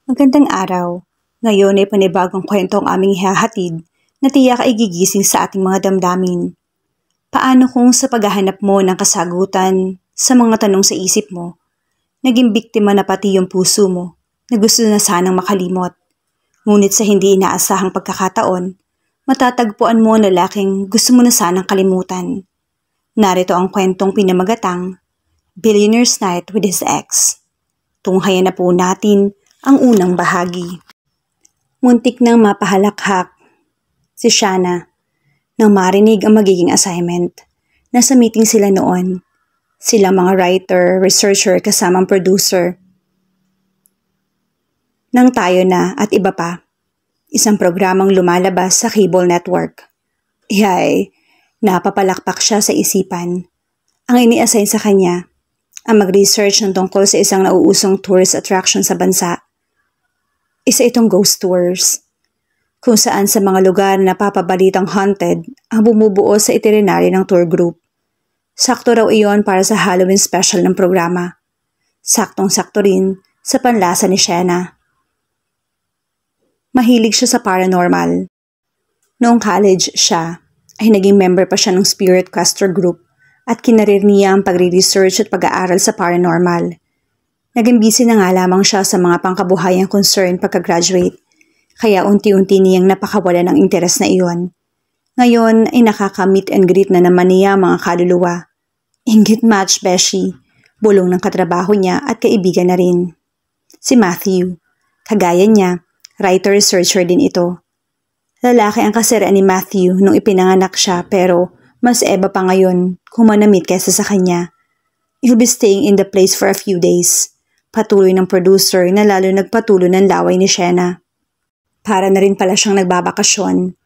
Magandang araw. Ngayon ay panibagong kwento ang aming ihahatid na tiyak ay gigising sa ating mga damdamin. Paano kung sa paghahanap mo ng kasagutan sa mga tanong sa isip mo, naging biktima na pati yung puso mo na gusto na sanang makalimot? Ngunit sa hindi inaasahang pagkakataon, matatagpuan mo ang lalaking gusto mo na sanang kalimutan. Narito ang kwentong pinamagatang Billionaire's Night with His Ex. Tunghayan na po natin ang unang bahagi. Muntik nang mapahalakhak si Shanna nang marinig ang magiging assignment. Nasa meeting sila noon. Silang mga writer, researcher kasamang producer ng Tayo Na at iba pa. Isang programang lumalabas sa cable network. Iyay, napapalakpak siya sa isipan. Ang ini-assign sa kanya, ang mag-research ng tungkol sa isang nauusong tourist attraction sa bansa. Isa itong ghost tours, kung saan sa mga lugar na napapabalitang haunted ang bumubuo sa itinerary ng tour group. Sakto raw iyon para sa Halloween special ng programa. Saktong-sakto rin sa panlasa ni Shanna. Mahilig siya sa paranormal. Noong college siya, ay naging member pa siya ng Spirit Questor Group at kinarir niya ang pagre-research at pag-aaral sa paranormal. Naging busy na nga lamang siya sa mga pangkabuhayang concern pagka-graduate, kaya unti-unti niyang napakawala ng interes na iyon. Ngayon ay nakaka-meet and greet na naman niya mga kaluluwa. Inggit match, Beshi, bulong ng katrabaho niya at kaibigan na rin. Si Matthew, kagaya niya, writer-researcher din ito. Lalaki ang kasiraan ni Matthew nung ipinanganak siya pero mas eba pa ngayon kung manamit kaysa sa kanya. He'll be staying in the place for a few days. Patuloy ng producer na lalo nagpatuloy ng laway ni Shanna. Para na rin pala siyang nagbabakasyon.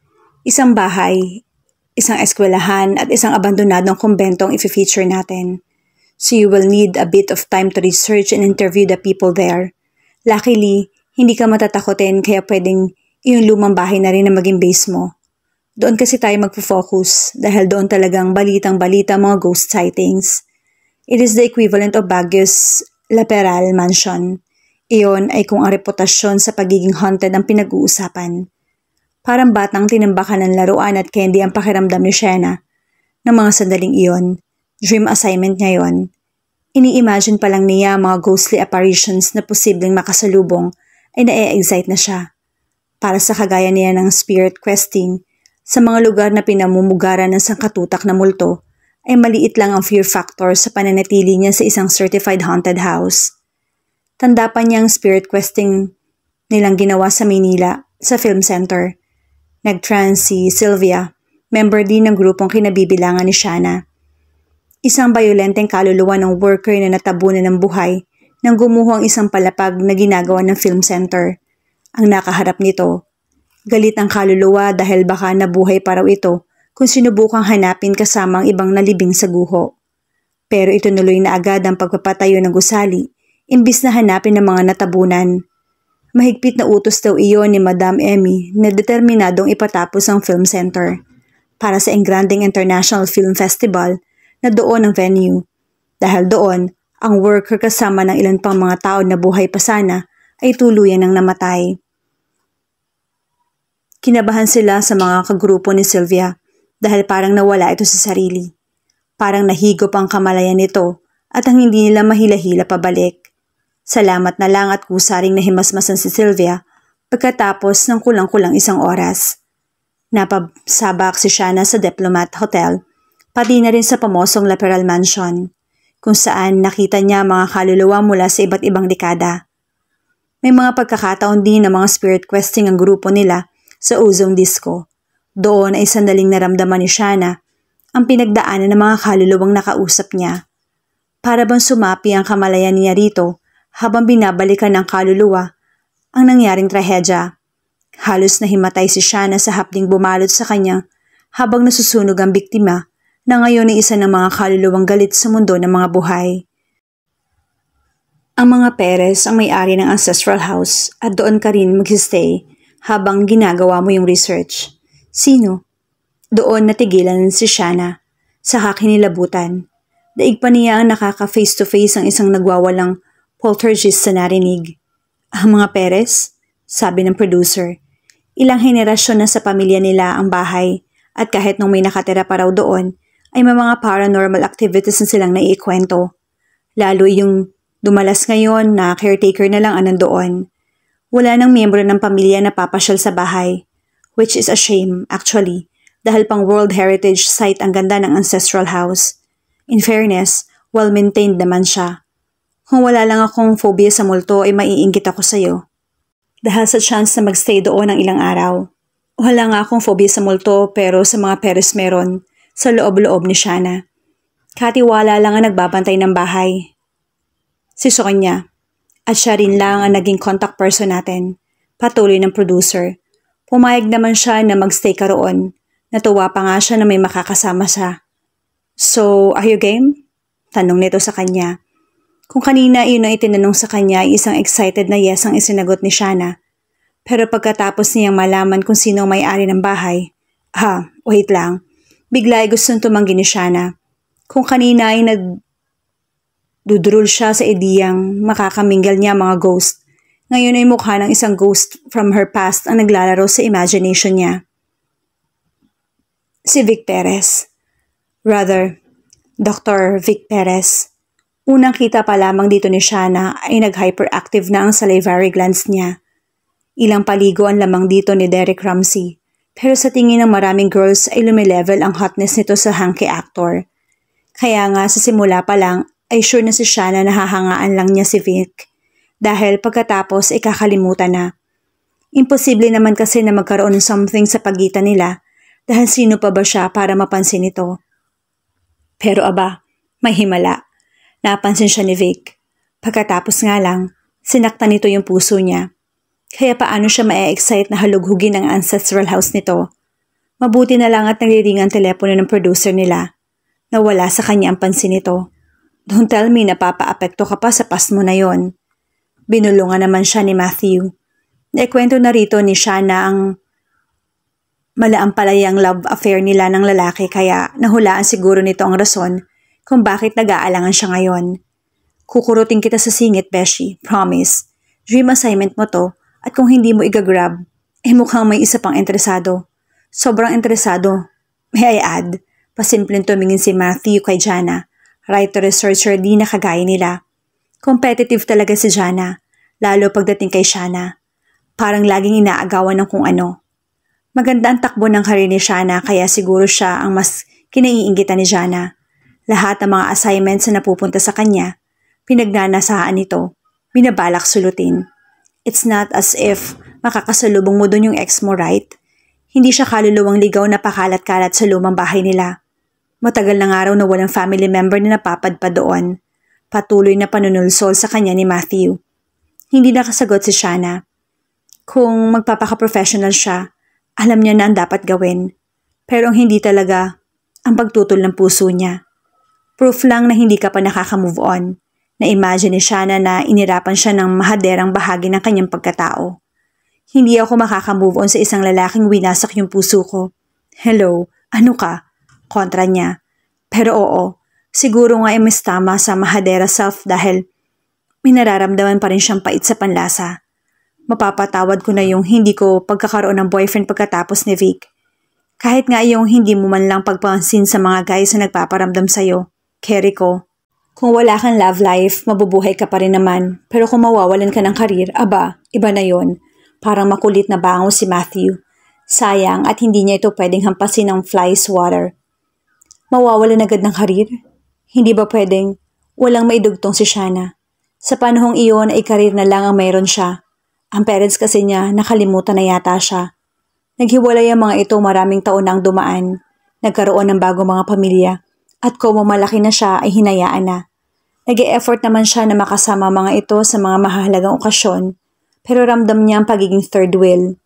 Isang bahay, isang eskwelahan at isang abandonadong kumbento ang i-feature natin. So you will need a bit of time to research and interview the people there. Luckily, hindi ka matatakotin kaya pwedeng yung lumang bahay na rin na maging base mo. Doon kasi tayo magpo-focus dahil doon talagang balitang-balita mga ghost sightings. It is the equivalent of Baguio's La Peral Mansion. Iyon ay kung ang reputasyon sa pagiging haunted ang pinag-uusapan. Parang batang tinimbakan ng laruan at candy ang pakiramdam ni Shanna ng mga sandaling iyon. Dream assignment niya yon. Ini-imagine pa lang niya mga ghostly apparitions na posibleng makasalubong ay na-excite na siya. Para sa kagaya niya ng spirit questing, sa mga lugar na pinamumugaran ng sangkatutak na multo, ay maliit lang ang fear factor sa pananatili niya sa isang certified haunted house. Tanda pa niyang spirit questing nilang ginawa sa Maynila, sa film center. Nag-trans si Sylvia, member din ng grupong kinabibilangan ni Shanna. Isang bayolenteng kaluluwa ng worker na natabunan ng buhay nang gumuho ang isang palapag na ginagawa ng film center. Ang nakaharap nito, galit ang kaluluwa dahil baka nabuhay pa raw ito kung sinubukang hanapin kasama ang ibang nalibing sa guho. Pero itunuloy na agad ang pagpapatayo ng gusali, imbis na hanapin ng mga natabunan. Mahigpit na utos daw iyon ni Madam Emmy na determinadong ipatapos ang film center para sa Engranding International Film Festival na doon ang venue. Dahil doon, ang worker kasama ng ilan pang mga tao na buhay pa sana ay tuluyan ng namatay. Kinabahan sila sa mga kagrupo ni Sylvia dahil parang nawala ito sa sarili. Parang nahigop ang kamalayan nito at ang hindi nila mahila-hila pabalik. Salamat na lang at kusaring nahimasmasan si Sylvia pagkatapos ng kulang-kulang isang oras. Napasabak si Shanna sa Diplomat Hotel, pati na rin sa pamosong La Peral Mansion, kung saan nakita niya mga kaluluwa mula sa iba't ibang dekada. May mga pagkakataon din na mga spirit questing ang grupo nila sa Ozone Disco. Doon ay sandaling naramdaman ni Shanna ang pinagdaanan ng mga kaluluwang nakausap niya. Para bang sumapi ang kamalayan niya rito habang binabalikan ng kaluluwa ang nangyaring trahedya. Halos nahimatay si Shanna sa hapding bumalot sa kanya habang nasusunog ang biktima na ngayon ay isa ng mga kaluluwang galit sa mundo ng mga buhay. Ang mga Perez ang may-ari ng ancestral house at doon ka rin mag-stay habang ginagawa mo yung research. Sino? Doon natigilan si Shanna sa kinilabutan. Daig pa niya ang nakaka-face-to-face ang isang nagwawalang poltergeist sa narinig. Ang mga Perez? Sabi ng producer. Ilang henerasyon na sa pamilya nila ang bahay at kahit nung may nakatira pa raw doon, ay may mga paranormal activities na silang naiikwento. Lalo yung dumalas ngayon na caretaker na lang ang nandoon. Wala nang miyembro ng pamilya na papasyal sa bahay, which is a shame actually, dahil pang World Heritage Site ang ganda ng ancestral house. In fairness, well-maintained naman siya. Kung wala lang akong phobia sa multo ay maiinggit ako sa'yo. Dahil sa chance na magstay doon ng ilang araw. Wala nga akong phobia sa multo pero sa mga Perez meron sa loob-loob ni Shana. Katiwala lang ang nagbabantay ng bahay. Si Sonia. At siya rin lang ang naging contact person natin. Patuloy ng producer. Pumayag naman siya na magstay ka roon. Natuwa pa nga siya na may makakasama siya. So, are you game? Tanong nito sa kanya. Kung kanina iyon ang itinanong sa kanya ay isang excited na yes ang isinagot ni Shana. Pero pagkatapos niyang malaman kung sino ang may-ari ng bahay, wait lang. Bigla ay gustong tumanggi ni Shana. Kung kanina ay nagdudrol siya sa ideyang makakaminggal niya mga ghost. Ngayon ay mukha ng isang ghost from her past ang naglalaro sa imagination niya. Si Vic Perez. Rather, Dr. Vic Perez. Unang kita pa lamang dito ni Shana ay nag-hyperactive na ang salivary glands niya. Ilang paligo ang lamang dito ni Derek Ramsey, pero sa tingin ng maraming girls ay lumilevel ang hotness nito sa hunky actor. Kaya nga sa simula pa lang ay sure na si Shana na hahangaan lang niya si Vic, dahil pagkatapos ay kakalimutan na. Imposible naman kasi na magkaroon ng something sa pagitan nila dahil sino pa ba siya para mapansin ito. Pero aba, may himala. Napansin siya ni Vic. Pagkatapos nga lang, sinaktan nito yung puso niya. Kaya paano siya ma-excite na halughugin ang ancestral house nito? Mabuti na lang at nagriring ang telepono ng producer nila. Nawala sa kanya ang pansin nito. Don't tell me na papa-apekto ka pa sa past mo na yon. Binulungan naman siya ni Matthew. Naikwento na rito ni Shana ang malaampalayang love affair nila ng lalaki kaya nahulaan siguro nito ang rason kung bakit nag-aalangan siya ngayon. Kukurutin kita sa singit, Beshi. Promise. Dream assignment mo to at kung hindi mo igagrab, mukhang may isa pang interesado. Sobrang interesado. May I add, pasimpleng tumingin si Matthew kay Jana. Writer-researcher di na kagaya nila. Competitive talaga si Jana, lalo pagdating kay Shana. Parang laging inaagawan ng kung ano. Maganda ang takbo ng karir ni Shana kaya siguro siya ang mas kinaiingitan ni Jana. Lahat ng mga assignments na napupunta sa kanya, pinagnanasaan nito, binabalak sulutin. It's not as if makakasalubong mo dun yung ex mo, right? Hindi siya kaluluwang ligaw na pakalat-kalat sa lumang bahay nila. Matagal ng araw na walang family member na napapadpad doon. Patuloy na panunulsol sa kanya ni Matthew. Hindi nakasagot si Shana. Kung magpapaka-professional siya, alam niya na ang dapat gawin. Pero ang hindi talaga ang pagtutol ng puso niya. Proof lang na hindi ka pa nakaka-move on. Na-imagine ni Shana na inirapan siya ng mahaderang bahagi ng kanyang pagkatao. Hindi ako makaka-move on sa isang lalaking winasak yung puso ko. Hello, ano ka? Kontra niya. Pero oo, siguro nga ay mas tama sa mahadera self dahil may nararamdaman pa rin siyang pait sa panlasa. Mapapatawad ko na yung hindi ko pagkakaroon ng boyfriend pagkatapos ni Vic. Kahit nga yung hindi mo man lang pagpansin sa mga guys na nagpaparamdam sa'yo. Carry ko. Kung wala kang love life, mabubuhay ka pa rin naman. Pero kung mawawalan ka ng karir, aba, iba na yon. Parang makulit na bango si Matthew. Sayang at hindi niya ito pwedeng hampasin ng fly swatter. Mawawalan agad ng karir? Hindi ba pwedeng walang maidugtong si Shana? Sa panahong iyon ay karir na lang ang mayroon siya. Ang parents kasi niya nakalimutan na yata siya. Naghiwalay ang mga ito maraming taon na ang dumaan. Nagkaroon ng bagong mga pamilya. At kung malaki na siya ay hinayaan na. Nag-e-effort naman siya na makasama mga ito sa mga mahalagang okasyon, pero ramdam niya ang pagiging third wheel.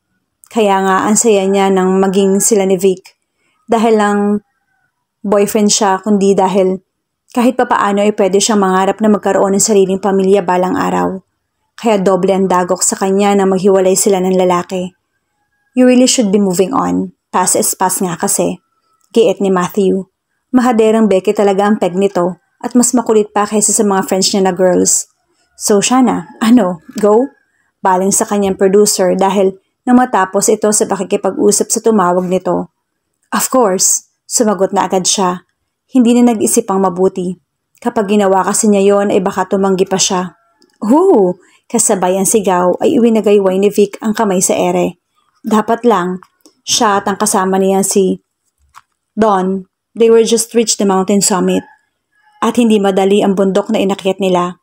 Kaya nga ang saya niya nang maging sila ni Vic. Dahil lang boyfriend siya, kundi dahil kahit papaano ay pwede siyang mangarap na magkaroon ng sariling pamilya balang araw. Kaya doble ang dagok sa kanya na maghiwalay sila ng lalaki. You really should be moving on. Past is past nga kasi. Giit ni Matthew. Mahaderang Becky talaga ang peg nito at mas makulit pa kaysa sa mga friends niya na girls. So Shana, ano, go? baling sa kanyang producer dahil nang matapos ito sa pakikipag-usap sa tumawag nito. Of course, sumagot na agad siya. Hindi na nag-isip pang mabuti. Kapag ginawa kasi niya yon ay baka tumanggi pa siya. Hoo! Kasabay ang sigaw ay iwinagayway ni Vic ang kamay sa ere. Dapat lang, siya at ang kasama niya si Don. They were just reached the mountain summit. At hindi madali ang bundok na inakyat nila.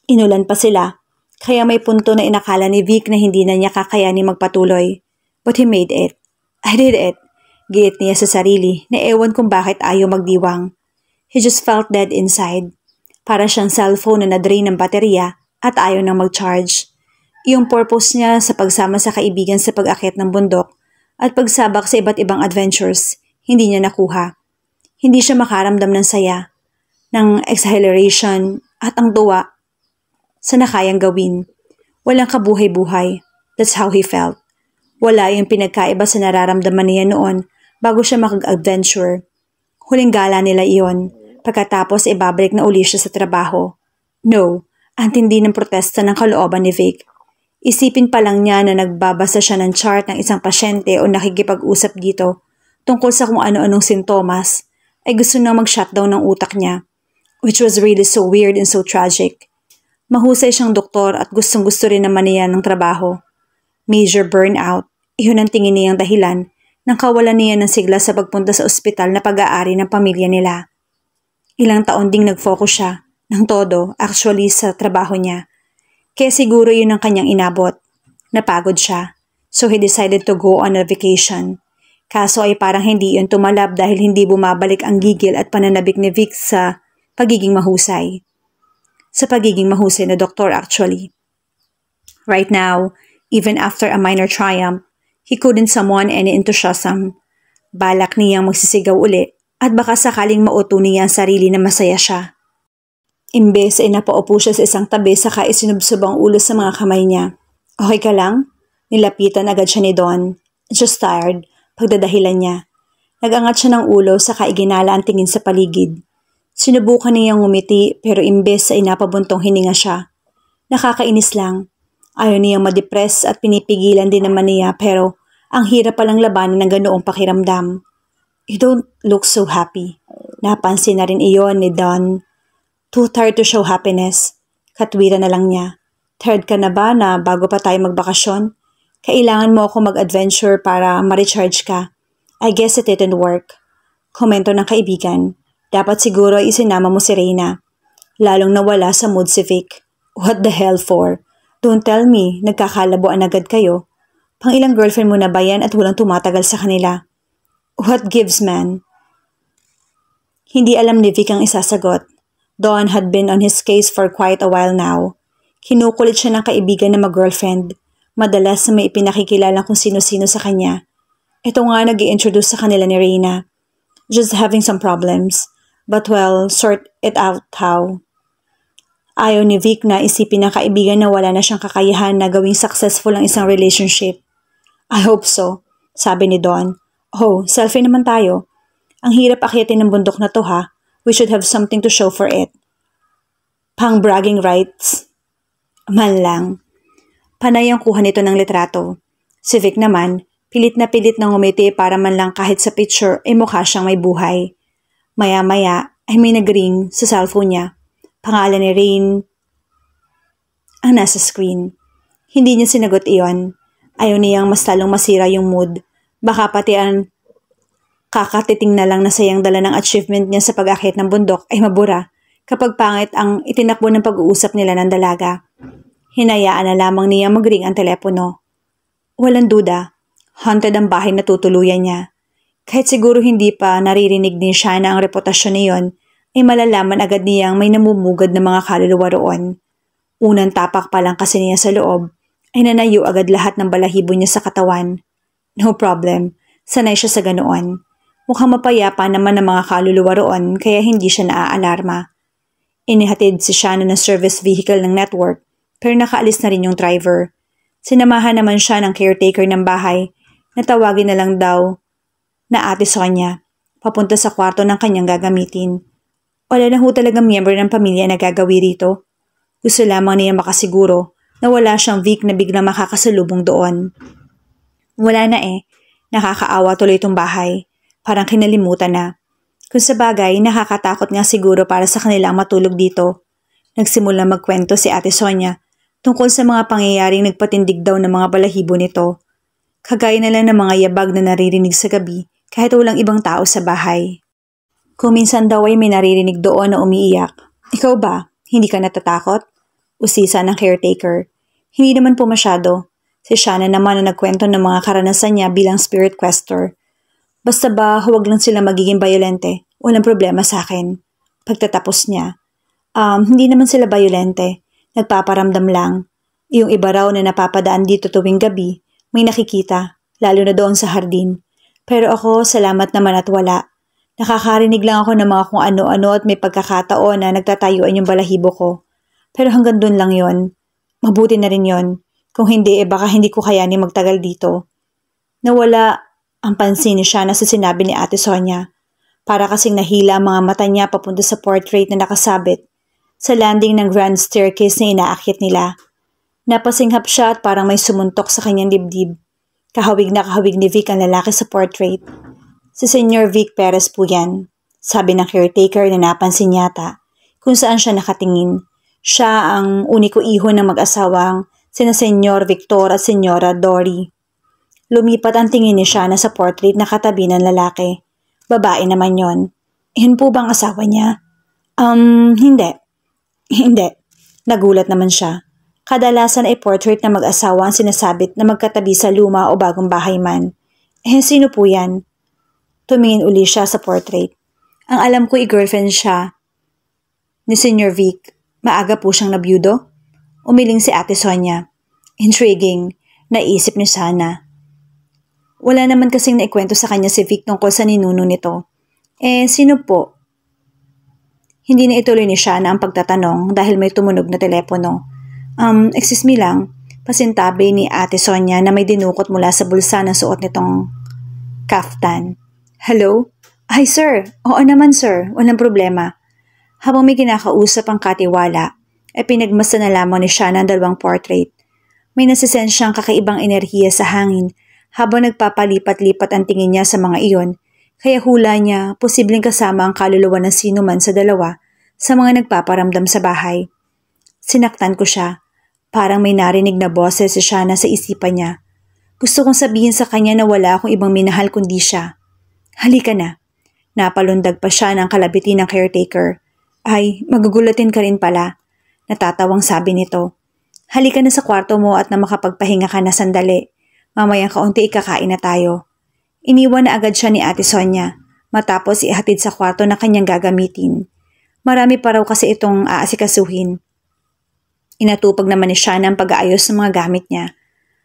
Inulan pa sila, kaya may punto na inakala ni Vic na hindi na niya kakayanin magpatuloy. But he made it. I did it. Giit niya sa sarili na ewan kung bakit ayaw magdiwang. He just felt dead inside. Para siyang cellphone na na-drain ng baterya at ayaw nang mag-charge. Yung purpose niya sa pagsama sa kaibigan sa pag-akyat ng bundok at pagsabak sa iba't ibang adventures, hindi niya nakuha. Hindi siya makaramdam ng saya, ng exhilaration at ang tuwa sa nakayang gawin. Walang kabuhay-buhay. That's how he felt. Wala yung pinagkaiba sa nararamdaman niya noon bago siya makag-adventure. Huling gala nila iyon. Pagkatapos ibabalik na uli siya sa trabaho. No, ang tindi ng protesta ng kalooban ni Vic. Isipin pa lang niya na nagbabasa siya ng chart ng isang pasyente o nakikipag-usap dito tungkol sa kung ano-anong sintomas, ay gusto nang mag-shutdown ng utak niya, which was really so weird and so tragic. Mahusay siyang doktor at gustong-gusto rin naman niya ng trabaho. Major burnout, iyon ang tingin niyang dahilan nang kawalan niya ng sigla sa pagpunta sa ospital na pag-aari ng pamilya nila. Ilang taon ding nag-focus siya, ng todo, actually sa trabaho niya. Kaya siguro yun ang kanyang inabot. Napagod siya, so he decided to go on a vacation. Kaso ay parang hindi yun tumalab dahil hindi bumabalik ang gigil at pananabik ni Vic sa pagiging mahusay. Sa pagiging mahusay na doktor actually. Right now, even after a minor triumph, he couldn't summon any enthusiasm. Balak niyang magsisigaw uli at baka sakaling mauto niya ang sarili na masaya siya. Imbes ay napaupo siya sa isang tabi saka isinubsob ang ulo sa mga kamay niya. Okay ka lang? Nilapitan agad siya ni Don. Just tired, pagdadahilan niya. Nag-angat siya ng ulo saka iginala ang tingin sa paligid. Sinubukan niyang ngumiti pero imbes ay napabuntong hininga siya. Nakakainis lang. Ayaw niyang ma-depress at pinipigilan din naman niya pero ang hirap palang labanan ng ganoong pakiramdam. You don't look so happy. Napansin na rin iyon ni Don. Too tired to show happiness. Katwiran na lang niya. Tired ka na ba na bago pa tayo magbakasyon? Kailangan mo ako mag-adventure para ma-recharge ka. I guess it didn't work. Komento ng kaibigan. Dapat siguro isinama mo si Reyna. Lalong nawala sa mood si Vic. What the hell for? Don't tell me, nagkakalabuan agad kayo. Pang ilang girlfriend mo na ba yan at walang tumatagal sa kanila? What gives, man? Hindi alam ni Vic ang isasagot. Don had been on his case for quite a while now. Kinukulit siya ng kaibigan na mag-girlfriend. Madalas na may ipinakikilala kung sino-sino sa kanya. Ito nga nag-i-introduce sa kanila ni Reyna. Just having some problems. But well, sort it out how. Ayaw ni Vic na isipin ng kaibigan na wala na siyang kakayahan na gawing successful ang isang relationship. I hope so, sabi ni Don. Oh, selfie naman tayo. Ang hirap akyatin ng bundok na to ha. We should have something to show for it. Pang-bragging rights. Man lang. Panay ang kuha nito ng litrato. Si Vic naman, pilit na ngumiti para man lang kahit sa picture ay mukha siyang may buhay. Maya-maya ay may nag-ring sa cellphone niya. Pangalan ni Rain ang nasa screen. Hindi niya sinagot iyon. Ayaw niyang mas talong masira yung mood. Baka pati ang kakatiting na lang na sayang dala ng achievement niya sa pag-akyat ng bundok ay mabura kapag pangit ang itinakbo ng pag-uusap nila ng dalaga. Hinayaan na lamang niya mag-ring ang telepono. Walang duda, haunted ang bahay na tutuluyan niya. Kahit siguro hindi pa naririnig din siya na ang reputasyon niyon ay malalaman agad niyang may namumugad na mga kaluluwa roon. Unang tapak pa lang kasi niya sa loob ay nanayo agad lahat ng balahibo niya sa katawan. No problem, sanay siya sa ganoon. Mukhang mapayapa naman ang mga kaluluwa roon kaya hindi siya naaalarma. Inihatid si Shannon ng service vehicle ng network pero nakaalis na rin yung driver. Sinamahan naman siya ng caretaker ng bahay na tawagin na lang daw na ate sa kanya papunta sa kwarto ng kanyang gagamitin. Wala na ho talagang miyembro ng pamilya na gagawi rito. Gusto lamang niya makasiguro Nawala siyang Vic na biglang makakasalubong doon. Wala na eh. Nakakaawa tuloy itong bahay. Parang kinalimutan na. Kung sa bagay, nakakatakot nga siguro para sa kanila ang matulog dito. Nagsimula magkwento si Ate Sonia tungkol sa mga pangyayaring nagpatindig daw ng mga balahibo nito. Kagaya na lang ng mga yabag na naririnig sa gabi kahit walang ibang tao sa bahay. Kung minsan daw ay may naririnig doon na umiiyak. Ikaw ba? Hindi ka natatakot? Usisa ng caretaker. Hindi naman po masyado. Si Shana naman na nagkwento ng mga karanasan niya bilang spirit quester. Basta ba huwag lang sila magiging bayolente, walang problema sa akin. Pagtatapos niya, hindi naman sila bayolente, nagpaparamdam lang. Yung iba raw na napapadaan dito tuwing gabi, may nakikita, lalo na doon sa hardin. Pero ako, salamat naman at wala. Nakakarinig lang ako ng mga kung ano-ano at may pagkakataon na nagtatayuan yung balahibo ko. Pero hanggang doon lang yon. Mabuti na rin yon. Kung hindi, baka hindi ko kayanin magtagal dito. Nawala ang pansin ni Shana sa sinabi ni Ate Sonia. Para kasing nahila ang mga mata niya papunta sa portrait na nakasabit sa landing ng grand staircase na inaakyat nila. Napasinghap siya at parang may sumuntok sa kanyang dibdib. Kahawig na kahawig ni Vic ang lalaki sa portrait. Si Senyor Vic Perez po yan, sabi ng caretaker na napansin yata kung saan siya nakatingin. Siya ang uniko iho ng mag-asawang sina Senyor Victor at Senyora Dory. Lumipat ang tingin ni Shana sa portrait na katabi ng lalaki. Babae naman yon. Yun po bang asawa niya? Hindi. Hindi. Nagulat naman siya. Kadalasan ay portrait na mag-asawa ang sinasabit na magkatabi sa luma o bagong bahay man. Sino po yan? Tumingin uli siya sa portrait. Ang alam ko girlfriend siya ni Senyor Vic. Maaga po siyang nabyudo? Umiling si Ate Sonia. Intriguing. Naisip ni Shana. Wala naman kasing naikwento sa kanya si Vic tungkol sa ninuno nito. Sino po? Hindi na ituloy ni Shana ang pagtatanong dahil may tumunog na telepono. Excuse me lang. Pasintabi ni Ate Sonia na may dinukot mula sa bulsa ng suot nitong kaftan. Hello? Ay sir, oo naman sir, walang problema. Habang may kinakausap ang katiwala, ay pinagmasa na lamang ni Shana ang dalawang portrait. May nasisens siyang kakaibang enerhiya sa hangin habang nagpapalipat-lipat ang tingin niya sa mga iyon, kaya hula niya posibleng kasama ang kaluluwa ng sino man sa dalawa sa mga nagpaparamdam sa bahay. Sinaktan ko siya, parang may narinig na boses si Shana sa isipan niya. Gusto kong sabihin sa kanya na wala akong ibang minahal kundi siya. Halika na. Napalundag pa siya ng kalabiti ng caretaker. Ay, magugulatin ka rin pala. Natatawang sabi nito. Halika na sa kwarto mo at na makapagpahinga ka na sandali. Mamayang kaunti ikakain na tayo. Iniwan na agad siya ni Ate Sonia, matapos ihatid sa kwarto na kanyang gagamitin. Marami pa raw kasi itong aasikasuhin. Inatupag naman ni Shana ang pag-aayos ng mga gamit niya.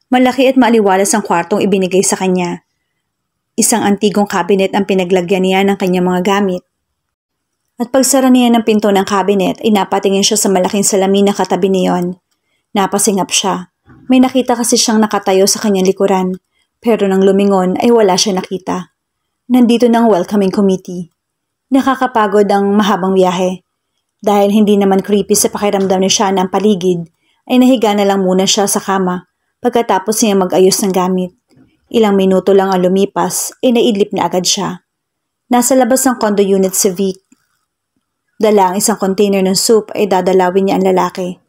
Malaki at maaliwalas ang kwartong ibinigay sa kanya. Isang antigong cabinet ang pinaglagyan niya ng kanyang mga gamit. At pagsara niya ng pinto ng cabinet ay napatingin siya sa malaking salamin na katabi niyon. Napasingap siya. May nakita kasi siyang nakatayo sa kanyang likuran, pero nang lumingon ay wala siya nakita. Nandito ng welcoming committee. Nakakapagod ang mahabang biyahe. Dahil hindi naman creepy sa pakiramdam ni Shana ang paligid, ay nahiga na lang muna siya sa kama pagkatapos niya mag-ayos ng gamit. Ilang minuto lang ang lumipas ay naidlip na agad siya. Nasa labas ng condo unit si Vic. Dala ang isang container ng soup ay dadalawin niya ang lalaki.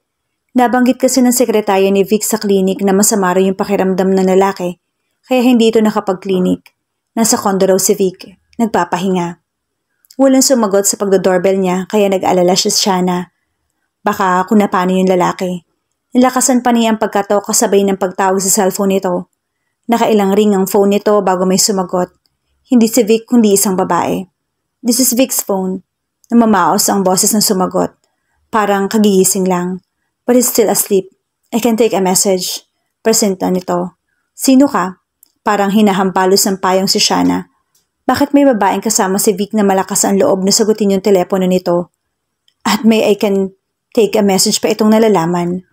Nabanggit kasi ng sekretarya ni Vic sa klinik na masama raw yung pakiramdam ng lalaki, kaya hindi ito nakapag-klinik. Nasa condo raw si Vic, nagpapahinga. Walang sumagot sa pagdodoorbell niya kaya nag-alala siya sa Shana. Baka kung na paano yung lalaki. Nilakasan pa niya ang pagkataw kasabay ng pagtawag sa cellphone nito. Nakailang ring ang phone nito bago may sumagot. Hindi si Vic kundi isang babae. This is Vic's phone. Namamaos ang boses ng sumagot. Parang kagigising lang. But he's still asleep. I can take a message. Presenta nito. Sino ka? Parang hinahampalos ng payong si Shana. Bakit may babaeng kasama si Vic na malakas ang loob na sagutin yung telepono nito? At may I can take a message pa itong nalalaman.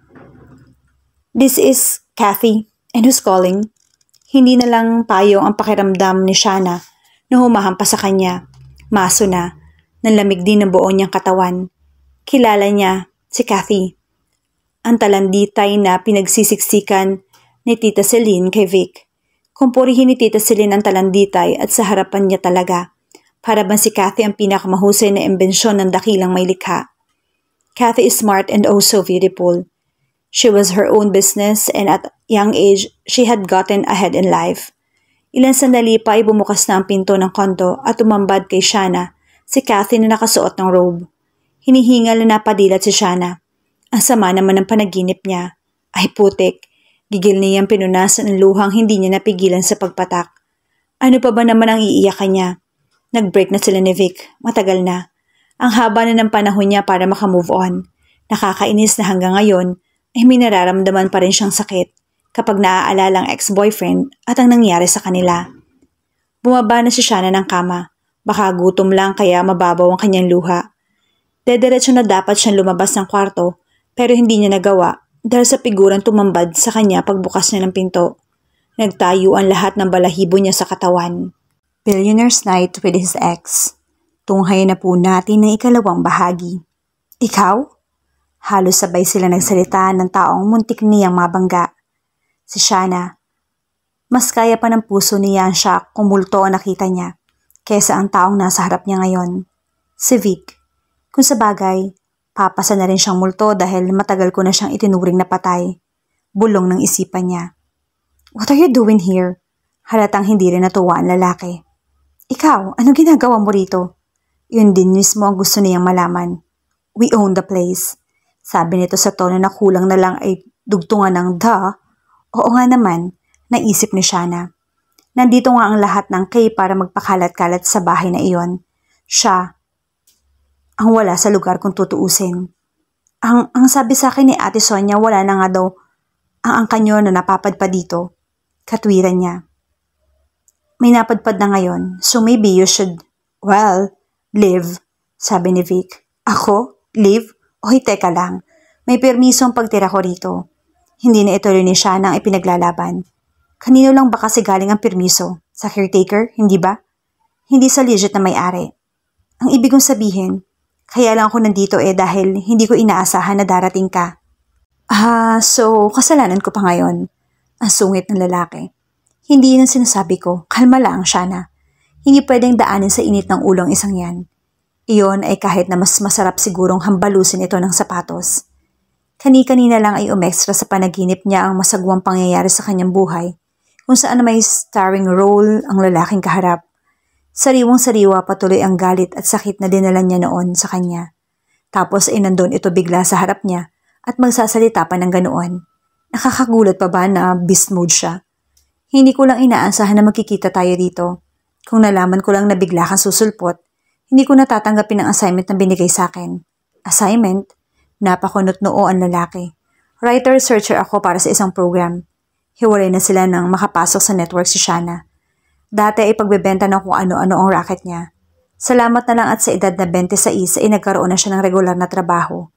This is Kathy. And who's calling? Hindi na lang payong ang pakiramdam ni Shana na humahampas sa kanya. Maso na, nanlamig din ang buong niyang katawan. Kilala niya si Kathy. Ang talanditay na pinagsisiksikan ni Tita Celine kay Vic. Kumpurihin ni Tita Celine ang talanditay at sa harapan niya talaga. Para bang si Kathy ang pinakamahusay na imbensyon ng dakilang may likha. Kathy is smart and oh so beautiful. She was her own business and at young age, she had gotten ahead in life. Ilang sandali pa ay bumukas na ang pinto ng kondo at tumambad kay Shana, si Kathy na nakasuot ng robe. Hinihingal na napadilat si Shana. Ang sama naman ng panaginip niya. Ay putik, gigil niyang pinunasan ang luhang hindi niya napigilan sa pagpatak. Ano pa ba naman ang iiyakan niya? Nag-break na sila ni Vic, matagal na. Ang haba na ng panahon niya para makamove on. Nakakainis na hanggang ngayon ay may nararamdaman pa rin siyang sakit kapag naaalala ang ex-boyfriend at ang nangyari sa kanila. Bumaba na si Shana ng kama. Baka gutom lang kaya mababaw ang kanyang luha. Dediretso na dapat siyang lumabas ng kwarto pero hindi niya nagawa dahil sa figurang tumambad sa kanya pagbukas niya ng pinto. Nagtayo ang lahat ng balahibo niya sa katawan. Billionaire's Night with his ex. Tunghayan na po natin ng ikalawang bahagi. Ikaw? Halos sabay sila nagsalita ng taong muntik niyang mabangga. Si Shana. Mas kaya pa ng puso niya ang shock kung multo ang nakita niya kesa ang taong nasa harap niya ngayon. Si Vic. Kung sa bagay, papasa na rin siyang multo dahil matagal ko na siyang itinuring na patay. Bulong ng isipan niya. What are you doing here? Halatang hindi rin natuwa ang lalaki. Ikaw, anong ginagawa mo rito? Yun din mismo ang gusto niyang malaman. We own the place. Sabi nito sa tono na kulang na lang ay dugtungan ng duh. Oo nga naman, naisip ni Shana. Nandito nga ang lahat ng K para magpakalat-kalat sa bahay na iyon. Siya ang wala sa lugar kung tutuusin. Ang sabi sa akin ni Ate Sonia wala na nga daw ang angkanyo na napapadpad dito. Katwiran niya. May napadpad na ngayon, so maybe you should, live, sabi ni Vic. Ako? Live? Oy, teka lang. May permiso ang pagtira ko rito. Hindi na ituloy ni Shana ang ipinaglalaban. Kanino lang ba kasi galing ang permiso? Sa caretaker, hindi ba? Hindi sa legit na may-ari. Ang ibig kong sabihin, kaya lang ako nandito dahil hindi ko inaasahan na darating ka. So kasalanan ko pa ngayon. Ang sungit ng lalaki. Hindi yun ang sinasabi ko. Kalma lang, Shana. Hindi pwedeng daanin sa init ng ulong isang yan. Iyon ay kahit na mas masarap sigurong hambalusin ito ng sapatos. Kani-kanina lang ay umextra sa panaginip niya ang masagwang pangyayari sa kanyang buhay, kung saan may starring role ang lalaking kaharap. Sariwang-sariwa patuloy ang galit at sakit na dinala niya noon sa kanya. Tapos ay nandun ito bigla sa harap niya at magsasalita pa ng ganoon. Nakakagulat pa ba na beast mode siya? Hindi ko lang inaasahan na magkikita tayo dito. Kung nalaman ko lang na bigla kang susulpot, hindi ko natatanggapin ang assignment na binigay sa akin. Assignment? Napakunot-noo ang lalaki. Writer-searcher ako para sa isang program. Hiwalay na sila nang makapasok sa network si Shana. Dati ay pagbebenta ng kung ano-ano ang racket niya. Salamat na lang at sa edad na 26 ay nagkaroon na siya ng regular na trabaho.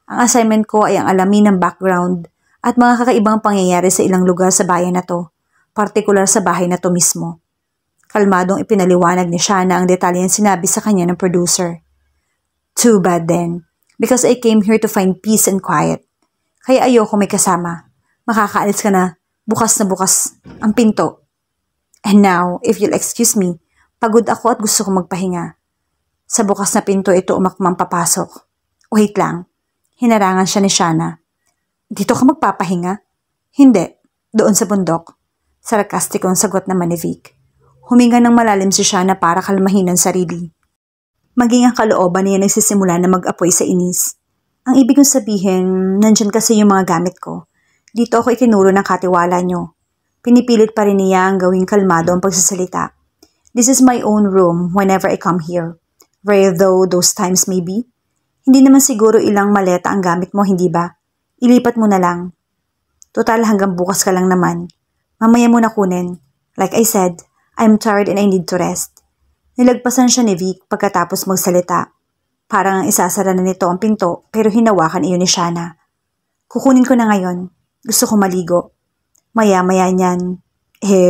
Ang assignment ko ay ang alamin ng background at mga kakaibang pangyayari sa ilang lugar sa bayan na to. Partikular sa bahay na to mismo. Kalmadong ipinaliwanag ni Shana ang detalyeng sinabi sa kanya ng producer. Too bad then, because I came here to find peace and quiet. Kaya ayoko may kasama. Makakaalis ka na bukas ang pinto. And now, if you'll excuse me, pagod ako at gusto ko magpahinga. Sa bukas na pinto ito umakmang papasok. Wait lang, hinarangan siya ni Shana. Dito ka magpapahinga? Hindi, doon sa bundok. Sarkastikong sagot naman ni Vic. Huminga ng malalim si Shana para kalmahin ang sarili. Maging ang kalooban niya nagsisimula na mag-apoy sa inis. Ang ibig kong sabihin, nandyan kasi yung mga gamit ko. Dito ako itinuro ng katiwala nyo. Pinipilit pa rin niya ang gawing kalmado ang pagsasalita. This is my own room whenever I come here. Rare though those times may be. Hindi naman siguro ilang maleta ang gamit mo, hindi ba? Ilipat mo na lang. Total hanggang bukas ka lang naman. Mamaya mo na kunin. Like I said, I'm tired and I need to rest. Nilagpasan siya ni Vic pagkatapos magsalita. Parang ang isasara na nito ang pinto pero hinawakan iyon ni Shana. Kukunin ko na ngayon. Gusto ko maligo. Maya-maya niyan,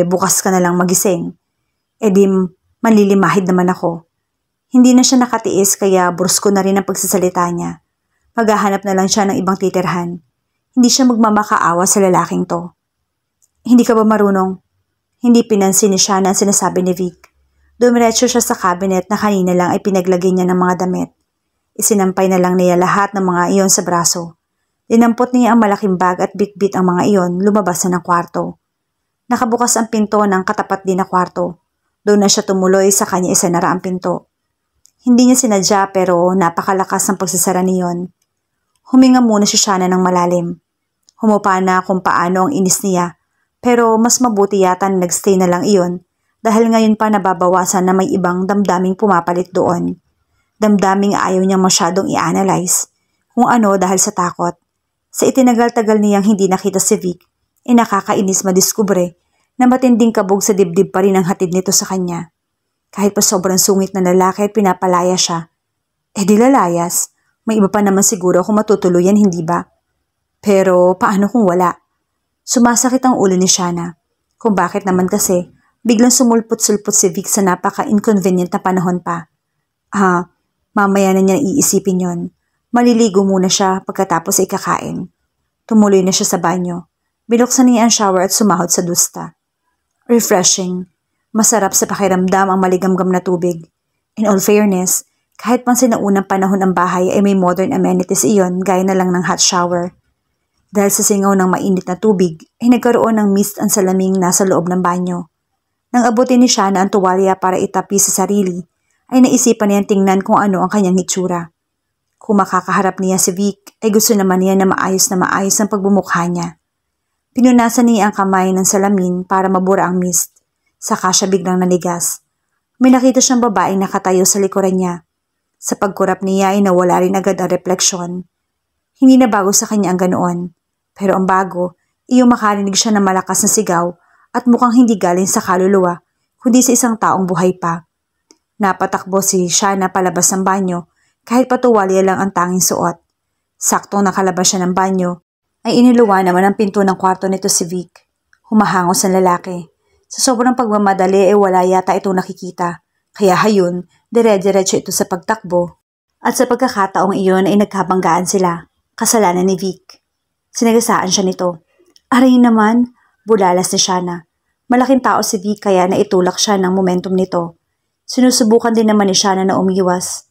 bukas ka na lang magising. Di manlilimahid naman ako. Hindi na siya nakatiis kaya brusko na rin ang pagsasalita niya. Maghahanap na lang siya ng ibang titirhan. Hindi siya magmamakaawa sa lalaking to. Hindi ka ba marunong? Hindi pinansin ni Shana ang sinasabi ni Vic. Dumiretso siya sa cabinet na kanina lang ay pinaglagay niya ng mga damit. Isinampay na lang niya lahat ng mga iyon sa braso. Dinampot niya ang malaking bag at bitbit ang mga iyon, lumabas na ng kwarto. Nakabukas ang pinto ng katapat din na kwarto. Doon na siya tumuloy sa kanya isinara ang pinto. Hindi niya sinadya pero napakalakas ng pagsasara niyon. Huminga muna si Shana ng malalim. Humupa na kung paano ang inis niya. Pero mas mabuti yata na nagstay na lang iyon dahil ngayon pa nababawasan na may ibang damdaming pumapalit doon. Damdaming ayaw niyang masyadong i-analyze kung ano dahil sa takot. Sa itinagal-tagal niyang hindi nakita si Vic, nakakainis madiskubre na matinding kabog sa dibdib pa rin ang hatid nito sa kanya. Kahit pa sobrang sungit na lalaki at pinapalaya siya. Di lalayas, may iba pa naman siguro kung matutuluyan, hindi ba? Pero paano kung wala? Sumasakit ang ulo ni Shana. Kung bakit naman kasi, biglang sumulpot-sulpot si Vic sa napaka-inconvenient na panahon pa. Mamaya na niya iisipin yon. Maliligo muna siya pagkatapos ay kakain. Tumuloy na siya sa banyo. Binuksan niya ang shower at sumahod sa dusta. Refreshing. Masarap sa pakiramdam ang maligamgam na tubig. In all fairness, kahit pang sinaunang panahon ang bahay ay may modern amenities iyon gaya na lang ng hot shower. Dahil sa singaw ng mainit na tubig, ay nagkaroon ng mist ang salaming nasa loob ng banyo. Nang abutin ni Shana ang tuwalya para itapi sa sarili, ay naisipan niyang tingnan kung ano ang kanyang itsura. Kung makakaharap niya si Vic, ay gusto naman niya na maayos ang pagbumukha niya. Pinunasan niya ang kamay ng salamin para mabura ang mist. Saka siya biglang nanigas. May nakita siyang babaeng nakatayo sa likuran niya. Sa pagkurap niya ay nawala rin agad ang refleksyon. Hindi na bago sa kanya ang ganoon. Pero ang bago, iyong makarinig siya ng malakas na sigaw at mukhang hindi galing sa kaluluwa, kundi sa isang taong buhay pa. Napatakbo si Shana palabas ng banyo kahit patuwalya lang ang tanging suot. Saktong nakalabas siya ng banyo, ay iniluwa naman ang pinto ng kwarto nito si Vic. Humahangos ang lalaki. Sa sobrang pagmamadali ay wala yata itong nakikita. Kaya hayon, dire-diretso ito sa pagtakbo. At sa pagkakataong iyon ay nagkabanggaan sila. Kasalanan ni Vic. Sinagasaan siya nito. Aray naman, bulalas ni Shana. Malaking tao si Vic kaya naitulak siya ng momentum nito. Sinusubukan din naman ni Shana na umiwas.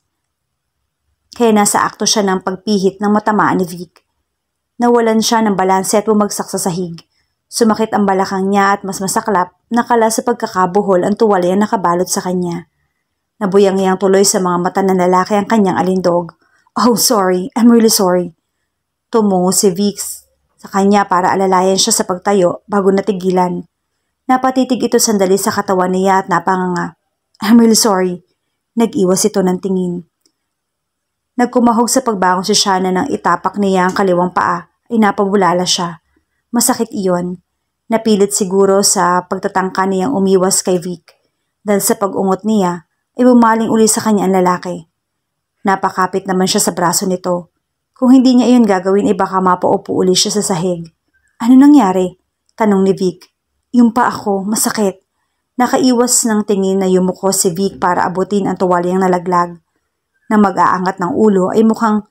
Kaya nasa akto siya ng pagpihit ng matamaan ni Vic. Nawalan siya ng balanse at bumagsak sa sahig. Sumakit ang balakang niya at mas masaklap, nakala sa pagkakabuhol ang tuwalya na nakabalot sa kanya. Nabuyang-iyang tuloy sa mga mata ng lalaki ang kanyang alindog. Oh, sorry. I'm really sorry. Tumungo si Vic sa kanya para alalayan siya sa pagtayo bago natigilan. Napatitig ito sandali sa katawan niya at napanganga. I'm really sorry. Nag-iwas ito ng tingin. Nagkumahog sa pagbangon si Shana nang itapak niya ang kaliwang paa ay napabulala siya. Masakit iyon. Napilit siguro sa pagtatangka niyang umiwas kay Vic. Dahil sa pag-ungot niya ay bumaling uli sa kanya ang lalaki. Napakapit naman siya sa braso nito. Kung hindi niya iyon gagawin ay baka mapaupo uli siya sa sahig. Ano nangyari? Tanong ni Vic. Yung pa ako, masakit. Nakaiwas ng tingin na yumuko si Vic para abutin ang tuwalyang nalaglag. Nang mag-aangat ng ulo ay mukhang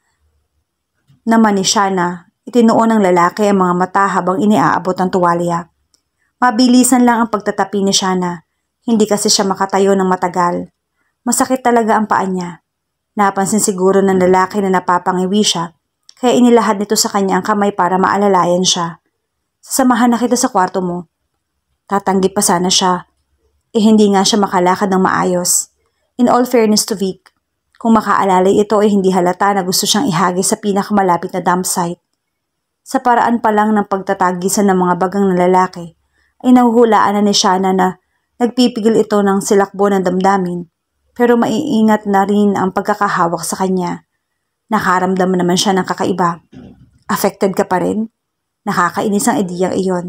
naman ni Shana. Itinuon ng lalaki ang mga mata habang iniaabot ang tuwalya. Mabilisan lang ang pagtatapi ni Shana. Hindi kasi siya makatayo ng matagal. Masakit talaga ang paa niya. Napansin siguro ng lalaki na napapangiwi siya. Kaya inilahad nito sa kanya ang kamay para maalalayan siya. Sasamahan na kita sa kwarto mo. Tatanggi pa sana siya. Hindi nga siya makalakad ng maayos. In all fairness to Vic, kung makaalalay ito ay hindi halata na gusto siyang ihagi sa pinakamalapit na dump site. Sa paraan pa lang ng pagtatagisan ng mga bagang na lalaki, ay nahuhulaan na ni Shana na nagpipigil ito ng silakbo ng damdamin, pero maiingat na rin ang pagkakahawak sa kanya. Nakaramdam naman siya ng kakaiba. Affected ka pa rin? Nakakainis ang ideyang iyon.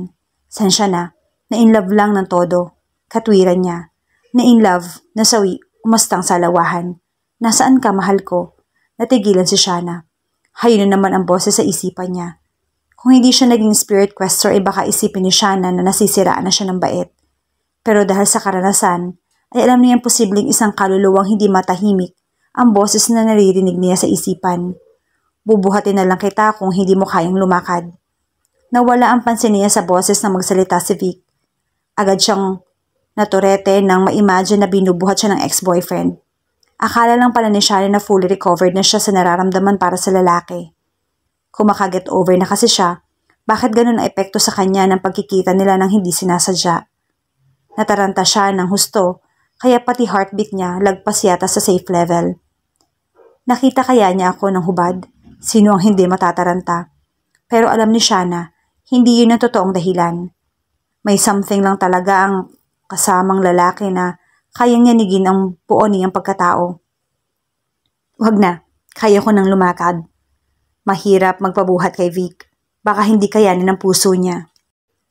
Sensya na in-love lang ng todo. Katwiran niya. Na-in-love, nasawi, umastang sa lawahan. Nasaan ka, mahal ko? Natigilan si Shana. Hayun na naman ang boses sa isipan niya. Kung hindi siya naging spirit quester ay baka isipin ni Shana na nasisiraan na siya ng bait. Pero dahil sa karanasan, ay alam niyang posibleng isang kaluluwang hindi matahimik ang boses na naririnig niya sa isipan. Bubuhatin na lang kita kung hindi mo kayang lumakad. Nawala ang pansin niya sa boses na magsalita si Vic. Agad siyang naturete nang ma-imagine na binubuhat siya ng ex-boyfriend. Akala lang pala ni Shana na fully recovered na siya sa nararamdaman para sa lalaki. Kumakaget over na kasi siya, bakit ganun ang epekto sa kanya ng pagkikita nila nang hindi sinasadya. Nataranta siya ng husto, kaya pati heartbeat niya lagpas yata sa safe level. Nakita kaya niya ako ng hubad? Sino ang hindi matataranta? Pero alam ni Shana, hindi yun ang totoong dahilan. May something lang talaga ang kasamang lalaki na kayang yanigin ang buo niyang pagkatao. Wag na, kaya ko nang lumakad. Mahirap magpabuhat kay Vic. Baka hindi kayanin ng puso niya.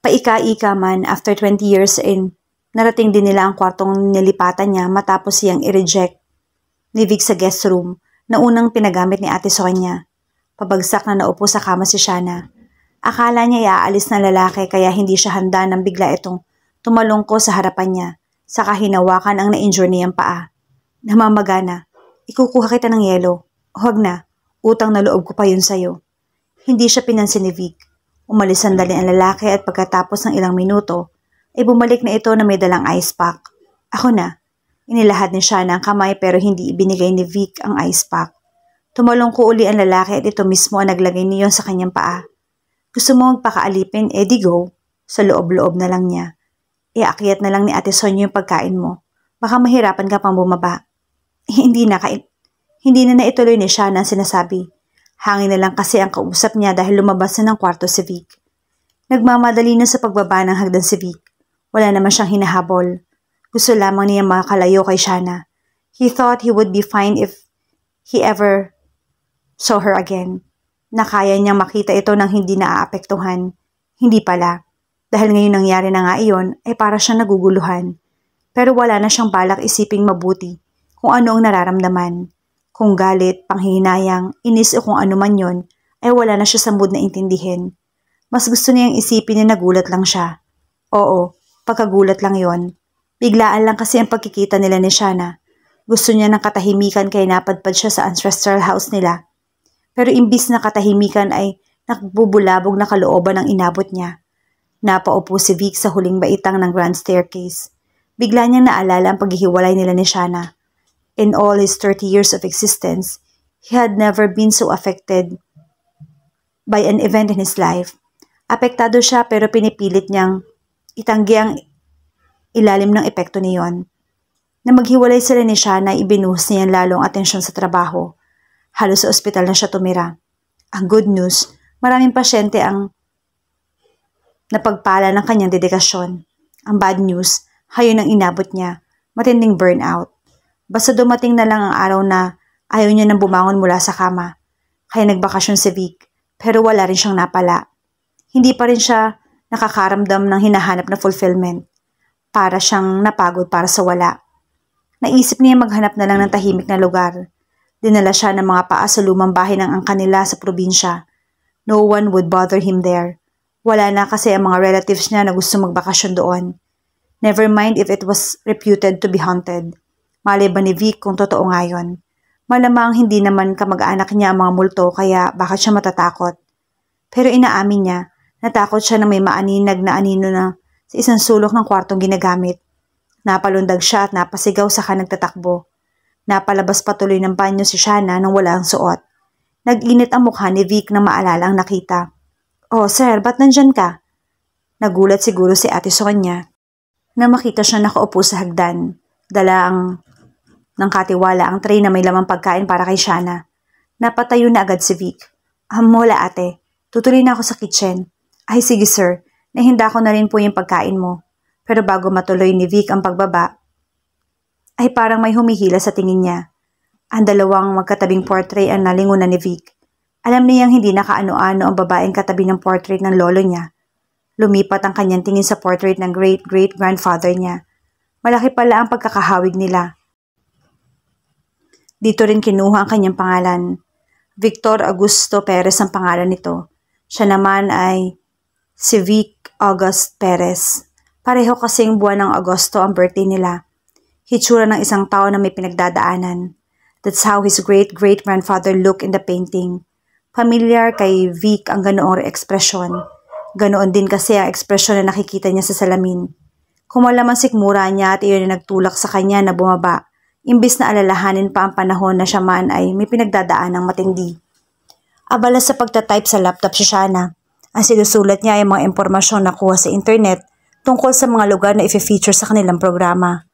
Paika-ika man, after 20 years in, narating din nila ang kwartong nilipatan niya matapos siyang i-reject ni Vic sa guest room na unang pinagamit ni Ate Sonia. Pabagsak na naupo sa kama si Shana. Akala niya iaalis na lalaki kaya hindi siya handa nang bigla itong tumalungko sa harapan niya, saka hinawakan ang na-injure niyang paa. Namamagana, ikukuha kita ng yelo. Huwag na, utang na loob ko pa yun sa'yo. Hindi siya pinansin ni Vic. Umalis sandali ang lalaki at pagkatapos ng ilang minuto, ay bumalik na ito na may dalang ice pack. Ako na. Inilahad ni Shana ang kamay pero hindi ibinigay ni Vic ang ice pack. Tumalungko uli ang lalaki at ito mismo ang naglagay niyon sa kanyang paa. Gusto mo magpakaalipin, di go. Sa loob-loob na lang niya. Iakyat na lang ni Ate Sonia yung pagkain mo. Baka mahirapan ka pang bumaba. Hindi na naituloy ni Shana ang sinasabi. Hangin na lang kasi ang kausap niya dahil lumabas na ng kwarto si Vic. Nagmamadali na sa pagbaba ng hagdan si Vic. Wala naman siyang hinahabol. Gusto lamang niya makakalayo kay Shana. He thought he would be fine if he ever saw her again. Na kaya niyang makita ito nang hindi naaapektuhan. Hindi pala. Dahil ngayon nangyari na nga iyon, ay para siyang naguguluhan. Pero wala na siyang balak isiping mabuti kung ano ang nararamdaman. Kung galit, panghihinayang, inis o kung ano man yon, ay wala na siya sa mood na intindihin. Mas gusto niyang isipin na nagulat lang siya. Oo, pagkagulat lang yon. Biglaan lang kasi ang pagkikita nila ni Shana. Gusto niya ng katahimikan kaya napadpad siya sa ancestral house nila. Pero imbis na katahimikan ay nakbubulabog na kalooban ang inabot niya. Napaupo si Vic sa huling baitang ng grand staircase. Bigla niyang naalala ang paghihiwalay nila ni Shana. In all his 30 years of existence, he had never been so affected by an event in his life. Apektado siya pero pinipilit niyang itanggi ang ilalim ng epekto niyon. Na maghiwalay sila ni Shana, ibinuhos niya lalong atensyon sa trabaho. Halos sa ospital na siya tumira. Ang good news, maraming pasyente ang napagpala ng kanyang dedikasyon. Ang bad news, hayon ang inabot niya, matinding burnout. Basta dumating na lang ang araw na ayaw niya nang bumangon mula sa kama. Kaya nagbakasyon si Vic, pero wala rin siyang napala. Hindi pa rin siya nakakaramdam ng hinahanap na fulfillment. Para siyang napagod para sa wala. Naisip niya maghanap na lang ng tahimik na lugar. Dinala siya ng mga paa sa lumang bahay ng angka nila sa probinsya. No one would bother him there. Wala na kasi ang mga relatives niya na gusto magbakasyon doon. Never mind if it was reputed to be haunted. Malay ba ni Vic kung totoo nga yun? Malamang hindi naman kamag-anak niya ang mga multo kaya bakit siya matatakot. Pero inaamin niya, natakot siya na may maaninag na anino na sa isang sulok ng kwartong ginagamit. Napalundag siya at napasigaw saka nagtatakbo. Napalabas patuloy ng banyo si Shana nang wala ang suot. Nag-init ang mukha ni Vic nang maalala ang nakita. Oh, sir, ba't nandyan ka? Nagulat siguro si Ate Sonia na makita siya nakaupo sa hagdan. Dala ng katiwala ang tray na may lamang pagkain para kay Shana. Napatayo na agad si Vic. Wala ate, tutuloy na ako sa kitchen. Ay sige sir, nahinda ko na rin po yung pagkain mo. Pero bago matuloy ni Vic ang pagbaba, ay parang may humihila sa tingin niya. Ang dalawang magkatabing portrait ang nalingunan ni Vic. Alam niyang hindi nakaano-ano ang babaeng katabi ng portrait ng lolo niya. Lumipat ang kanyang tingin sa portrait ng great-great-grandfather niya. Malaki pala ang pagkakahawig nila. Dito rin kinuha ang kanyang pangalan. Victor Augusto Perez ang pangalan nito. Siya naman ay si Vic August Perez. Pareho kasing buwan ng Agosto ang birthday nila. Hitsura ng isang tao na may pinagdadaanan. That's how his great-great-grandfather looked in the painting. Familiar kay Vic ang ganoong ekspresyon. Ganoon din kasi ang ekspresyon na nakikita niya sa salamin. Kumalaman sikmura niya at iyon na nagtulak sa kanya na bumaba, imbis na alalahanin pa ang panahon na siya man ay may pinagdadaan ng matindi. Abala sa pagtatype sa laptop si Shana. Ang sinusulat niya ay mga impormasyon na kuha sa internet tungkol sa mga lugar na i-feature sa kanilang programa.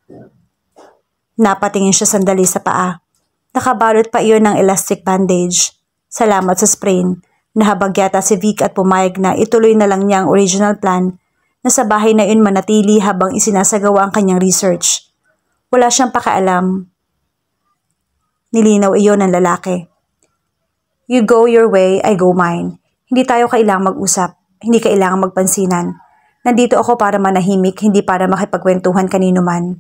Napatingin siya sandali sa paa. Nakabalot pa iyon ng elastic bandage. Salamat sa sprain. Nahabag yata si Vic at pumayag na ituloy na lang niya ang original plan na sa bahay na iyon manatili habang isinasagawa ang kanyang research. Wala siyang pakialam. Nilinaw iyon ng lalaki. You go your way, I go mine. Hindi tayo kailangang mag-usap. Hindi kailangang magpansinan. Nandito ako para manahimik, hindi para makipagkwentuhan kanino man.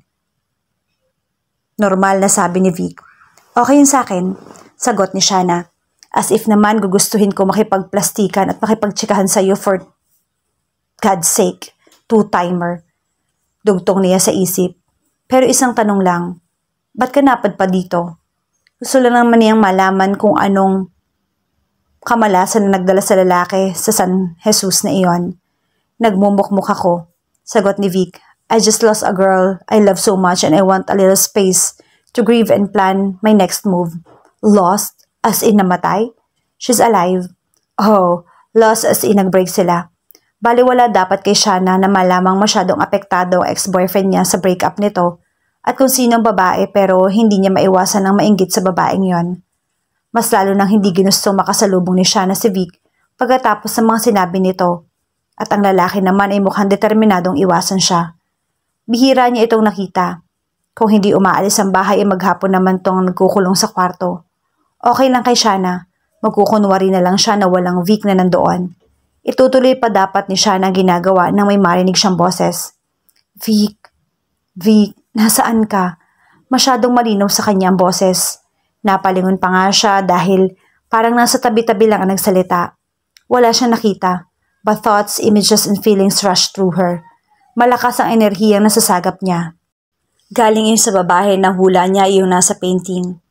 Normal na sabi ni Vic. Okay yun sa akin, sagot ni Shana. As if naman gugustuhin ko makipagplastikan at makipagtsikahan sa iyo for God's sake, two-timer. Dugtong niya sa isip. Pero isang tanong lang, ba't ka napadpa dito? Gusto lang naman niyang malaman kung anong kamalasan na nagdala sa lalaki sa San Jesus na iyon. Nagmumukmuk ako, sagot ni Vic. I just lost a girl I love so much and I want a little space to grieve and plan my next move. Lost? As in namatay? She's alive. Oh, lost as in nag-break sila. Baliwala dapat kay Shana na malamang masyadong apektado ang ex-boyfriend niya sa breakup nito at kung sinong babae pero hindi niya maiwasan ng mainggit sa babaeng yon. Mas lalo nang hindi ginusto makasalubong ni Shana si Vic pagkatapos ng mga sinabi nito at ang lalaki naman ay mukhang determinadong iwasan siya. Bihira niya itong nakita. Kung hindi umaalis ang bahay ay maghapon naman tong nagkukulong sa kwarto. Okay lang kay Shana, magkukunwari na lang siya na walang Vic na nandoon. Itutuloy pa dapat ni Shana ang ginagawa nang may marinig siyang boses. Vic, nasaan ka? Masyadong malinaw sa kanya ang boses. Napalingon pa nga siya dahil parang nasa tabi-tabi lang ang nagsalita. Wala siyang nakita, but thoughts, images, and feelings rushed through her. Malakas ang enerhiyang nasasagap niya. Galing yun sa babae na hula niya yung nasa painting.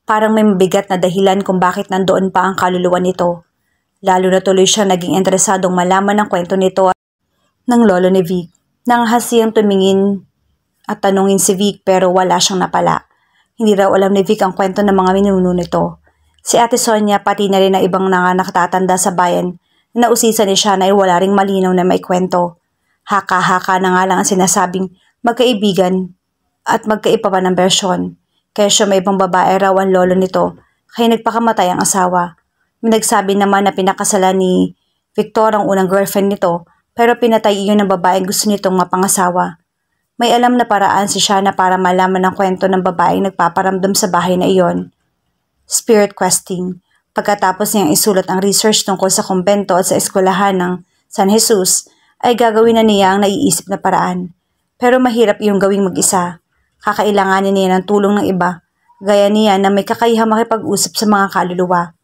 Parang may mabigat na dahilan kung bakit nandoon pa ang kaluluwa nito. Lalo na tuloy siya naging interesadong malaman ang kwento nito ng lolo ni Vic. Nanghas siyang tumingin at tanungin si Vic pero wala siyang napala. Hindi raw alam ni Vic ang kwento ng mga minuno nito. Si Ate Sonia pati na rin ang ibang nakatatanda sa bayan na nausisan ni Shana ay wala ring malinaw na may kwento. Haka-haka na nga lang ang sinasabing magkaibigan at magkaiba pa ng bersyon. Kaya siya may ibang babae raw ang lolo nito, kaya nagpakamatay ang asawa. May nagsabi naman na pinakasalan ni Victor ang unang girlfriend nito, pero pinatay iyon ng babaeng gusto nitong mapangasawa. May alam na paraan si Shana para malaman ang kwento ng babaeng nagpaparamdam sa bahay na iyon. Spirit questing. Pagkatapos niyang isulat ang research tungkol sa kumbento at sa eskwelahan ng San Jesus, ay gagawin na niya ang naiisip na paraan. Pero mahirap iyong gawing mag-isa. Kakailanganin niya ng tulong ng iba, gaya niya na may kakayahang makipag-usap sa mga kaluluwa.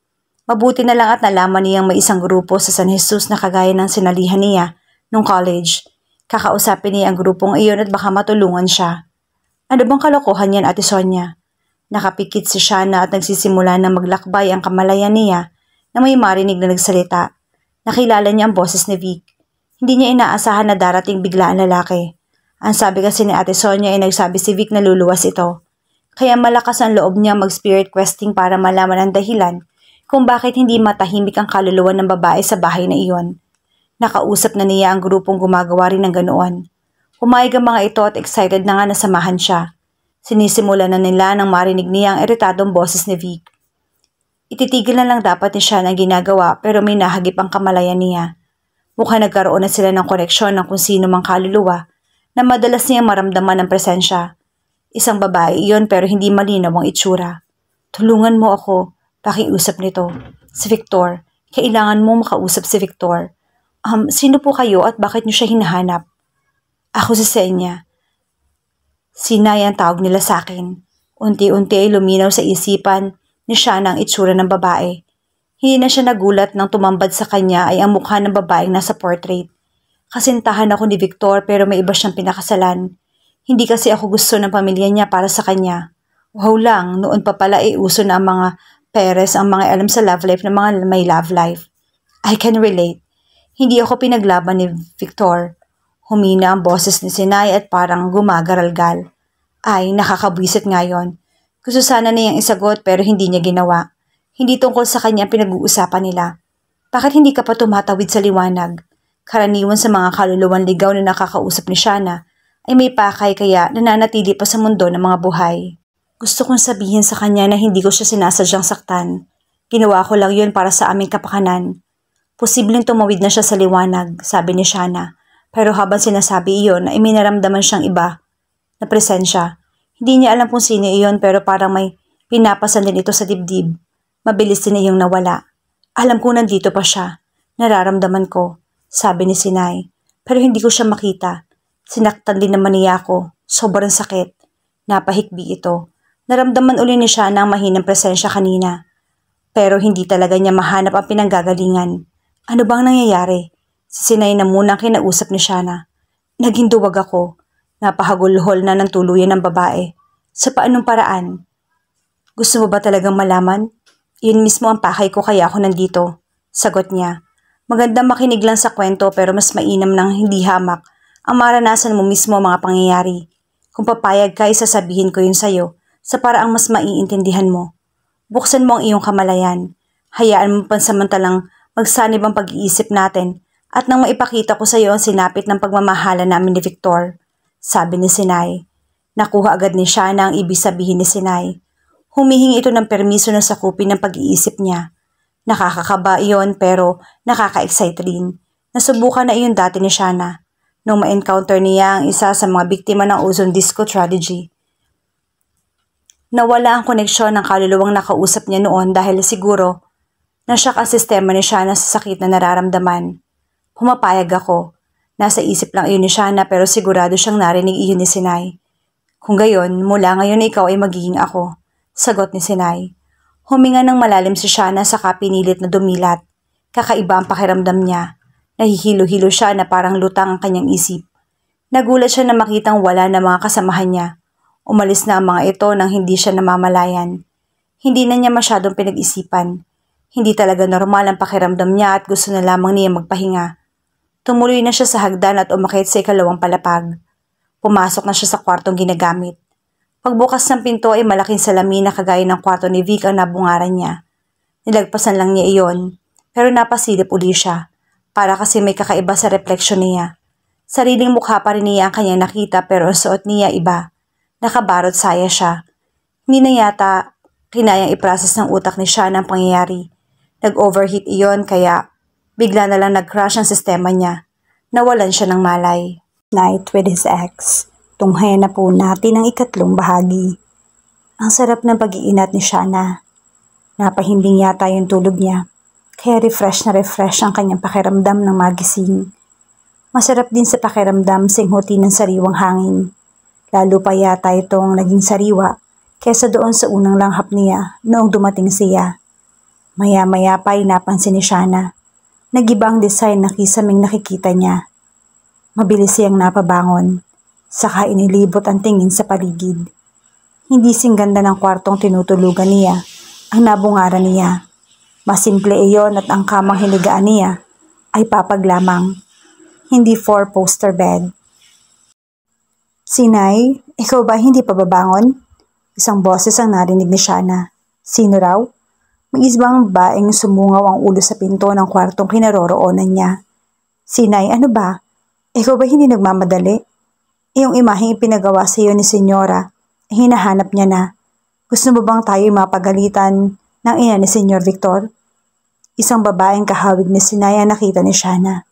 Mabuti na lang at nalaman niyang may isang grupo sa San Jesus na kagaya ng sinalihan niya nung college. Kakausapin niya ang grupong iyon at baka matulungan siya. Ano bang kalokohan yan, Ate Sonia? Nakapikit si Shana at nagsisimula na maglakbay ang kamalayan niya na may marinig na nagsalita. Nakilala niya ang boses ni Vic. Hindi niya inaasahan na darating bigla ang lalaki. Ang sabi kasi ni Ate Sonia ay nagsabi si Vic na luluwas ito. Kaya malakas ang loob niya mag-spirit questing para malaman ang dahilan kung bakit hindi matahimik ang kaluluwa ng babae sa bahay na iyon. Nakausap na niya ang grupong gumagawa rin ng ganoon. Pumayag ang mga ito at excited na nga nasamahan siya. Sinisimula na nila nang marinig niya ang iritadong boses ni Vic. Ititigil na lang dapat ni siya ang ginagawa pero may nahagip ang kamalayan niya. Mukhang nagkaroon na sila ng koneksyon ng kung sino mang kaluluwa na madalas niyang maramdaman ang presensya. Isang babae iyon pero hindi malinaw ang itsura. Tulungan mo ako, pakiusap nito. Si Victor, kailangan mo makausap si Victor. Sino po kayo at bakit niyo siya hinahanap? Ako si Senya. Sinay ang tawag nila sa akin. Unti-unti ay luminaw sa isipan ni Shana ang itsura ng babae. Hindi na siya nagulat nang tumambad sa kanya ay ang mukha ng babaeng nasa portrait. Kasintahan ako ni Victor pero may iba siyang pinakasalan. Hindi kasi ako gusto ng pamilya niya para sa kanya. Wow lang, noon pa pala uso na ang mga Perez ang mga alam sa love life ng mga may love life. I can relate. Hindi ako pinaglaban ni Victor. Humina ang boses ni Sinay at parang gumagaralgal. Ay, nakakabwisit nga yon. Gusto sana niyang isagot pero hindi niya ginawa. Hindi tungkol sa kanya ang pinag-uusapan nila. Bakit hindi ka pa tumatawid sa liwanag? Karaniwan sa mga kaluluwang ligaw na nakakausap ni Shana ay may pakay kaya nananatili pa sa mundo ng mga buhay. Gusto kong sabihin sa kanya na hindi ko siya sinasadyang saktan. Ginawa ko lang yun para sa aming kapakanan. Posibleng tumawid na siya sa liwanag, sabi ni Shana. Pero habang sinasabi iyon ay may naramdaman siyang iba na presensya. Hindi niya alam kung sino iyon pero parang may pinapasan din ito sa dibdib. Mabilis din iyong nawala. Alam ko nandito pa siya. Nararamdaman ko, sabi ni Sinay. Pero hindi ko siya makita. Sinaktan din naman niya ako. Sobrang sakit. Napahikbi ito. Naramdaman uli ni siya ng mahinang presensya kanina. Pero hindi talaga niya mahanap ang pinanggagalingan. Ano bang nangyayari? Si Sinay na munang kinausap ni Shana. Naging duwag ako. Napahagulhol na ng tuluyan ng babae. Sa paanong paraan? Gusto mo ba talagang malaman? Yun mismo ang pakay ko kaya ako nandito. Sagot niya. Magandang makinig lang sa kwento pero mas mainam nang hindi hamak ang maranasan mo mismo ang mga pangyayari. Kung papayag ka, sasabihin ko yun sa'yo sa paraang mas maiintindihan mo. Buksan mo ang iyong kamalayan. Hayaan mo pansamantalang magsanib ang pag-iisip natin at nang maipakita ko sa iyo ang sinapit ng pagmamahala namin ni Victor, sabi ni Sinay. Nakuha agad ni Shana ang ibig sabihin ni Sinay. Humihingi ito ng permiso na sakupin ng pag-iisip niya. Nakakakaba iyon pero nakaka-excite rin. Nasubukan na iyon dati ni Shana nung ma-encounter niya ang isa sa mga biktima ng ozone disco tragedy. Nawala ang koneksyon ng kaluluwang nakausap niya noon dahil siguro nasyak ang sistema ni Shana sa sakit na nararamdaman. Pumapayag ako. Nasa isip lang iyon ni Shana pero sigurado siyang narinig iyon ni Sinay. Kung gayon, mula ngayon ikaw ay magiging ako, sagot ni Sinay. Huminga ng malalim si Shana saka pinilit na dumilat. Kakaiba ang pakiramdam niya. Nahihilo-hilo siya na parang lutang ang kanyang isip. Nagulat siya na makitang wala na mga kasamahan niya. Umalis na ang mga ito nang hindi siya namamalayan. Hindi na niya masyadong pinag-isipan. Hindi talaga normal ang pakiramdam niya at gusto na lamang niya magpahinga. Tumuloy na siya sa hagdan at umakyat sa ikalawang palapag. Pumasok na siya sa kwartong ginagamit. Pagbukas ng pinto ay malaking salamin na kagaya ng kwarto ni Vic ang nabungaran niya. Nilagpasan lang niya iyon, pero napasilip uli siya, para kasi may kakaiba sa refleksyon niya. Sariling mukha pa rin niya ang kanyang nakita pero ang suot niya iba. Nakabarot saya siya. Hindi na yata kinayang iprocess ng utak ni siya ng pangyayari. Nag-overheat iyon kaya bigla na lang nag-crash ang sistema niya. Nawalan siya ng malay. Night with his ex. Tunghayan na po natin ang ikatlong bahagi. Ang sarap ng pag-iinat ni Shana. Napahimbing yata yung tulog niya. Kaya refresh ang kanyang pakiramdam ng magising. Masarap din sa pakiramdam singhutin ng sariwang hangin. Lalo pa yata itong naging sariwa kesa doon sa unang langhap niya noong dumating siya. Maya-maya pa ay napansin ni Shana. Nag-iba ang design na kisaming nakikita niya. Mabilis siyang napabangon. Saka inilibot ang tingin sa paligid. Hindi singganda ng kwartong tinutulugan niya ang nabungaran niya. Masimple iyon at ang kamang hinigaan niya ay papag lamang. Hindi four-poster bed. Sinay, ikaw ba hindi pa babangon? Isang boses ang narinig ni Shana. Sino raw? May isang babaeng sumungaw ang ulo sa pinto ng kwartong kinaroroonan niya. Sinay, ano ba? Ikaw ba hindi nagmamadali? Iyong imaheng ipinagawa sa iyo ni Senyora, hinahanap niya na. Gusto mo bang tayo mapagalitan ng ina ni Senyor Victor? Isang babaeng kahawig ni Sinay ang nakita ni Shana.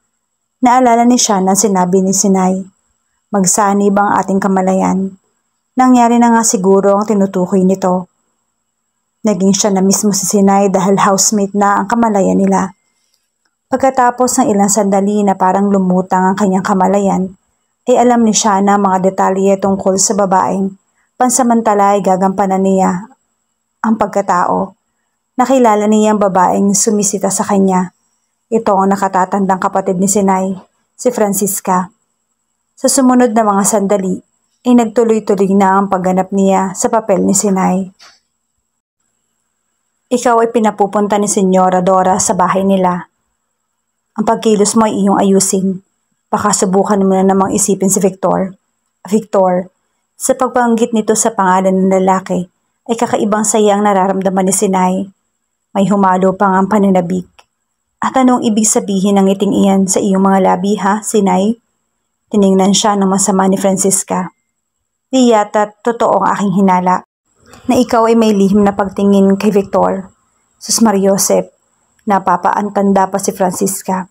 Naalala ni Shana ang sinabi ni Sinay. Magsanib ang ating kamalayan. Nangyari na nga siguro ang tinutukoy nito. Naging siya na mismo si Sinay dahil housemate na ang kamalayan nila. Pagkatapos ng ilang sandali na parang lumutang ang kanyang kamalayan, ay alam ni Shana mga detalye tungkol sa babaeng pansamantala ay gagampanan niya ang pagkatao. Nakilala niya ang babaeng sumisita sa kanya. Ito ang nakatatandang kapatid ni Sinay, si Francisca. Sa sumunod na mga sandali, ay nagtuloy-tuloy na ang pagganap niya sa papel ni Sinay. Ikaw ay pinapupunta ni Senyora Dora sa bahay nila. Ang pagkilos mo ay iyong ayusin. Baka subukan mo na namang isipin si Victor. Victor, sa pagbanggit nito sa pangalan ng lalaki, ay kakaibang saya ang nararamdaman ni Sinay. May humalo pang ang pananabik. At anong ibig sabihin ng ngiting iyan sa iyong mga labi ha, Sinay? Tiningnan siya ng masama ni Francisca. Di yata totoo ang aking hinala na ikaw ay may lihim na pagtingin kay Victor. Sus Mariosep, napapaantanda pa si Francisca.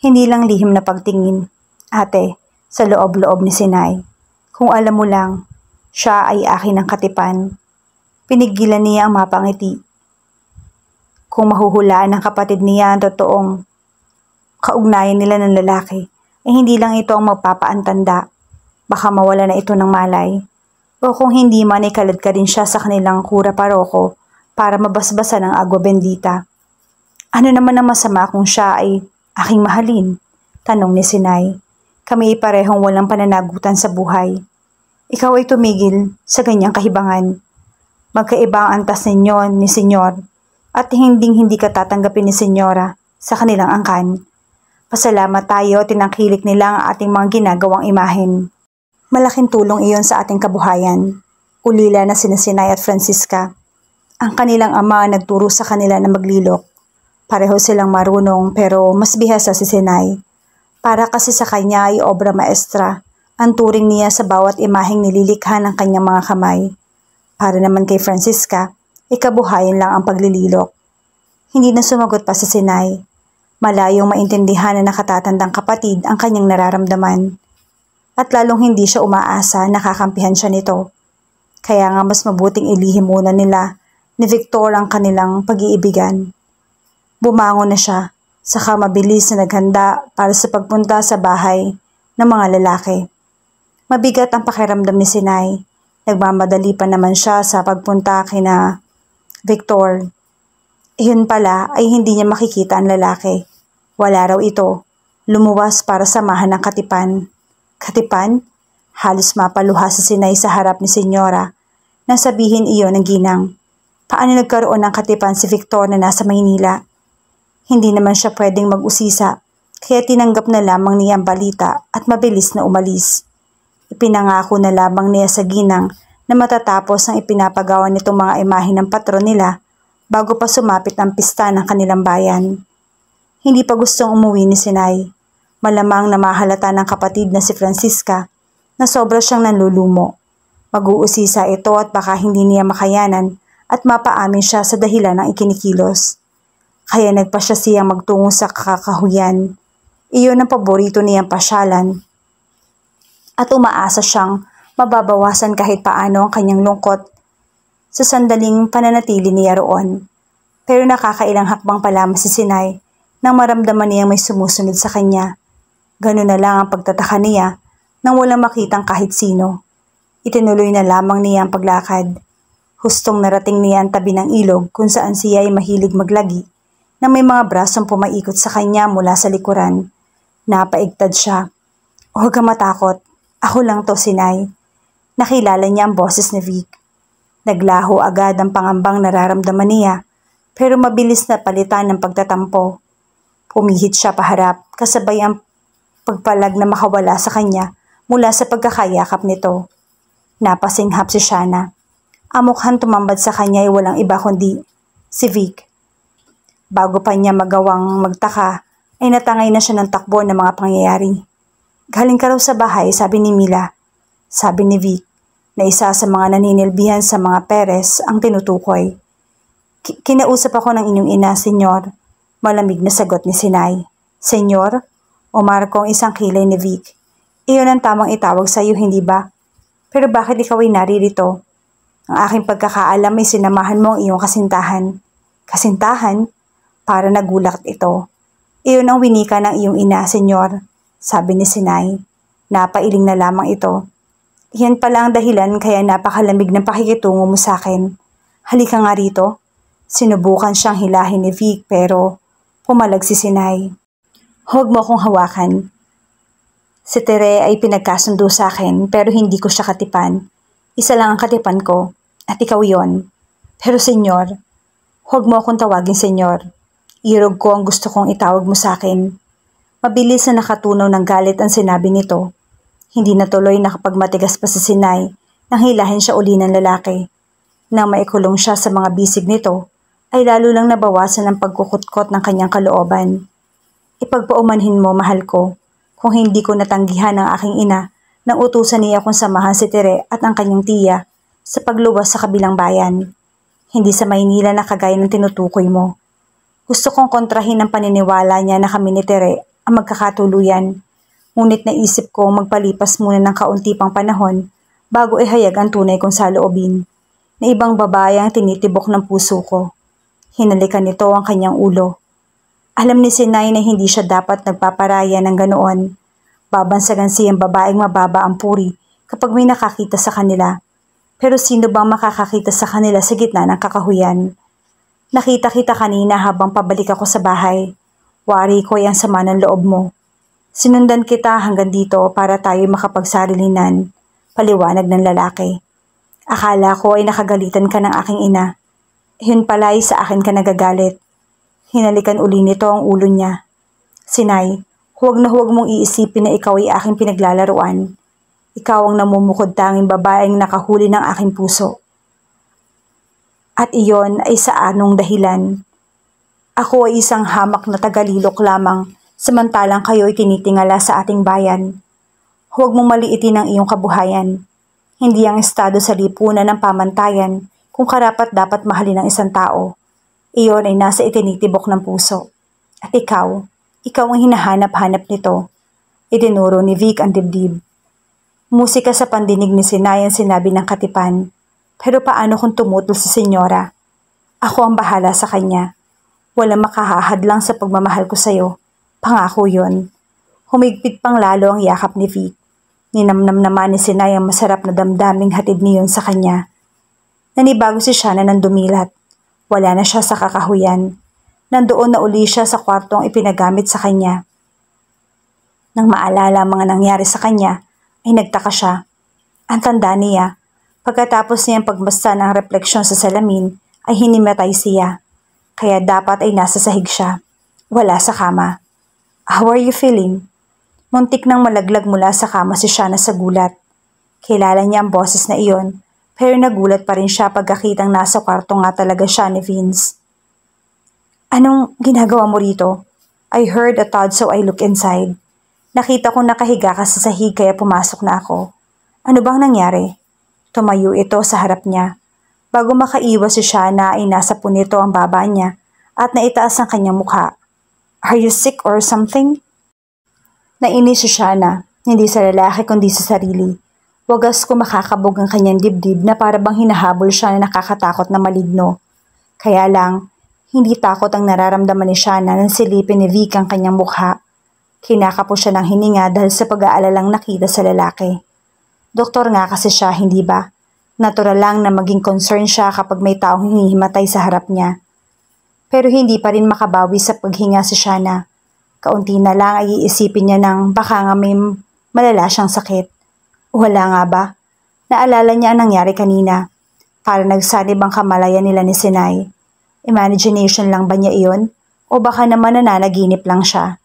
Hindi lang lihim na pagtingin, ate, sa loob-loob ni Sinay. Kung alam mo lang, siya ay akin ng katipan. Pinigilan niya ang mapangiti. Kung mahuhulaan ng kapatid niya ang totoong kaugnayan nila ng lalaki, ay hindi lang ito ang magpapaantanda. Baka mawala na ito ng malay. O kung hindi man ay kalad ka rin siya sa kanilang kura paroko para mabasbasan ng agwa bendita. Ano naman ang masama kung siya ay aking mahalin? Tanong ni Sinay. Kami ay parehong walang pananagutan sa buhay. Ikaw ay tumigil sa ganyang kahibangan. Magkaiba ang antas ninyo ni Senyor at hindi ka tatanggapin ni Senyora sa kanilang angkan. Pasalamat tayo tinangkilik nila ang ating mga ginagawang imahen. Malaking tulong iyon sa ating kabuhayan. Ulila na sina Sinay at Francisca. Ang kanilang ama nagturo sa kanila na maglilok. Pareho silang marunong pero mas bihasa si Sinay. Para kasi sa kanya ay obra maestra ang turing niya sa bawat imaheng nililikha ng kanyang mga kamay. Para naman kay Francisca, ikabuhayan lang ang paglililok. Hindi na sumagot pa si Sinay. Malayong maintindihan na nakatatandang kapatid ang kanyang nararamdaman. At lalong hindi siya umaasa na kakampihan siya nito. Kaya nga mas mabuting ilihim muna nila ni Victor ang kanilang pag-iibigan. Bumangon na siya, saka mabilis na naghanda para sa pagpunta sa bahay ng mga lalaki. Mabigat ang pakiramdam ni Sinay. Nagmamadali pa naman siya sa pagpunta kina Victor. Iyon pala ay hindi niya makikita ang lalaki. Wala raw ito. Lumuwas para samahan ng katipan. Katipan? Halos mapaluha si Sinay sa harap ni Senyora nang sabihin iyon ng ginang. Paano nagkaroon ng katipan si Victor na nasa Maynila? Hindi naman siya pwedeng mag-usisa, kaya tinanggap na lamang niya ang balita at mabilis na umalis. Ipinangako na lamang niya sa ginang na matatapos ang ipinapagawa nitong mga imahe ng patron nila bago pa sumapit ang pista ng kanilang bayan. Hindi pa gustong umuwi ni Sinay. Malamang na mahalata ng kapatid na si Francisca na sobra siyang nanlulumo. Mag-uusisa ito at baka hindi niya makayanan at mapaamin siya sa dahilan ng ikinikilos. Kaya nagpasya siyang magtungo sa kakahuyan. Iyon ang paborito niyang pasyalan. At umaasa siyang mababawasan kahit paano ang kanyang lungkot sa sandaling pananatili niya roon. Pero nakakailang hakbang pa lamang si Sinay nang maramdaman niyang may sumusunod sa kanya. Ganun na lang ang pagtataka niya nang walang makitang kahit sino. Itinuloy na lamang niya ang paglakad. Hustong narating niya ang tabi ng ilog kung saan siya ay mahilig maglagi na may mga brasong pumaikot sa kanya mula sa likuran. Napaigtad siya. Huwag kang matakot. Ako lang to, Sinay. Nakilala niya ang boses ni Vic. Naglaho agad ang pangambang nararamdaman niya, pero mabilis na palitan ng pagtatampo. Pumihit siya paharap, kasabay ang pagpalag na makawala sa kanya mula sa pagkakayakap nito. Napasinghap si Shana. Ang mukhang tumambad sa kanya ay walang iba kundi si Vic. Bago pa niya magawang magtaka, ay natangay na siya ng takbo ng mga pangyayari. Galing ka raw sa bahay, sabi ni Mila. Sabi ni Vic, na isa sa mga naninilbihan sa mga Perez ang tinutukoy. Kinausap ako ng inyong ina, Senyor. Malamig na sagot ni Sinay. Senyor? O Marco ang isang kilay ni Vic. Iyon ang tamang itawag sa iyo, hindi ba? Pero bakit ikaw ay naririto? Ang aking pagkakaalam ay sinamahan mo ang iyong kasintahan. Kasintahan? Para nagulat ito. Iyon ang winika ng iyong ina, Senyor. Sabi ni Sinay. Napailing na lamang ito. Yan pala ang dahilan kaya napakalamig ng pakikitungo mo sa akin. Halika nga rito. Sinubukan siyang hilahin ni Vic pero pumalag si Sinay. Huwag mo akong hawakan. Si Tere ay pinagkasundo sa akin pero hindi ko siya katipan. Isa lang ang katipan ko at ikaw yon. Pero Senyor, huwag mo akong tawagin Senyor. Irog ko ang gusto kong itawag mo sa akin. Mabilis na nakatunaw ng galit ang sinabi nito. Hindi natuloy nakapagmatigas pa si Sinay nang hilahin siya uli ng lalaki. Nang maikulong siya sa mga bisig nito, ay lalo lang nabawasan ang pagkukutkot ng kanyang kalooban. Ipagpaumanhin mo, mahal ko, kung hindi ko natanggihan ang aking ina nang utusan niya kung samahan si Tere at ang kanyang tiya sa pagluwas sa kabilang bayan. Hindi sa Maynila na kagaya ng tinutukoy mo. Gusto kong kontrahin ang paniniwala niya na kami ni Tere ang magkakatuluyan. Ngunit naisip ko magpalipas muna ng kaunti pang panahon bago ihayag ang tunay kong saloobin, na ibang babae ang tinitibok ng puso ko. Hinalikan nito ang kanyang ulo. Alam ni Sinay na hindi siya dapat nagpaparaya ng ganoon. Babansagan siyang babaeng mababa ang puri kapag may nakakita sa kanila. Pero sino bang makakakita sa kanila sa gitna ng kakahuyan? Nakita kita kanina habang pabalik ako sa bahay. Wari ko ang sama ng loob mo. Sinundan kita hanggang dito para tayo makapagsarilinan, paliwanag ng lalaki. Akala ko ay nakagalitan ka ng aking ina. Yun pala ay sa akin ka nagagalit. Hinalikan uli nito ang ulo niya. Sinay, huwag na huwag mong iisipin na ikaw ay aking pinaglalaruan. Ikaw ang namumukod tanging babaeng nakahuli ng aking puso. At iyon ay sa anong dahilan. Ako ay isang hamak na tagalilok lamang, samantalang kayo ay tinitingala sa ating bayan. Huwag mong maliitin ang iyong kabuhayan. Hindi ang estado sa lipunan ng pamantayan kung karapat dapat mahalin ng isang tao. Iyon ay nasa itinitibok ng puso. At ikaw ang hinahanap-hanap nito. Itinuro ni Vic ang dibdib. Musika sa pandinig ni Sinay ang sinabi ng katipan. Pero paano kung tumutol si Senyora? Ako ang bahala sa kanya. Walang makahahadlang sa pagmamahal ko sa'yo. Pangako yun. Humigpit pang lalo ang yakap ni Vic. Ninamnam naman ni Sinay ang masarap na damdaming hatid niyon sa kanya. Nanibago si Shana ng dumilat. Wala na siya sa kakahuyan. Nandoon na uli siya sa kwartong ipinagamit sa kanya. Nang maalala ang mga nangyari sa kanya, ay nagtaka siya. Ang tanda niya, pagkatapos niyang pagmasta ng refleksyon sa salamin, ay hinimatay siya. Kaya dapat ay nasa sahig siya. Wala sa kama. How are you feeling? Muntik nang malaglag mula sa kama si Shana sa gulat. Kilala niya ang boses na iyon, pero nagulat pa rin siya pagkakitang nasa kwarto nga talaga siya ni Vince. Anong ginagawa mo rito? I heard a thud so I look inside. Nakita kong nakahiga ka sa sahig kaya pumasok na ako. Ano bang nangyari? Tumayo ito sa harap niya. Bago makaiwas si Shana ay nasa punito ang baba niya at naitaas ang kanyang mukha. Are you sick or something? Nainis si Shana, hindi sa lalaki kundi sa sarili. Wagas ko makakabog ang kanyang dibdib na para bang hinahabol siya na nakakatakot na maligno. Kaya lang, hindi takot ang nararamdaman ni Shana nang silipin ni Vic ang kanyang mukha. Kinakapo siya ng hininga dahil sa pag-aalalang nakita sa lalaki. Doktor nga kasi siya, hindi ba? Natural lang na maging concern siya kapag may taong hinihimatay sa harap niya. Pero hindi pa rin makabawi sa paghinga si Shana. Kaunti na lang ay iisipin niya ng baka nga may malala siyang sakit. Wala nga ba? Naalala niya ang nangyari kanina. Para nagsanib ang kamalayan nila ni Sinay. Imagination lang ba niya iyon? O baka naman nananaginip lang siya?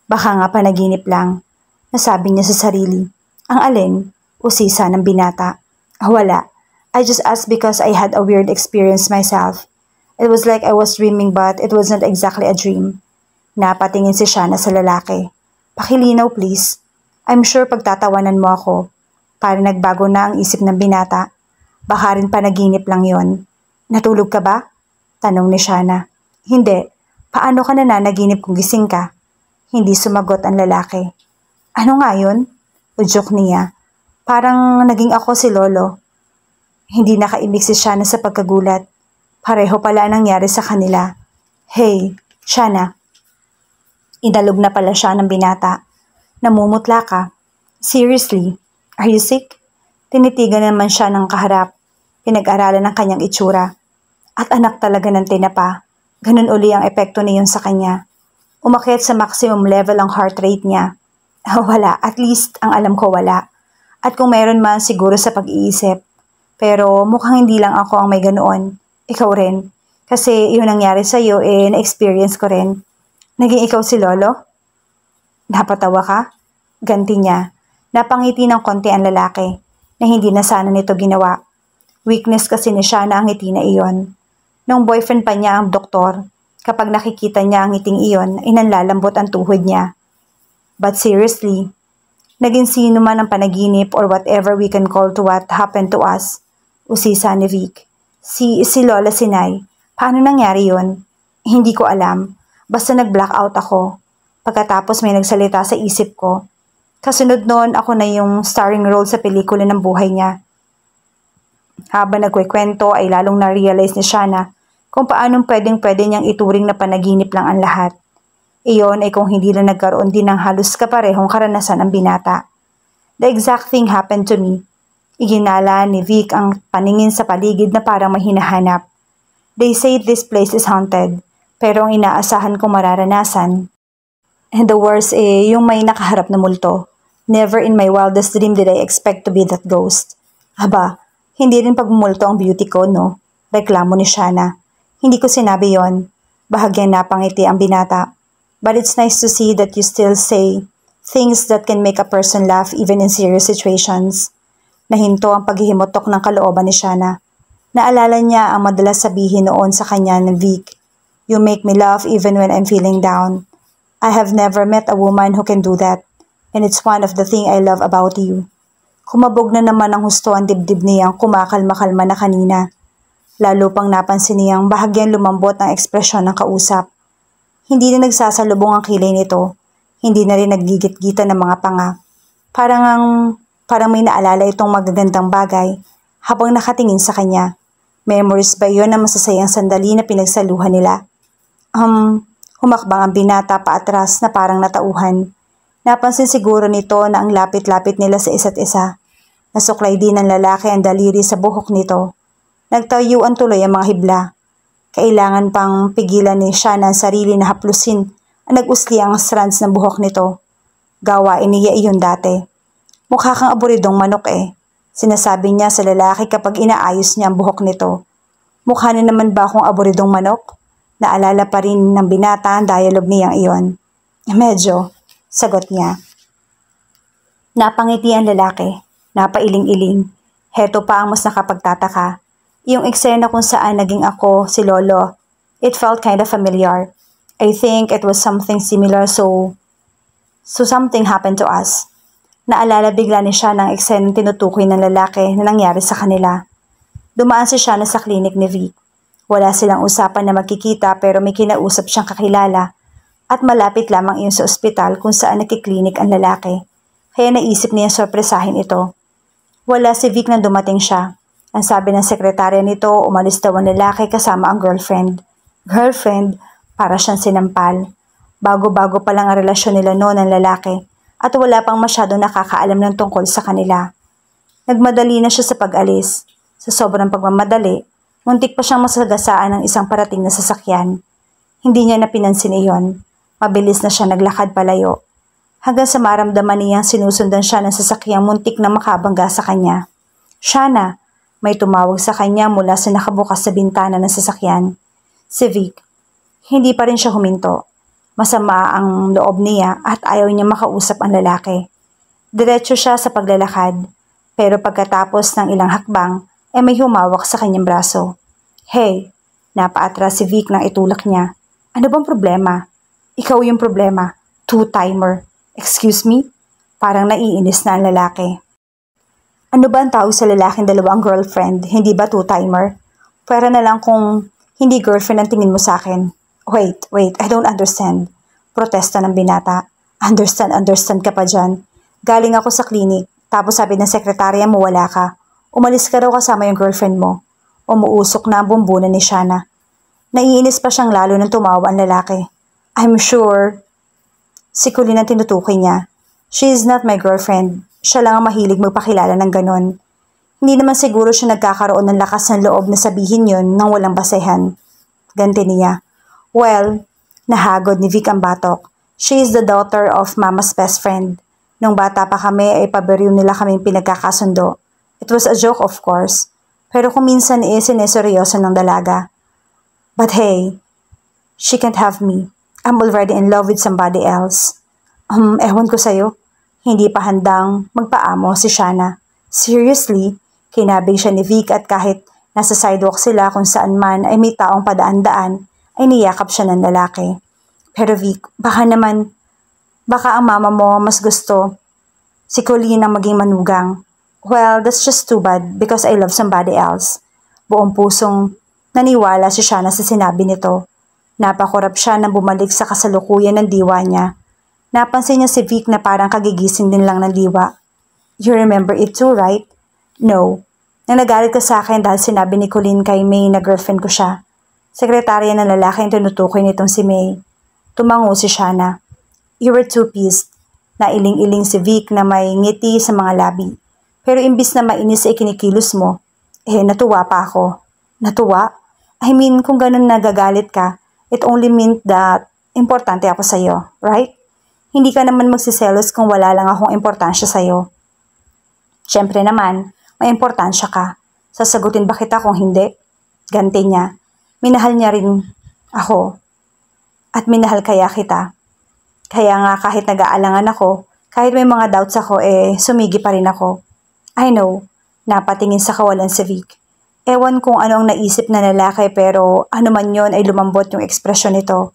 Baka nga panaginip lang. Nasabi niya sa sarili. Ang alin? Usisa ng binata. Wala. I just asked because I had a weird experience myself. It was like I was dreaming but it was not exactly a dream. Napatingin si Shana sa lalaki. Pakilinaw please. I'm sure pagtatawanan mo ako. Para nagbago na ang isip ng binata. Baka rin panaginip lang yon. Natulog ka ba? Tanong ni Shana. Hindi. Paano ka nananaginip kung gising ka? Hindi sumagot ang lalaki. Ano nga yun? Udyok niya. Parang naging ako si Lolo. Hindi nakaibig si Shana sa pagkagulat. Pareho pala nangyari sa kanila. Hey, Shana. Inalog na pala siya ng binata. Namumutla ka. Seriously, are you sick? Tinitigan naman siya ng kaharap. Pinag-aralan ng kanyang itsura. At anak talaga ng tinapa. Ganun uli ang epekto niyon sa kanya. Umakyat sa maximum level ang heart rate niya. Wala, at least ang alam ko wala. At kung meron man siguro sa pag-iisip. Pero mukhang hindi lang ako ang may ganoon. Ikaw rin. Kasi yung nangyari sa'yo, na-experience ko rin. Naging ikaw si Lolo? Napatawa ka? Ganti niya. Napangiti ng konti ang lalaki na hindi na sana nito ginawa. Weakness kasi ni Shana ang ngiti na iyon. Nung boyfriend pa niya ang doktor, kapag nakikita niya ang ngiting iyon, ay nanlalambot ang tuhod niya. But seriously, naging sino man ang panaginip or whatever we can call to what happened to us, usisa ni Vic. Si Lola Sinay, paano nangyari yun? Hindi ko alam. Basta nag-blackout ako. Pagkatapos may nagsalita sa isip ko. Kasunod noon ako na yung starring role sa pelikula ng buhay niya. Habang nagkwekwento ay lalong na-realize ni Shana kung paanong pwedeng-pwede niyang ituring na panaginip lang ang lahat. Iyon ay kung hindi lang nagkaroon din ng halos kaparehong karanasan ang binata. The exact thing happened to me. Iginala ni Vic ang paningin sa paligid na parang may hinahanap. They say this place is haunted, pero ang inaasahan kong mararanasan. And the worst yung may nakaharap na multo. Never in my wildest dream did I expect to be that ghost. Aba, hindi rin pagmumulto ang beauty ko, no? Reklamo ni Shana. Hindi ko sinabi yon. Bahagyang napangiti ang binata. But it's nice to see that you still say things that can make a person laugh even in serious situations. Nahinto ang paghihimotok ng kalooban ni Shana. Naalala niya ang madalas sabihin noon sa kanya ng Vic. You make me laugh even when I'm feeling down. I have never met a woman who can do that, and it's one of the things I love about you. Kumabog na naman ang husto ang dibdib niyang kumakalma-kalma na kanina. Lalo pang napansin niyang bahagyang lumambot ang ekspresyon ng kausap. Hindi na nagsasalubong ang kilay nito, hindi na rin naggigit-gita ng mga panga. Parang may naalala itong magagandang bagay habang nakatingin sa kanya. Memories ba iyon ng masasayang sandali na pinagsaluhan nila? Humakbang ang binata paatras na parang natauhan. Napansin siguro nito na ang lapit-lapit nila sa isa't isa. Nasuklay din ng lalaki ang daliri sa buhok nito. Nagtayuan tuloy ang mga hibla. Kailangan pang pigilan ni Shana ang sarili na haplusin ang nag-usli ang strands ng buhok nito. Gawain niya iyon dati. Mukha kang aburidong manok Sinasabi niya sa lalaki kapag inaayos niya ang buhok nito. Mukha na naman ba akong aburidong manok? Naalala pa rin ng binata ang dialogue niyang iyon. Medyo, sagot niya. Napangiti ang lalaki, napailing-iling. Heto pa ang mas nakapagtataka. Yung eksena kung saan naging ako si Lolo, it felt kind of familiar. I think it was something similar so something happened to us. Naalala bigla ni siya ng eksenang tinutukoy ng lalaki na nangyari sa kanila. Dumaan si Shana sa klinik ni Vic. Wala silang usapan na magkikita pero may kinausap siyang kakilala at malapit lamang iyon sa ospital kung saan nakiklinik ang lalaki. Kaya naisip niya sorpresahin ito. Wala si Vic nang dumating siya. Ang sabi ng sekretarya nito, umalis daw ang lalaki kasama ang girlfriend. Girlfriend, para siyang sinampal. Bago-bago pa lang ang relasyon nila noon ng lalaki at wala pang masyadong nakakaalam ng tungkol sa kanila. Nagmadali na siya sa pag-alis. Sa sobrang pagmamadali, muntik pa siyang masagasaan ng isang parating na sasakyan. Hindi niya napinansin iyon. Mabilis na siya naglakad palayo. Hanggang sa maramdaman niyang sinusundan siya ng sasakyang muntik na makabangga sa kanya. Shana, may tumawag sa kanya mula sa nakabukas sa bintana ng sasakyan. Si Vic. Hindi pa rin siya huminto. Masama ang loob niya at ayaw niya makausap ang lalaki. Diretso siya sa paglalakad. Pero pagkatapos ng ilang hakbang, may humawak sa kanyang braso. Hey, napaatras si Vic nang itulak niya. Ano bang problema? Ikaw yung problema. Two-timer. Excuse me? Parang naiinis na ang lalaki. Ano ba ang tawag sa lalaking dalawang girlfriend? Hindi ba two-timer? Pwera na lang kung hindi girlfriend ang tingin mo sa akin. Wait, I don't understand. Protesta ng binata. Understand ka pa dyan. Galing ako sa klinik, tapos sabi ng sekretarya mo wala ka. Umalis ka raw kasama yung girlfriend mo. Umuusok na ang bumbunan ni Shana. Naiinis pa siyang lalo nang tumawa ang lalaki. I'm sure. Si Colleen ang tinutukoy niya. She is not my girlfriend. Siya lang ang mahilig magpakilala ng ganon. Hindi naman siguro siya nagkakaroon ng lakas ng loob na sabihin yon nang walang basehan. Ganti niya. Well, nahagod ni Vic ang batok. She is the daughter of Mama's best friend. Nung bata pa kami ay pabariw nila kaming pinagkakasundo. It was a joke of course. Pero kung minsan sineseryoso ng dalaga. But hey, she can't have me. I'm already in love with somebody else. Ewan ko sa'yo. Hindi pa handang magpaamo si Shana. Seriously, kinabig siya ni Vic at kahit nasa sidewalk sila kung saan man ay may taong padaan-daan, ay niyakap siya ng lalaki. Pero Vic, baka ang mama mo mas gusto si Colleen ang maging manugang. Well, that's just too bad because I love somebody else. Buong pusong naniwala si Shana sa sinabi nito. Napakurap siya nang bumalik sa kasalukuyan ng diwa niya. Napansin niya si Vic na parang kagigising din lang ng diwa. You remember it too, right? No. Nang nagalit ka sa akin dahil sinabi ni Colleen kay May na girlfriend ko siya. Sekretarya ng lalaki ang tinutukoy nitong si May. Tumango si Shana. You were too pissed. Nailing-iling si Vic na may ngiti sa mga labi. Pero imbis na mainis sa ikinikilos mo, natuwa pa ako. Natuwa? I mean, kung ganun nagagalit ka, it only meant that importante ako sa'yo, right? Hindi ka naman magsiselos kung wala lang akong importansya sa'yo. Siyempre naman, may importansya ka. Sasagutin ba kita kung hindi? Ganti niya. Minahal niya rin ako. At minahal kaya kita. Kaya nga kahit nag-aalangan ako, kahit may mga doubts ako, sumigi pa rin ako. I know, napatingin sa kawalan si Vic. Ewan kung ano ang naisip na lalaki pero ano man yon ay lumambot yung ekspresyon nito.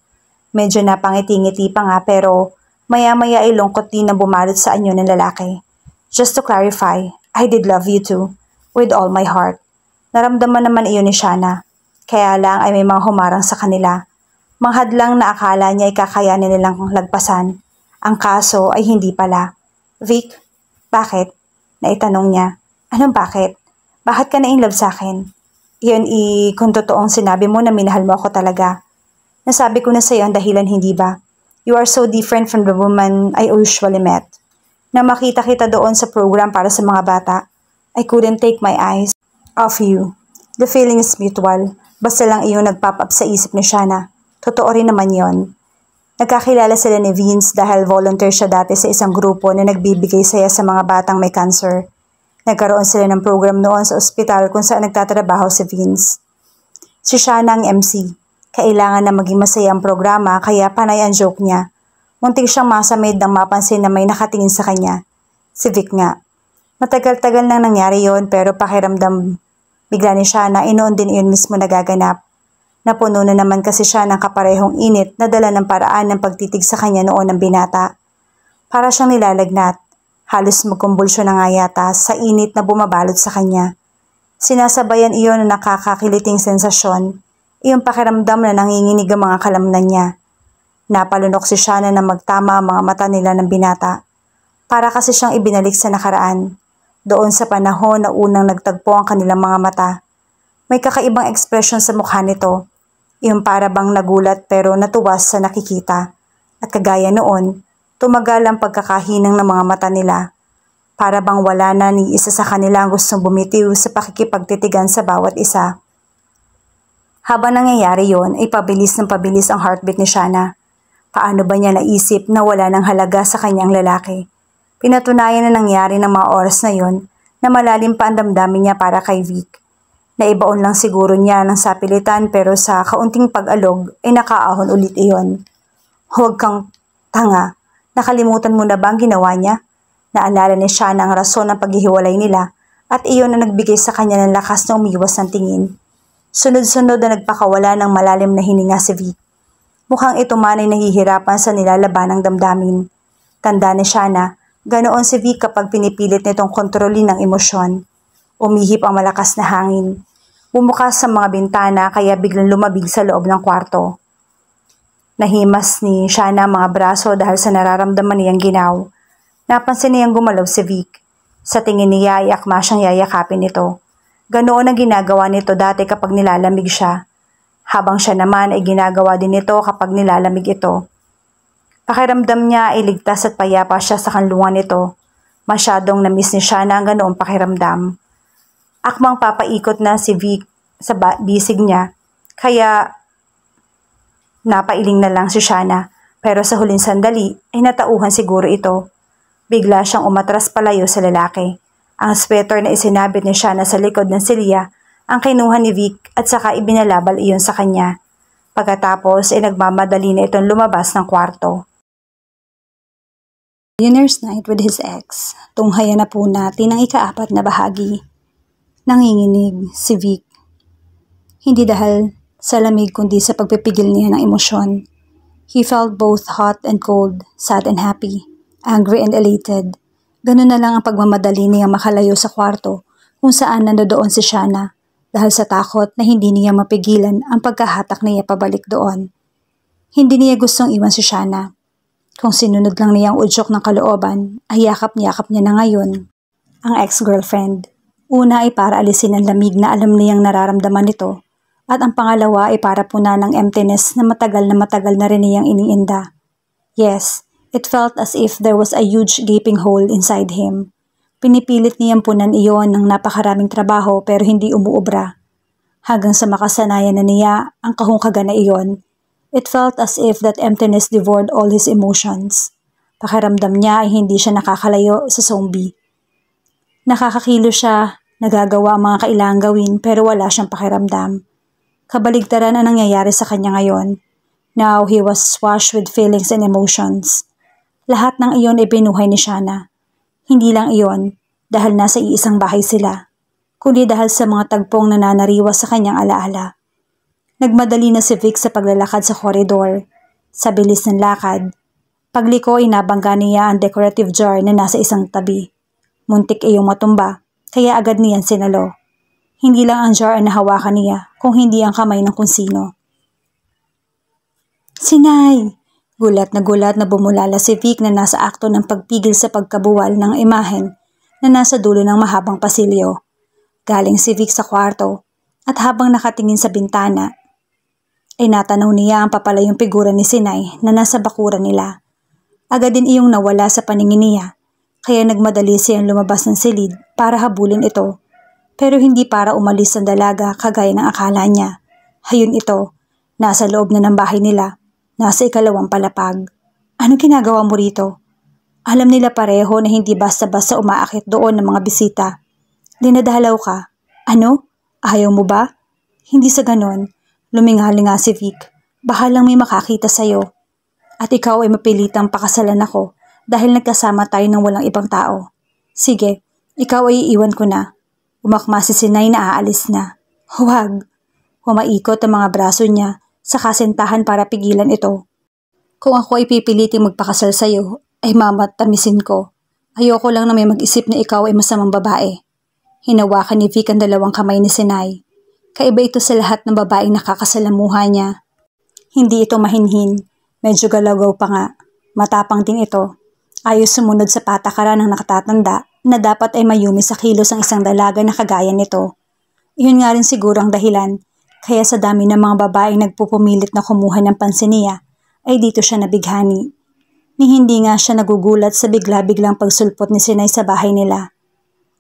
Medyo napangiti-ngiti pa nga pero maya-maya ay lungkot din na bumalot sa anyo ng lalaki. Just to clarify, I did love you too, with all my heart. Naramdaman naman iyon ni Shana. Kaya lang ay may mga humarang sa kanila. Manghadlang na akala niya ay kakayanin nilang lagpasan. Ang kaso ay hindi pala. Vic, bakit? Naitanong niya. Anong bakit? Bakit ka na in love sa akin? Iyon kung totoong sinabi mo na minahal mo ako talaga. Nasabi ko na sa iyo ang dahilan, hindi ba? You are so different from the woman I usually met. Na makita kita doon sa program para sa mga bata, I couldn't take my eyes off you. The feeling is mutual. Basta lang iyon nagpop up sa isip ni Shana. Totoo rin naman yon. Nagkakilala sila ni Vince dahil volunteer siya dati sa isang grupo na nagbibigay saya sa mga batang may cancer. Nagkaroon sila ng program noon sa ospital kung saan nagtatrabaho si Vince. Si Shana ang MC. Kailangan na maging masaya ang programa kaya panay ang joke niya. Muntik siyang masamid nang mapansin na may nakatingin sa kanya. Si Vic nga. Matagal-tagal nang nangyari yon pero pakiramdam bigla ni Shana inoon din iyon mismo nagaganap. Napuno na naman kasi siya ng kaparehong init na dala ng paraan ng pagtitig sa kanya noon ng binata. Para siyang nilalagnat. Halos magkumbulsyon na nga yata sa init na bumabalot sa kanya. Sinasabayan iyon ng nakakakiliting sensasyon, iyong pakiramdam na nanginginig ang mga kalamnan niya. Napalunok si Shana na magtama ang mga mata nila ng binata. Para kasi siyang ibinalik sa nakaraan, doon sa panahon na unang nagtagpo ang kanilang mga mata. May kakaibang ekspresyon sa mukha nito, iyong para bang nagulat pero natuwas sa nakikita. At kagaya noon, tumagal ang pagkakahinang ng mga mata nila. Para bang wala na ni isa sa kanila ang gustong bumitiw sa pakikipagtitigan sa bawat isa. Habang nangyayari yon, ay pabilis ng pabilis ang heartbeat ni Shana. Paano ba niya naisip na wala ng halaga sa kanyang lalaki? Pinatunayan na nangyari ng mga oras na yon na malalim pa ang damdamin niya para kay Vic. Naibaon lang siguro niya ng sapilitan pero sa kaunting pag-alog ay nakaahon ulit iyon. Huwag kang tanga. Nakalimutan mo na ba ang ginawa niya? Naalala ni Shana ang rason ng paghihiwalay nila at iyon na nagbigay sa kanya ng lakas na umiwas ng tingin. Sunod-sunod na nagpakawala ng malalim na hininga si Vic. Mukhang ito man ay nahihirapan sa nilalaban ng damdamin. Tanda ni Shana, ganoon si Vic kapag pinipilit nitong kontrolin ang emosyon. Umihip ang malakas na hangin. Bumukas sa mga bintana kaya biglang lumabig sa loob ng kwarto. Nahimas ni Shana ang mga braso dahil sa nararamdaman niyang ginaw. Napansin niyang gumalaw si Vic. Sa tingin niya ay akma siyang yayakapin nito. Ganoon ang ginagawa nito dati kapag nilalamig siya. Habang siya naman ay ginagawa din nito kapag nilalamig ito. Pakiramdam niya ay ligtas at payapa siya sa kanlungan nito. Masyadong na-miss ni Shana ang ganoong pakiramdam. Akmang papaikot na si Vic sa bisig niya, kaya napailing na lang si Shana, pero sa huling sandali ay natauhan siguro ito. Bigla siyang umatras palayo sa lalaki. Ang sweater na isinabit ni Shana sa likod ng silya ang kinuha ni Vic at saka ibinalabal iyon sa kanya. Pagkatapos ay nagmamadali na itong lumabas ng kwarto. Dinner's night with his ex. Tunghayan na po natin ang ika-4 na bahagi. Nanginginig si Vic. Hindi dahil sa lamig kundi sa pagpipigil niya ng emosyon. He felt both hot and cold, sad and happy, angry and elated. Ganun na lang ang pagmamadali niyang makalayo sa kwarto kung saan nandoon si Shanna dahil sa takot na hindi niya mapigilan ang pagkahatak niya pabalik doon. Hindi niya gustong iwan si Shanna. Kung sinunod lang niyang udyok ng kalooban, ay yakap-yakap niya na ngayon ang ex-girlfriend. Una ay para alisin ang lamig na alam niyang nararamdaman nito, at ang pangalawa ay para punan ng emptiness na matagal na rin niyang iniinda. Yes, it felt as if there was a huge gaping hole inside him. Pinipilit niyang punan iyon ng napakaraming trabaho pero hindi umuubra. Hanggang sa makasanayan na niya ang kahungkagan na iyon, it felt as if that emptiness devoured all his emotions. Pakiramdam niya ay hindi siya nakakalayo sa zombie. Nakakakilo siya, nagagawa ang mga kailangang gawin pero wala siyang pakiramdam. Kabaligtaran ang nangyayari sa kanya ngayon. Now he was swashed with feelings and emotions. Lahat ng iyon ay binuhay ni Shanna. Hindi lang iyon dahil nasa iisang bahay sila, kundi dahil sa mga tagpong nananariwas sa kanyang alaala. Nagmadali na si Vic sa paglalakad sa koridor. Sa bilis ng lakad, pagliko ay nabangga niya ang decorative jar na nasa isang tabi. Muntik iyong matumba, kaya agad niyan sinalo. Hindi lang ang jar ang nahawakan niya, kung hindi ang kamay ng kung sino. Sinay! Gulat na bumulala si Vic na nasa akto ng pagpigil sa pagkabuwal ng imahen na nasa dulo ng mahabang pasilyo. Galing si Vic sa kwarto at habang nakatingin sa bintana, ay natanaw niya ang papalayong figura ni Sinay na nasa bakuran nila. Agad din iyong nawala sa paningin niya, kaya nagmadali siyang lumabas ng silid para habulin ito. Pero hindi para umalis ang dalaga kagaya ng akala niya. Hayun ito, nasa loob na ng bahay nila, nasa 2 palapag. Anong ginagawa mo rito? Alam nila pareho na hindi basta-basta umaakit doon ng mga bisita. Dinadalaw ka. Ano? Ayaw mo ba? Hindi sa ganon. Lumingalinga si Vic. Baka lang may makakita sa'yo. At ikaw ay mapilitang pakasalan ako dahil nagkasama tayo ng walang ibang tao. Sige, ikaw ay iiwan ko na. Umakma si Sinay na aalis na. Huwag. Humaikot ang mga braso niya sa kasintahan para pigilan ito. Kung ako ay pipiliting magpakasal sa'yo, ay mamatamisin ko. Ayoko lang na may mag-isip na ikaw ay masamang babae. Hinawakan ni Vic ang 2 kamay ni Sinay. Kaiba ito sa lahat ng babaeng nakakasalamuha niya. Hindi ito mahinhin, medyo galagaw pa nga. Matapang din ito. Ayos sumunod sa patakaran ng nakatatanda na dapat ay mayumi sa kilos ang isang dalaga na kagaya nito. Iyon nga rin siguro ang dahilan, kaya sa dami ng mga babaeng nagpupumilit na kumuha ng pansin niya, ay dito siya nabighani. Ni hindi nga siya nagugulat sa bigla-biglang pagsulpot ni Sinay sa bahay nila.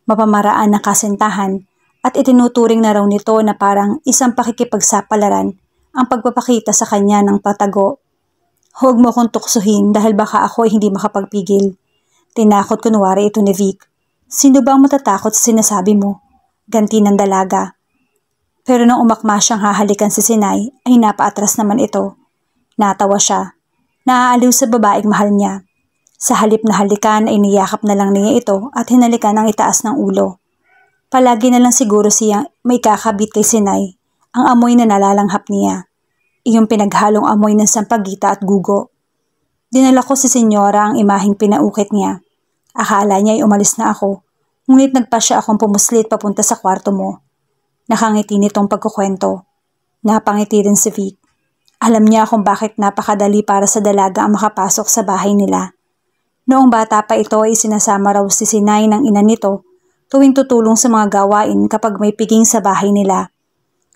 Mapamaraan ng kasintahan, at itinuturing na raw nito na parang isang pakikipagsapalaran ang pagpapakita sa kanya ng patago. Huwag mo akong tuksuhin dahil baka ako ay hindi makapagpigil. Tinakot kunwari ito ni Vic. Sino ba ang matatakot sa sinasabi mo? Ganti ng dalaga. Pero nang umakma siyang hahalikan si Sinay ay napaatras naman ito. Natawa siya. Naaaliw sa babaeng mahal niya. Sa halip na halikan ay niyakap na lang niya ito at hinalikan ang itaas ng ulo. Palagi na lang siguro siyang may kakabit kay Sinay, ang amoy na nalalanghap niya. Iyong pinaghalong amoy ng sampagita at gugo. Dinala ko si Senyora ang imaheng pinaukit niya. Akala niya ay umalis na ako, ngunit nagpasya akong pumuslit papunta sa kwarto mo. Nakangiti nitong pagkukwento. Napangiti rin si Vic. Alam niya kung bakit napakadali para sa dalaga ang makapasok sa bahay nila. Noong bata pa ito ay sinasama raw si Sinay ng ina nito tuwing tutulong sa mga gawain kapag may piging sa bahay nila.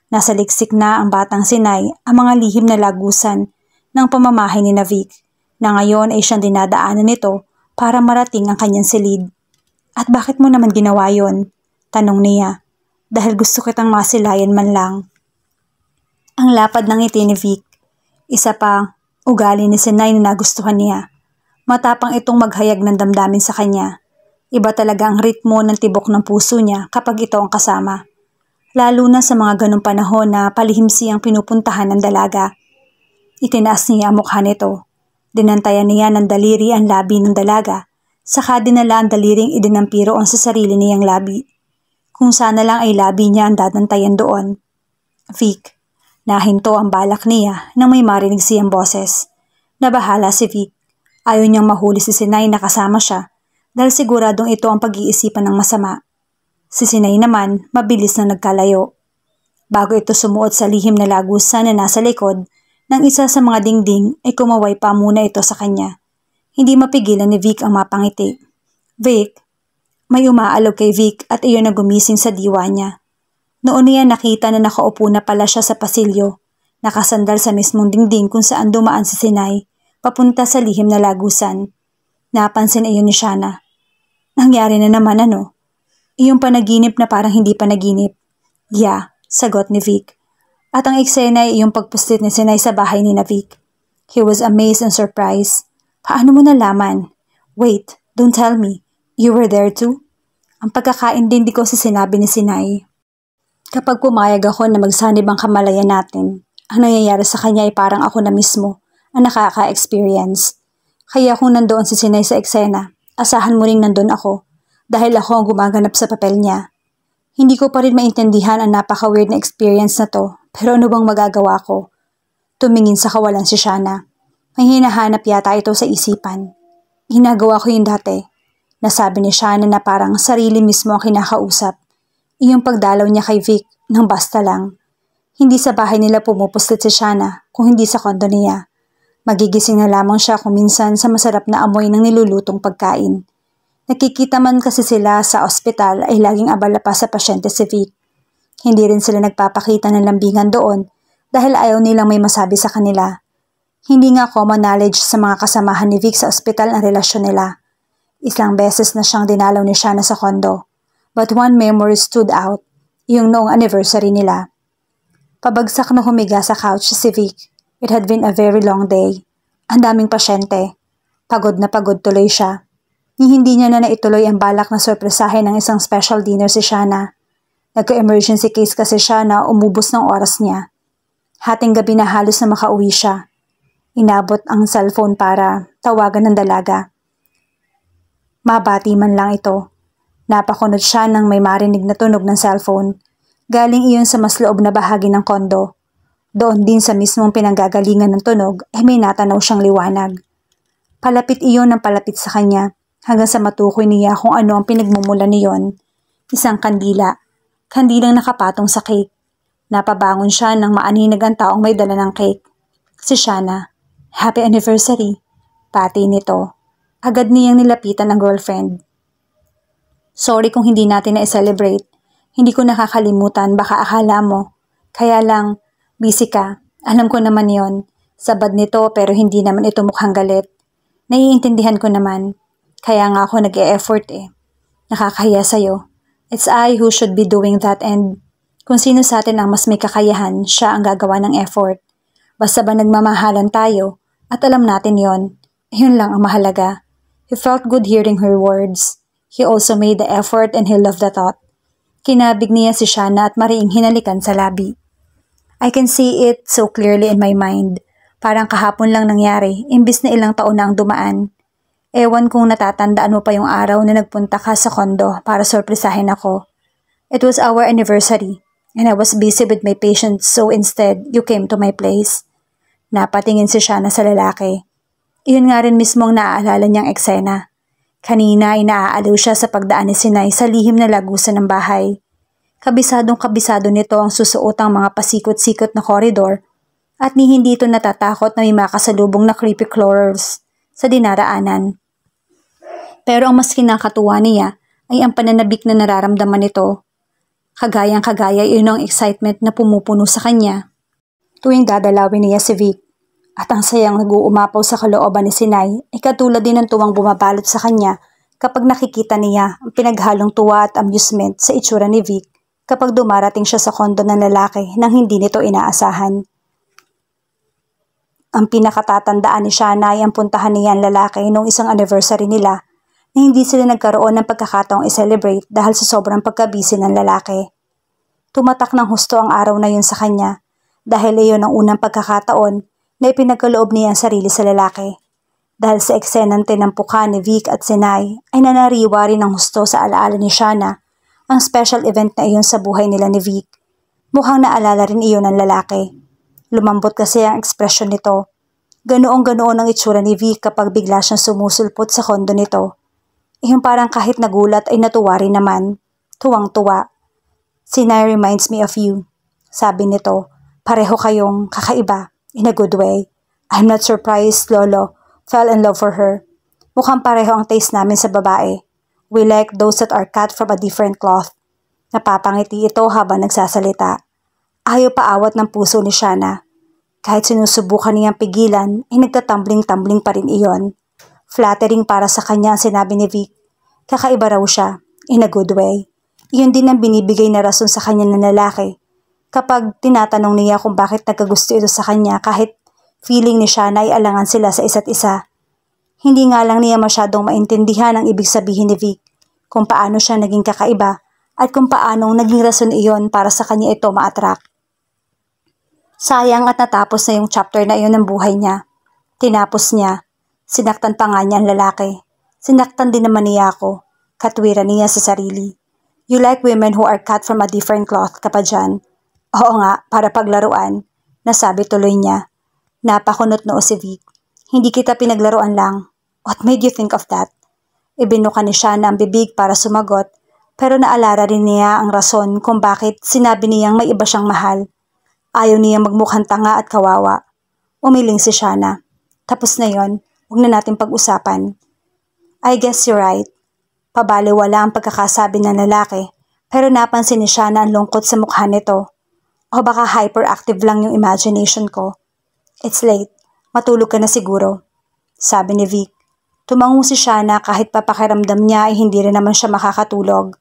Nasa liksik na ang batang Sinay ang mga lihim na lagusan ng pamamahay ni Vic na ngayon ay siyang dinadaanan nito para marating ang kanyang silid. At bakit mo naman ginawa yon? Tanong niya. Dahil gusto kitang masilayan man lang. Ang lapad ng ngiti ni Vic. Isa pa, ugali ni Sinay na nagustuhan niya. Matapang itong maghayag ng damdamin sa kanya. Iba talaga ang ritmo ng tibok ng puso niya kapag ito ang kasama. Lalo na sa mga ganong panahon na palihim siyang pinupuntahan ng dalaga. Itinaas niya ang mukha nito. Dinantayan niya ng daliri ang labi ng dalaga, saka dinala ang daliring idinampiroon sa sarili niyang labi. Kung sana lang ay labi niya ang dadantayan doon. Vic. Nahinto ang balak niya nang may marinig siyang boses. Nabahala si Vic. Ayaw niyang mahuli si Sinay na kasama siya dahil siguradong ito ang pag-iisipan ng masama. Si Sinay naman mabilis na nagkalayo. Bago ito sumuot sa lihim na lagusan na nasa likod ng isa sa mga dingding ay kumaway pa muna ito sa kanya. Hindi mapigilan ni Vic ang mapangiti. Vic, may umaalog kay Vic at iyon na gumising sa diwa niya. Noon niya nakita na nakaupo na pala siya sa pasilyo, nakasandal sa mismong dingding kung saan dumaan si Sinay, papunta sa lihim na lagusan. Napansin iyon ni Shana. Nangyari na naman ano? Iyong panaginip na parang hindi panaginip. Yeah, sagot ni Vic. At ang eksena ay iyong pagpuslit ni Sinay sa bahay ni Vic. He was amazed and surprised. Paano mo nalaman? Wait, don't tell me. You were there too? Ang pagkakaintindi ko sa sinabi ni Sinay. Kapag pumayag ako na magsanib ang kamalayan natin, ang nangyayari sa kanya ay parang ako na mismo ang nakaka-experience. Kaya kung nandoon si Sinay sa eksena, asahan mo ring nandoon ako dahil ako ang gumaganap sa papel niya. Hindi ko pa rin maintindihan ang napaka-weird na experience na to, pero ano bang magagawa ko? Tumingin sa kawalan si Shana. May hinahanap yata ito sa isipan. Ginagawa ko yun dati. Nasabi ni Shana na parang sarili mismo ang kinakausap. Iyong pagdalaw niya kay Vic nang basta lang. Hindi sa bahay nila pumupuslit si Shana kung hindi sa kondo niya. Magigising na lamang siya kung minsan sa masarap na amoy ng nilulutong pagkain. Nakikita man kasi sila sa ospital ay laging abala pa sa pasyente si Vic. Hindi rin sila nagpapakita ng lambingan doon dahil ayaw nilang may masabi sa kanila. Hindi nga common knowledge sa mga kasamahan ni Vic sa ospital ang relasyon nila. Isang beses na siyang dinalaw ni Shana sa kondo. But one memory stood out, yung noong anniversary nila. Pabagsak na humiga sa couch si Vic. It had been a very long day. Ang daming pasyente. Pagod na pagod tuloy siya. Hindi niya na naituloy ang balak na sorpresahin ng isang special dinner si Shana. Nagka-emergency case kasi siya na umubos ng oras niya. Hating gabi na halos na makauwi siya. Inabot ang cellphone para tawagan ng dalaga. Mabati man lang ito. Napakunod siya nang may marinig na tunog ng cellphone. Galing iyon sa mas loob na bahagi ng kondo. Doon din sa mismong pinanggagalingan ng tunog ay may natanaw siyang liwanag. Palapit iyon ng palapit sa kanya hanggang sa matukoy niya kung ano ang pinagmumula niyon. Isang kandila. Kandilang nakapatong sa cake. Napabangon siya nang maaninag ang taong may dala ng cake. Si Shana. Happy anniversary. Pati nito. Agad niyang nilapitan ang girlfriend. Sorry kung hindi natin na-celebrate. Hindi ko nakakalimutan, baka akala mo. Kaya lang, busy ka. Alam ko naman yon. Sabad nito pero hindi naman ito mukhang galit. Naiintindihan ko naman. Kaya nga ako nag-e-effort eh. Nakakahiya sa'yo. It's I who should be doing that and kung sino sa atin ang mas may kakayahan, siya ang gagawa ng effort. Basta ba nagmamahalan tayo at alam natin yon. Yun lang ang mahalaga. He felt good hearing her words. He also made the effort and he loved the thought. Kinabig niya si Shana at mariing hinalikan sa labi. I can see it so clearly in my mind. Parang kahapon lang nangyari, imbis na ilang taon na ang dumaan. Ewan kung natatandaan mo pa yung araw na nagpunta ka sa kondo para sorpresahin ako. It was our anniversary and I was busy with my patients so instead you came to my place. Napatingin si Shana sa lalaki. Iyon nga rin mismo ang naaalala niyang eksena. Kanina ay naaaliw siya sa pagdaan ni Sinay sa lihim na lagusan ng bahay. Kabisadong-kabisado nito ang susuotang mga pasikot-sikot na koridor at ni hindi ito natatakot na may makasalubong na creepy crawlers sa dinaraanan. Pero ang mas kinakatuwa niya ay ang pananabik na nararamdaman nito. Kagayang-kagaya iyon ang excitement na pumupuno sa kanya. Tuwing dadalawin niya si Vic. At ang sayang nag-uumapaw sa kalooban ni Sinay ay katulad din ng tuwang bumabalot sa kanya kapag nakikita niya ang pinaghalong tuwa at amusement sa itsura ni Vic kapag dumarating siya sa kondo ng lalaki nang hindi nito inaasahan. Ang pinakatatandaan ni Shana ay ang puntahan niya ang lalaki noong isang anniversary nila na hindi sila nagkaroon ng pagkakataong i-celebrate dahil sa sobrang pagkabisi ng lalaki. Tumatak ng husto ang araw na yun sa kanya dahil iyon ang unang pagkakataon na ipinagkaloob niya ang sarili sa lalaki. Dahil sa eksenang tinampukan ni Vic at Sinay ay nanariwa rin ng husto sa alaala ni Shana ang special event na iyon sa buhay nila ni Vic. Mukhang naalala rin iyon ng lalaki. Lumambot kasi ang ekspresyon nito. Ganoong-ganoon ang itsura ni Vic kapag bigla siyang sumusulpot sa kondo nito. Yung parang kahit nagulat ay natuwa rin naman. Tuwang-tuwa. "Sinay reminds me of you," sabi nito. "Pareho kayong kakaiba, in a good way. I'm not surprised, Lolo. Fell in love for her. Mukhang pareho ang taste namin sa babae. We like those that are cut from a different cloth." Napapangiti ito habang nagsasalita. Ayaw paawat ng puso ni Shana. Kahit sinusubukan niyang pigilan, ay nagtatumbling-tumbling pa rin iyon. Flattering para sa kanya ang sinabi ni Vic. Kakaiba raw siya, in a good way. Iyon din ang binibigay na rason sa kanya ng lalaki. Kapag tinatanong niya kung bakit nagkagusto ito sa kanya kahit feeling ni Shana ay alangan sila sa isa't isa. Hindi nga lang niya masyadong maintindihan ang ibig sabihin ni Vic, kung paano siya naging kakaiba at kung paanong naging rason iyon para sa kanya ito ma-attract. Sayang at natapos na yung chapter na iyon ng buhay niya. Tinapos niya. Sinaktan pa nga niya ang lalaki. Sinaktan din naman niya ako. Katwiran niya sa sarili. "You like women who are cut from a different cloth ka pa dyan?" "Oo nga, para paglaruan," nasabi tuloy niya. Napakunot noo si Vic. "Hindi kita pinaglaruan lang. What made you think of that?" Ibinuka ni Shana ang bibig para sumagot, pero naalala rin niya ang rason kung bakit sinabi niyang may iba siyang mahal. Ayaw niyang magmukhang tanga at kawawa. Umiling si Shana. "Tapos na yon, huwag na natin pag-usapan." "I guess you're right." Pabaliwala ang pagkakasabi ng lalaki, pero napansin ni Shana ang lungkot sa mukha nito. O baka hyperactive lang yung imagination ko. "It's late. Matulog ka na siguro," sabi ni Vic. Tumango si Shana kahit papakiramdam niya ay hindi rin naman siya makakatulog.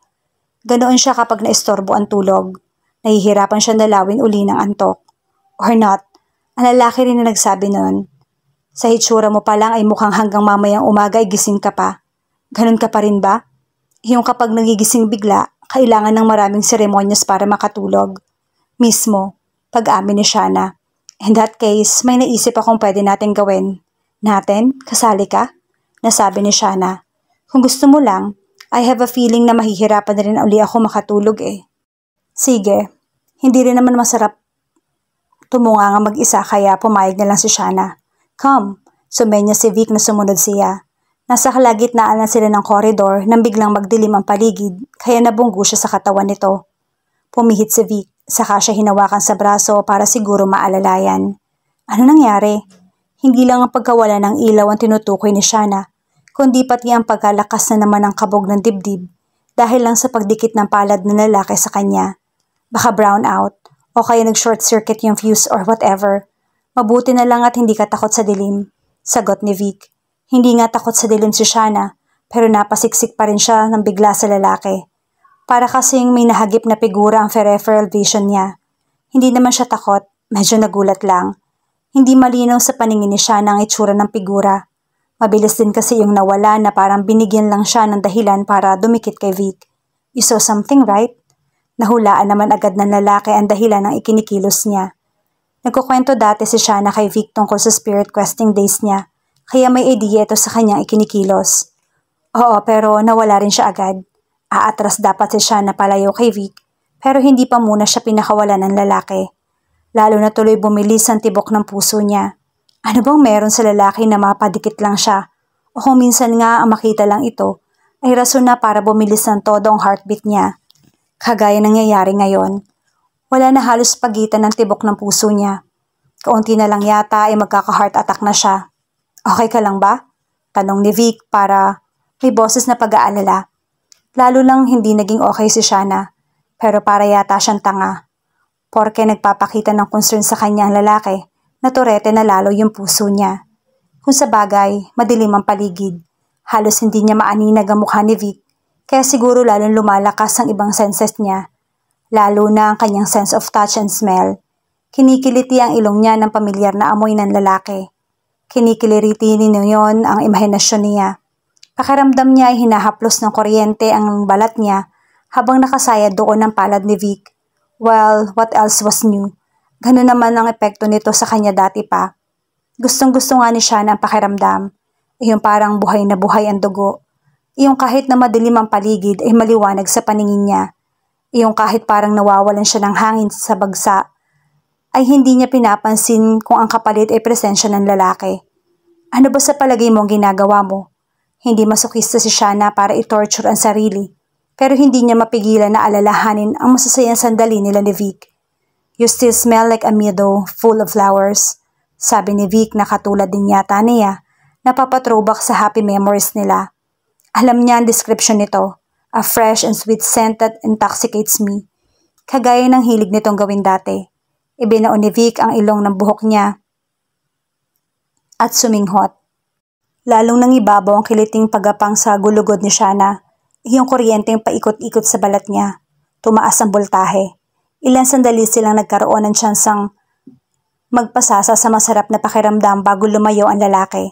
Ganoon siya kapag naistorbo ang tulog. Nahihirapan siya dalawin uli ng antok. Or not, ang lalaki rin na nagsabi noon. "Sa hitsura mo pa lang ay mukhang hanggang mamayang umaga ay gising ka pa. Ganun ka pa rin ba?" Yung kapag nagigising bigla, kailangan ng maraming seremonyas para makatulog. Mismo, pag-amin ni Shana. "In that case, may naisip akong pwede natin gawin." "Natin? Kasali ka?" nasabi ni Shana. "Kung gusto mo lang, I have a feeling na mahihirapan na rin uli ako makatulog eh." "Sige, hindi rin naman masarap tumunga nga mag-isa kaya pumayag na lang si Shana." "Come," sumenya si Vic na sumunod siya. Nasa kalagitnaan na sila ng koridor nang biglang magdilim ang paligid kaya nabunggo siya sa katawan nito. Pumihit si Vic, saka siya hinawakan sa braso para siguro maalalayan. Ano nangyari? Hindi lang ang pagkawala ng ilaw ang tinutukoy ni Shana, kundi pati ang pagkalakas na naman ng kabog ng dibdib dahil lang sa pagdikit ng palad ng lalaki sa kanya. Baka brown out o kaya nag-short circuit yung fuse or whatever. Mabuti na lang at hindi ka takot sa dilim, sagot ni Vic. Hindi nga takot sa dilim si Shana, pero napasiksik pa rin siya ng bigla sa lalaki. Para kasing may nahagip na figura ang peripheral vision niya. Hindi naman siya takot, medyo nagulat lang. Hindi malinaw sa paningin ni Shana ang itsura ng figura. Mabilis din kasi yung nawala na parang binigyan lang siya ng dahilan para dumikit kay Vic. "You saw something, right?" Nahulaan naman agad ng lalaki ang dahilan ng ikinikilos niya. Nagkukwento dati si Shana kay Vic tungkol sa spirit questing days niya, kaya may idea ito sa kanyang ikinikilos. Oo, pero nawala rin siya agad. Aatras dapat si Shana palayo kay Vic, pero hindi pa muna siya pinakawalan ng lalaki. Lalo na tuloy bumilis ang tibok ng puso niya. Ano bang meron sa lalaki na mapadikit lang siya? O kung minsan nga ang makita lang ito, ay rason na para bumilis ng todo ang heartbeat niya. Kagaya nangyayari ngayon. Wala na halos pagitan ng tibok ng puso niya. Kaunti na lang yata ay magkaka-heart attack na siya. "Okay ka lang ba?" tanong ni Vic para may boses na pag-aalala. Lalo lang hindi naging okay si Shana, pero para yata siyang tanga. Porke nagpapakita ng concern sa kanya ang lalaki, naturete na lalo yung puso niya. Kung sa bagay, madilim ang paligid. Halos hindi niya maaninag ang mukha ni Vic, kaya siguro lalong lumalakas ang ibang senses niya. Lalo na ang kanyang sense of touch and smell. Kinikiliti ang ilong niya ng pamilyar na amoy ng lalaki. Kinikiliriti niyon ang imahinasyon niya. Pakiramdam niya ay hinahaplos ng kuryente ang balat niya habang nakasayad doon ang palad ni Vic. Well, what else was new? Ganun naman ang epekto nito sa kanya dati pa. Gustong-gusto nga ni Shana ang pakiramdam. Yung parang buhay na buhay ang dugo. Yung kahit na madilim ang paligid ay maliwanag sa paningin niya. Yung kahit parang nawawalan siya ng hangin sa bagsa, ay hindi niya pinapansin kung ang kapalit ay presensya ng lalaki. Ano ba sa palagay mo ang ginagawa mo? Hindi masokista si Shana para i-torture ang sarili, pero hindi niya mapigilan na alalahanin ang masasayang sandali nila ni Vic. You still smell like a meadow full of flowers, sabi ni Vic na katulad din yata niya, napapatrobak sa happy memories nila. Alam niya ang description nito, a fresh and sweet scent that intoxicates me. Kagaya ng hilig nitong gawin dati. Ibinaon ni Vic ang ilong ng buhok niya at suminghot. Lalong nangibabaw ang kiliting pagapang sa gulugod ni Shana. Yung kuryenteng paikot-ikot sa balat niya. Tumaas ang voltahe. Ilang sandali silang nagkaroon ng tsansang magpasasa sa masarap na pakiramdam bago lumayo ang lalaki.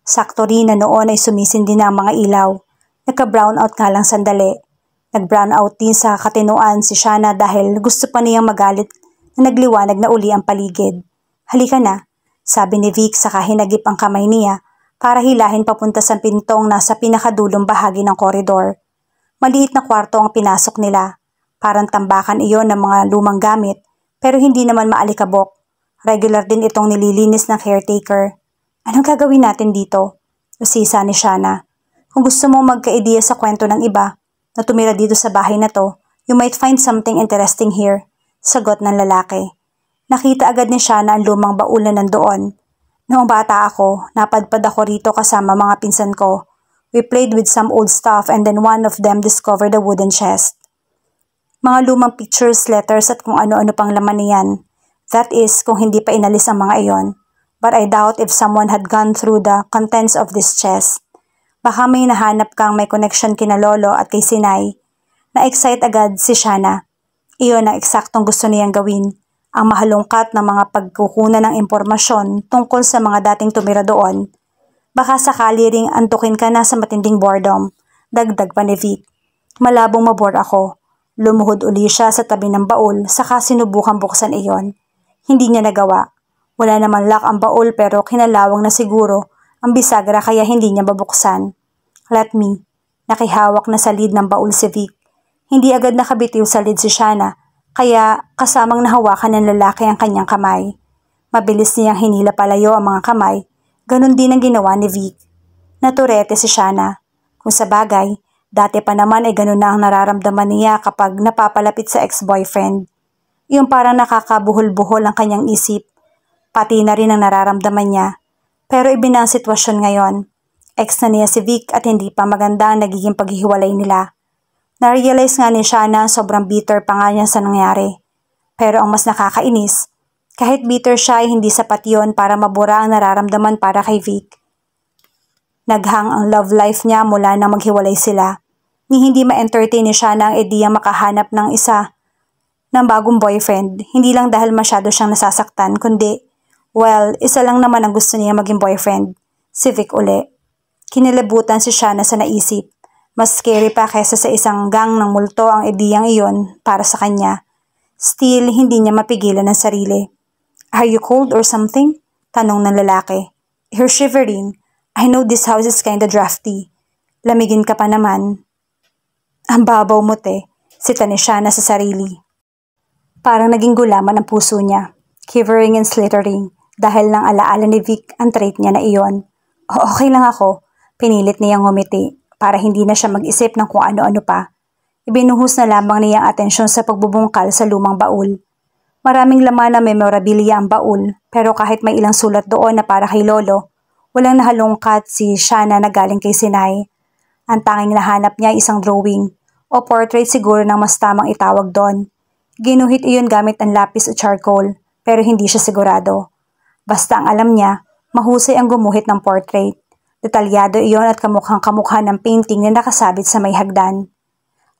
Sakto rin na noon ay sumisindi na ang mga ilaw. Nagka-brown out nga lang sandali. Nag-brown out din sa katinuan si Shana dahil gusto pa niyang magalit na nagliwanag na uli ang paligid. Halika na, sabi ni Vic sa hinagip ang kamay niya para hilahin papunta sa pintong nasa pinakadulong bahagi ng koridor. Maliit na kwarto ang pinasok nila. Parang tambakan iyon ng mga lumang gamit pero hindi naman maalikabok. Regular din itong nililinis ng caretaker. Anong gagawin natin dito? Usisa ni Shana. Kung gusto mong magka-ideya sa kwento ng iba na tumira dito sa bahay na to, you might find something interesting here. Sagot ng lalaki. Nakita agad ni Shana ang lumang baul na nandoon. Noong bata ako, napadpad ako rito kasama mga pinsan ko. We played with some old stuff and then one of them discovered a wooden chest. Mga lumang pictures, letters at kung ano-ano pang laman niyan. That is, kung hindi pa inalis ang mga iyon. But I doubt if someone had gone through the contents of this chest. Baka may nahanap kang may connection kina Lolo at kay Sinay. Na-excite agad si Shana. Iyon ang eksaktong gusto niyang gawin, ang mahalungkat na mga pagkukunan ng impormasyon tungkol sa mga dating tumira doon. Baka sakali ring antukin ka na sa matinding boredom, dagdag pa ni Vic. Malabong mabore ako. Lumuhod uli siya sa tabi ng baul saka sinubukang buksan iyon. Hindi niya nagawa. Wala naman lock ang baul pero kinalawang na siguro ang bisagra kaya hindi niya mabuksan. Let me. Nakihawak na sa lid ng baul si Vic. Hindi agad nakabitiw sa lid si Shana, kaya kasamang nahawakan ng lalaki ang kanyang kamay. Mabilis niyang hinila palayo ang mga kamay, ganun din ang ginawa ni Vic. Naturete si Shana. Kung sa bagay, dati pa naman ay ganun na ang nararamdaman niya kapag napapalapit sa ex-boyfriend. Yung parang nakakabuhol-buhol ang kanyang isip, pati na rin ang nararamdaman niya. Pero iba na ang sitwasyon ngayon. Ex na niya si Vic at hindi pa maganda ang nagiging paghihiwalay nila. Na-realize nga ni Shana sobrang bitter pa nga niya sa nangyari. Pero ang mas nakakainis, kahit bitter siya ay hindi sapat yon para mabura ang nararamdaman para kay Vic. Naghang ang love life niya mula nang maghiwalay sila. Ni hindi ma-entertain ni Shana ang ideyang makahanap ng isa ng bagong boyfriend, hindi lang dahil masyado siyang nasasaktan, kundi, well, isa lang naman ang gusto niya maging boyfriend, si Vic uli. Kinilabutan si Shana sa naisip. Mas scary pa kaysa sa isang gang ng multo ang ideyang iyon para sa kanya. Still, hindi niya mapigilan ang sarili. Are you cold or something? Tanong ng lalaki. You're shivering. I know this house is kinda drafty. Lamigin ka pa naman. Ang babaw mo te, sita ni Shana sa sarili. Parang naging gulaman ang puso niya. Quivering and slittering dahil ng alaala ni Vic ang trait niya na iyon. Okay lang ako. Pinilit niyang ngumiti para hindi na siya mag-isip ng kung ano-ano pa. Ibinuhos na lamang niyang atensyon sa pagbubungkal sa lumang baul. Maraming laman na memorabilia ang baul, pero kahit may ilang sulat doon na para kay Lolo, walang nahalungkat si Shana na galing kay Sinay. Ang tanging nahanap niya isang drawing, o portrait siguro ng mas tamang itawag doon. Ginuhit iyon gamit ang lapis o charcoal, pero hindi siya sigurado. Basta ang alam niya, mahusay ang gumuhit ng portrait. Detalyado iyon at kamukhang-kamukha ng painting na nakasabit sa may hagdan.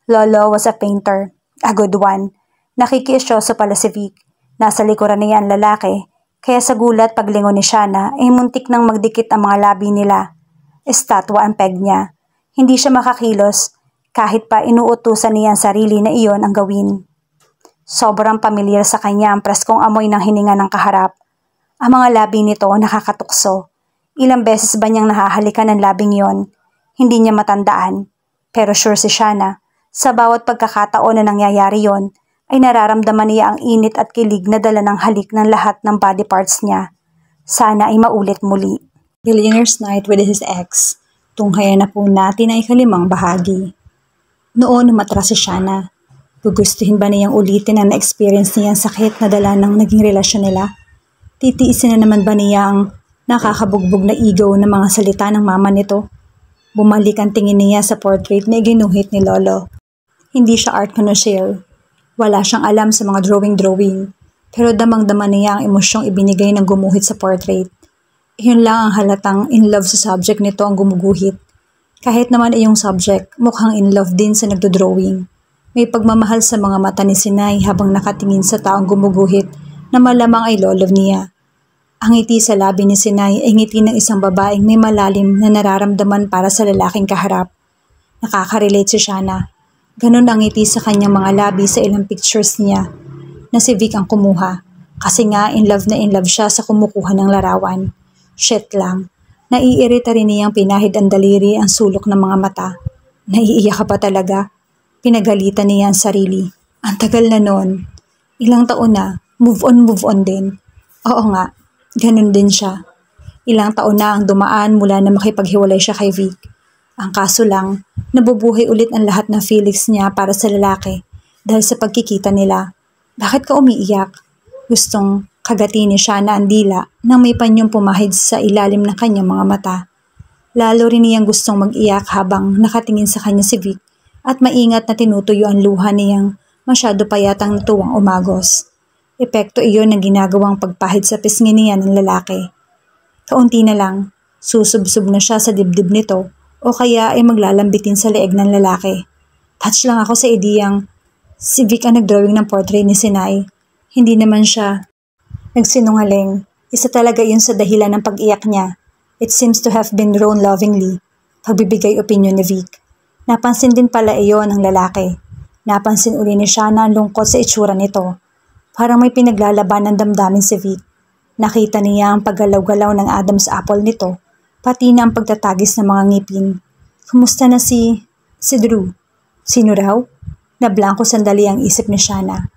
Lolo was a painter, a good one. Nakikiisyoso pala si Vic. Nasa likuran niya ang lalaki, kaya sa gulat paglingon ni Shana ay muntik nang magdikit ang mga labi nila. Estatwa ang peg niya. Hindi siya makakilos kahit pa inuutusan niya ang sarili na iyon ang gawin. Sobrang pamilyar sa kanya ang preskong amoy ng hininga ng kaharap. Ang mga labi nito nakakatukso. Ilang beses ba niyang nahahalikan ng labing yon? Hindi niya matandaan. Pero sure si Shana, sa bawat pagkakataon na nangyayari yon, ay nararamdaman niya ang init at kilig na dala ng halik ng lahat ng body parts niya. Sana ay maulit muli. Billionaire's Night with his ex. Tunghayan na po natin ang ikalimang bahagi. Noon umatras si Shana. Gugustuhin ba niyang ulitin ang na-experience niyang sakit na dala ng naging relasyon nila? Titiisin na naman ba niya ang nakakabugbog na ego ng mga salita ng mama nito? Bumalik ang tingin niya sa portrait na iginuhit ni Lolo. Hindi siya art connoisseur. Wala siyang alam sa mga drawing. Pero damang-dama niya ang emosyong ibinigay ng gumuhit sa portrait. Iyon lang ang halatang in love sa subject nito ang gumuguhit. Kahit naman iyong subject, mukhang in love din sa nagdodrawing. May pagmamahal sa mga mata ni Sinay habang nakatingin sa taong gumuguhit na malamang ay lolo niya. Ang ngiti sa labi ni Sinay ay ngiti ng isang babaeng may malalim na nararamdaman para sa lalaking kaharap. Nakaka-relate si Shana. Ganun ang ngiti sa kanyang mga labi sa ilang pictures niya na si Vic ang kumuha. Kasi nga in love siya sa kumukuha ng larawan. Shit lang. Naiirita rin niyang pinahid ang daliri ang sulok ng mga mata. Naiiyak ka pa talaga? Pinagalitan niya ang sarili. Ang tagal na nun. Ilang taon na. Move on din. Oo nga, ganun din siya. Ilang taon na ang dumaan mula na makipaghiwalay siya kay Vic. Ang kaso lang, nabubuhay ulit ang lahat ng feelings niya para sa lalaki dahil sa pagkikita nila. Bakit ka umiiyak? Gustong kagatin siya na ang dila nang may panyong pumahid sa ilalim ng kanyang mga mata. Lalo rin niyang gustong mag-iyak habang nakatingin sa kanya si Vic at maingat na tinutuyo ang luha niyang masyado pa yatang natuwang umagos. Epekto iyon ng ginagawang pagpahid sa pisngi niya ng lalaki. Kaunti na lang, susubsob na siya sa dibdib nito o kaya ay maglalambitin sa leeg ng lalaki. Touch lang ako sa ideyang si Vic ang nagdrawing ng portrait ni Sinay. Hindi naman siya nagsinungaling. Isa talaga yun sa dahilan ng pag-iyak niya. It seems to have been drawn lovingly. Pagbibigay opinyon ni Vic. Napansin din pala iyon ng lalaki. Napansin uli ni Shana ang lungkot sa itsura nito. Parang may pinaglalaban ng damdamin si Vic. Nakita niya ang paggalaw-galaw ng Adam's apple nito, pati na ang pagtatagis ng mga ngipin. Kumusta na si Drew? Sino raw? Nablangko sandali ang isip ni Shana.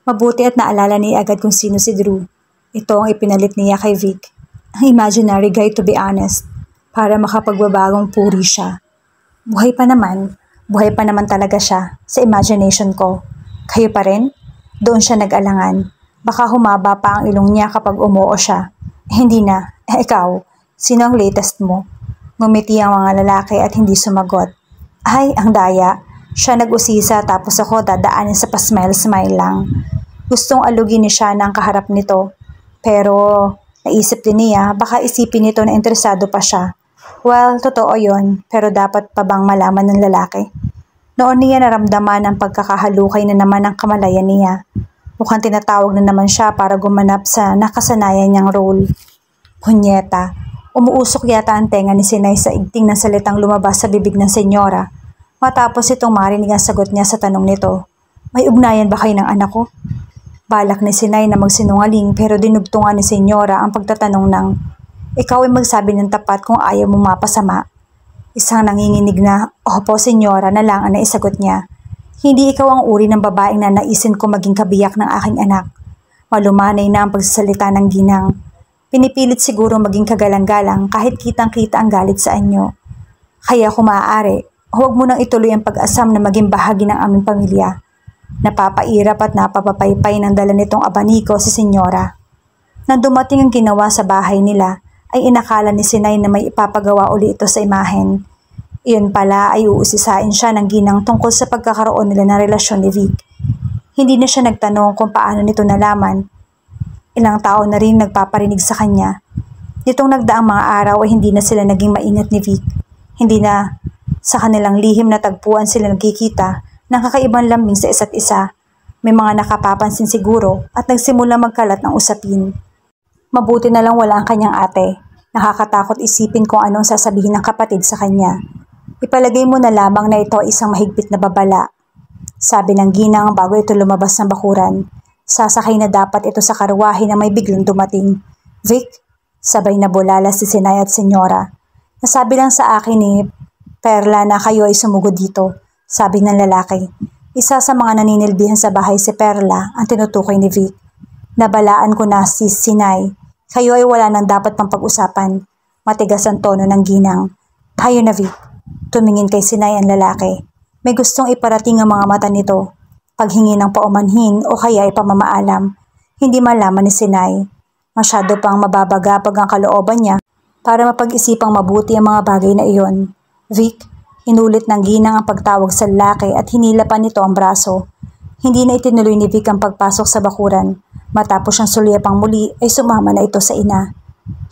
Mabuti at naalala niya agad kung sino si Drew. Ito ang ipinalit niya kay Vic. Ang imaginary guy to be honest, para makapagbabagong puri siya. Buhay pa naman talaga siya sa imagination ko. Kayo pa rin? Doon siya nag-alangan. Baka humaba pa ang ilong niya kapag umuo siya. Hindi na. Ikaw, sino ang latest mo? Ngumiti ang mga lalaki at hindi sumagot. Ay, ang daya. Siya nag-usisa tapos ako dadaanin sa pa-smile-smile lang. Gustong alugin ni siya ng kaharap nito. Pero naisip din niya baka isipin nito na interesado pa siya. Well, totoo yon, pero dapat pa bang malaman ng lalaki? Noon niya naramdaman ang pagkakahalukay na naman ng kamalayan niya. Mukhang tinatawag na naman siya para gumanap sa nakasanayan niyang role. Punyeta, umuusok yata ang tenga ni Sinay sa igting ng salitang lumabas sa bibig ng senyora. Matapos itong marinig ang sagot niya sa tanong nito. May ugnayan ba kayo ng anak ko? Balak ni Sinay na magsinungaling pero dinugtungan ni senyora ang pagtatanong ng, ikaw ay magsabi ng tapat kung ayaw mo mapasama. Isang nanginginig na, opo senyora na lang ang naisagot niya. Hindi ikaw ang uri ng babaeng na naisin ko maging kabiyak ng aking anak. Malumanay na ang pagsasalita ng ginang. Pinipilit siguro maging kagalang-galang kahit kitang-kita ang galit sa anyo. Kaya kung maaari, huwag mo nang ituloy ang pag-asam na maging bahagi ng aming pamilya. Napapairap at napapapaypay ng dala nitong abaniko si senyora. Nang dumating ang ginawa sa bahay nila, ay inakala ni Sinay na may ipapagawa uli ito sa imahen. Iyon pala ay uusisain siya ng ginang tungkol sa pagkakaroon nila ng relasyon ni Vic. Hindi na siya nagtanong kung paano nito nalaman. Ilang taon na rin nagpaparinig sa kanya. Nitong nagdaang mga araw ay hindi na sila naging maingat ni Vic. Hindi na sa kanilang lihim na tagpuan sila nagkikita ng kakaibang lambing sa isa't isa. May mga nakapapansin siguro at nagsimula magkalat ng usapin. Mabuti na lang wala ang kanyang ate. Nakakatakot isipin kung anong sasabihin ng kapatid sa kanya. Ipalagay mo na lamang na ito ay isang mahigpit na babala. Sabi ng ginang bago ito lumabas ng bakuran. Sasakay na dapat ito sa karwahe na may biglang dumating. Vic, sabay na bulala si Sinay at Senyora. Nasabi lang sa akin ni Perla na kayo ay sumugod dito, sabi ng lalaki. Isa sa mga naninilbihan sa bahay si Perla ang tinutukoy ni Vic. Nabalaan ko na si Sinay. Kayo ay wala nang dapat pang pag-usapan. Matigas ang tono ng ginang. Kayo na Vic. Tumingin kay Sinay ang lalaki. May gustong iparating ang mga mata nito. Paghingi ng paumanhin o kaya ay pamamaalam. Hindi malaman ni Sinay. Masyado pang mababagabag ang kalooban niya para mapag-isipang mabuti ang mga bagay na iyon. Vic, inulit ng ginang ang pagtawag sa lalaki at hinila pa nito ang braso. Hindi na itinuloy ni Vic ang pagpasok sa bakuran. Matapos siyang sulyapang muli ay sumama na ito sa ina.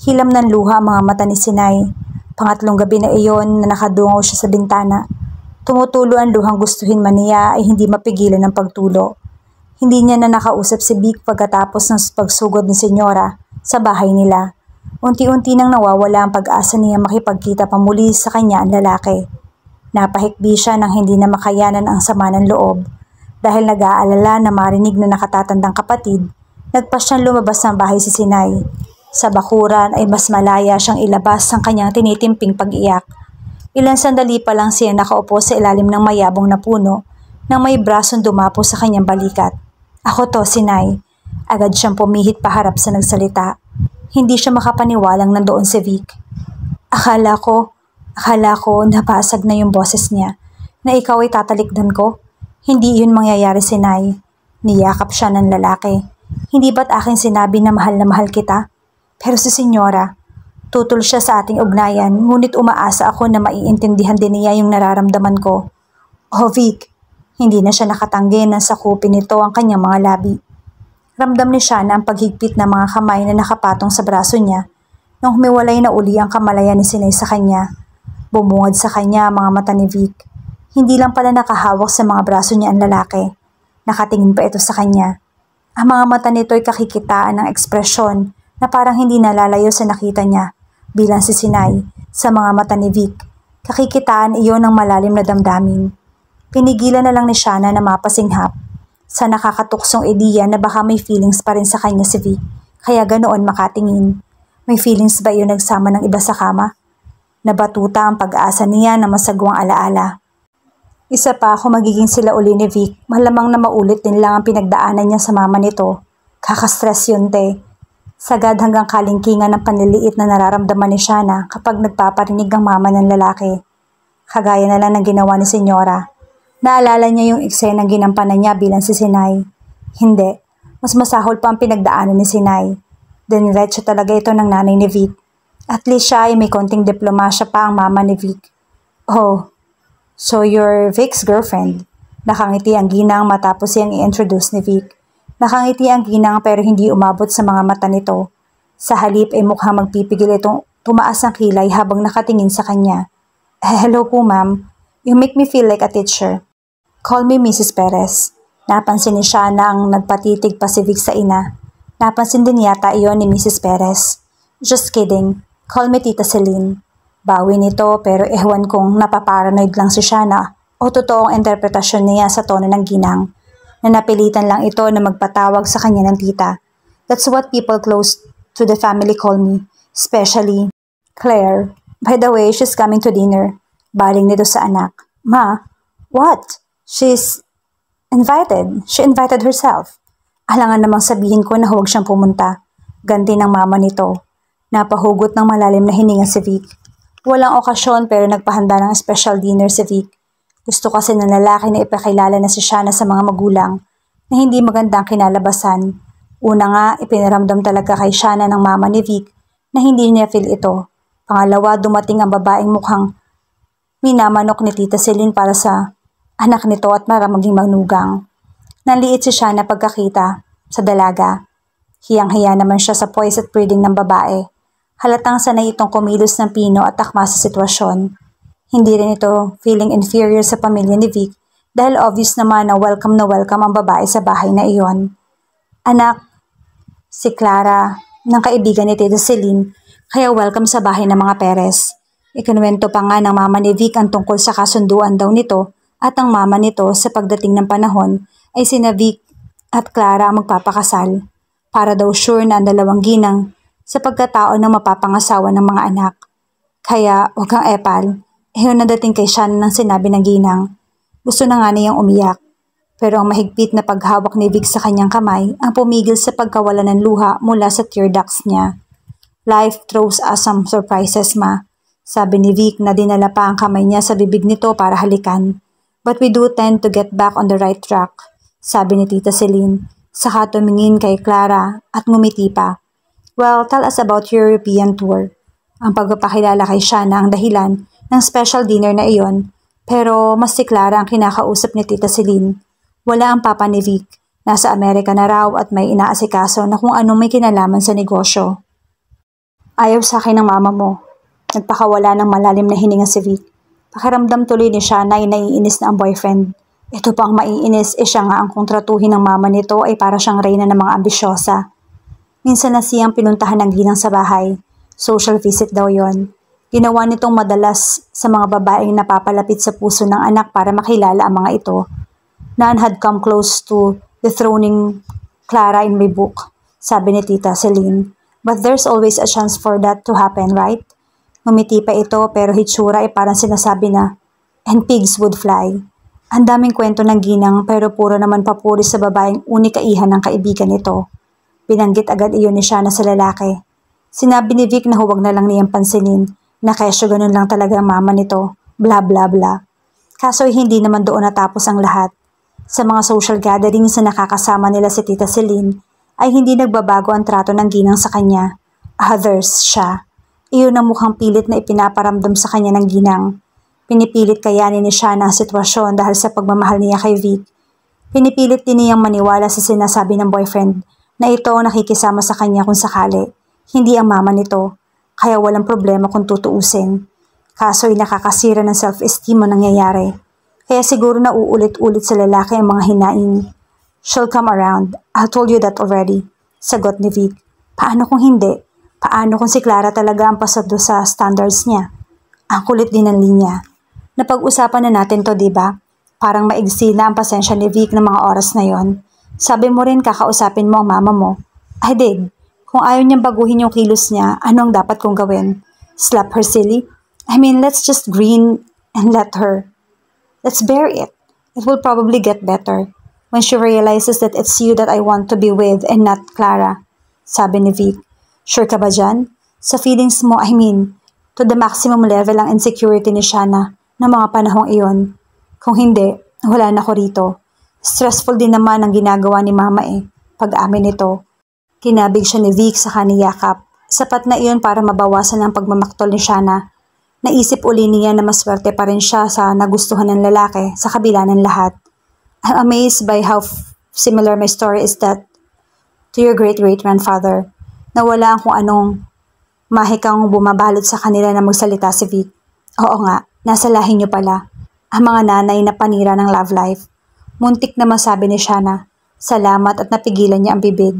Hilam ng luha ang mga mata ni Sinay. Pangatlong gabi na iyon na nakadungaw siya sa bintana. Tumutulo ang luhang gustuhin man niya ay hindi mapigilan ng pagtulo. Hindi niya na nakausap si Vic pagkatapos ng pagsugod ni Senyora sa bahay nila. Unti-unti nang nawawala ang pag-asa niya makipagkita pa muli sa kanya ang lalaki. Napahikbi siya nang hindi na makayanan ang sama ng loob. Dahil nag-aalala na marinig na nakatatandang kapatid, nagpas siyang lumabas ng bahay si Sinay. Sa bakuran ay mas malaya siyang ilabas ang kanyang tinitimping pag-iyak. Ilang sandali pa lang siya nakaupo sa ilalim ng mayabong na puno nang may brasong dumapo sa kanyang balikat. Ako to, Sinay. Agad siyang pumihit paharap sa nagsalita. Hindi siya makapaniwalang nandoon si Vic. Akala ko napasag na yung boses niya na ikaw ay tatalikdan ko. Hindi yun mangyayari, Sinay. Niyakap siya ng lalaki. Hindi ba't aking sinabi na mahal kita? Pero si Senyora, tutol siya sa ating ugnayan, ngunit umaasa ako na maiintindihan din niya yung nararamdaman ko. Oh Vic, hindi na siya nakatanggi nang sakupin nito ang kanyang mga labi. Ramdam ni siya na ang paghigpit ng mga kamay na nakapatong sa braso niya nang humiwalay na uli ang kamalayan ni Sinay sa kanya. Bumungad sa kanya ang mga mata ni Vic. Hindi lang pala nakahawak sa mga braso niya ang lalaki. Nakatingin pa ito sa kanya. Ang mga mata nito ay kakikitaan ng ekspresyon na parang hindi nalalayo sa nakita niya bilang si Sinay sa mga mata ni Vic. Kakikitaan iyon ng malalim na damdamin. Pinigilan na lang ni Shana na mapasinghap sa nakakatuksong ideya na baka may feelings pa rin sa kanya si Vic, kaya ganoon makatingin. May feelings ba iyon nagsama ng iba sa kama? Nabatuta ang pag-asa niya na masagwang alaala. Isa pa ako magiging sila uli ni Vic, malamang na maulit din lang ang pinagdaanan niya sa mama nito. Kakastress yun, te. Sagad hanggang kalingkingan ng panliliit na nararamdaman ni Shana kapag nagpaparinig ang mama ng lalaki. Kagaya na lang ng ginawa ni Senyora. Naalala niya yung eksenang ginampanan niya bilang si Sinay. Hindi, mas masahol pa ang pinagdaanan ni Sinay. Diniretso talaga ito ng nanay ni Vic. At least siya ay may konting diplomasya pa ang mama ni Vic. Oh, so you're Vic's girlfriend? Nakangiti ang ginang matapos siyang i-introduce ni Vic. Nakangiti ang ginang pero hindi umabot sa mga mata nito. Sa halip ay mukhang magpipigil itong tumaas ang kilay habang nakatingin sa kanya. Hello po ma'am, you make me feel like a teacher. Call me Mrs. Perez. Napansin ni siya na ang nagpatitig pa si Vic sa ina. Napansin din yata iyon ni Mrs. Perez. Just kidding. Call me Tita Celine. Bawi nito pero ewan kong napaparanoid lang si Shana o totoong interpretasyon niya sa tono ng ginang. Na napilitan lang ito na magpatawag sa kanya ng tita. That's what people close to the family call me. Especially Claire. By the way, she's coming to dinner. Baling nito sa anak. Ma, what? She's invited. She invited herself. Alangan namang sabihin ko na huwag siyang pumunta. Ganti ng mama nito. Napahugot ng malalim na hininga si Vic. Walang okasyon pero nagpahanda ng special dinner si Vic. Gusto kasi ng lalaki na ipakilala na si Shana sa mga magulang na hindi magandang kinalabasan. Una nga, ipinaramdam talaga kay Shana ng mama ni Vic na hindi niya feel ito. Pangalawa, dumating ang babaeng mukhang minamanok ni Tita Celine para sa anak nito at para maging manugang. Nanliit si Shana pagkakita sa dalaga. Hiyang-hiya naman siya sa poise at breeding ng babae. Halatang sanay itong kumilos ng pino at takma sa sitwasyon. Hindi rin ito feeling inferior sa pamilya ni Vic dahil obvious naman na welcome ang babae sa bahay na iyon. Anak, si Clara, ng kaibigan ni Tita Celine, kaya welcome sa bahay ng mga Perez. Ikinuwento pa nga ng mama ni Vic ang tungkol sa kasunduan daw nito at ang mama nito sa pagdating ng panahon ay sina Vic at Clara ang magpapakasal. Para daw sure na ang dalawang ginang sa pagkatao ng mapapangasawa ng mga anak. Kaya huwag kang epal. Iyon na dating kay Shanna nang sinabi ng ginang. Gusto na nga niyang umiyak. Pero ang mahigpit na paghawak ni Vic sa kanyang kamay ang pumigil sa pagkawala ng luha mula sa tear ducts niya. Life throws us some surprises, ma. Sabi ni Vic na dinala pa ang kamay niya sa bibig nito para halikan. But we do tend to get back on the right track, sabi ni Tita Celine. Saka tumingin kay Clara at ngumiti pa. Well, tell us about your European tour. Ang pagpapakilala kay Shanna ang dahilan ng special dinner na iyon, pero mas si Clara ang kinakausap ni Tita Celine. Wala ang papa ni Vic. Nasa Amerika na raw at may inaasikaso na kung anong may kinalaman sa negosyo. Ayaw sa akin ng mama mo. Nagpakawala ng malalim na hininga si Vic. Pakiramdam tuloy ni Shanna ay naiinis na ang boyfriend. Ito pa ang maiinis, siya nga ang kontratuhin ng mama nito ay para siyang reyna ng mga ambisyosa. Minsan na siyang pinuntahan ng ginang sa bahay. Social visit daw yon. Ginawa nitong madalas sa mga babaeng napapalapit sa puso ng anak para makilala ang mga ito. None had come close to dethroning Clara in my book, sabi ni Tita Celine. But there's always a chance for that to happen, right? Ngumiti pa ito pero hitsura ay parang sinasabi na, and pigs would fly. Ang daming kwento ng ginang pero puro naman papuri sa babaeng unikaihan ng kaibigan nito. Binanggit agad iyon ni Shanna sa lalaki. Sinabi ni Vic na huwag na lang niyang pansinin na kesyo ganun lang talaga ang mama nito, bla bla bla. Kaso hindi naman doon natapos ang lahat. Sa mga social gatherings na nakakasama nila si Tita Celine, ay hindi nagbabago ang trato ng ginang sa kanya. Others siya. Iyon ang mukhang pilit na ipinaparamdam sa kanya ng ginang. Pinipilit kayanin ni Shanna ang sitwasyon dahil sa pagmamahal niya kay Vic. Pinipilit din niyang maniwala sa sinasabi ng boyfriend na ito ang nakikisama sa kanya kung sakali, hindi ang mama nito, kaya walang problema kung tutuusin. Kaso ay nakakasira ng self-esteem mo nangyayari. Kaya siguro na uulit-ulit sa lalaki ang mga hinaing. She'll come around, I told you that already, sagot ni Vic. Paano kung hindi? Paano kung si Clara talaga ang pasado sa standards niya? Ang kulit din ng linya. Napag-usapan na natin to, diba? Parang maigsi na ang pasensya ni Vic ng mga oras na yon. Sabi mo rin kakausapin mo ang mama mo. I did. Kung ayaw niyang baguhin yung kilos niya, ano ang dapat kong gawin? Slap her silly? I mean, let's just grin and let her. Let's bear it. It will probably get better when she realizes that it's you that I want to be with and not Clara. Sabi ni Vic. Sure ka ba dyan? Sa feelings mo, I mean, to the maximum level ang insecurity ni Shanna ng mga panahong iyon. Kung hindi, wala na ko rito. Stressful din naman ang ginagawa ni mama pag-amin nito. Kinabig siya ni Vic sa kaniyakap. Sapat na iyon para mabawasan ang pagmamaktol ni Shanna. Naisip uli niya na maswerte pa rin siya sa nagustuhan ng lalaki sa kabila ng lahat. I'm amazed by how similar my story is that to your great-great-grandfather na wala ang kung anong mahikang bumabalot sa kanila na magsalita si Vic. Oo nga, nasa lahi niyo pala. Ang mga nanay na panira ng love life. Muntik na masabi ni Shanna. Salamat at napigilan niya ang bibig.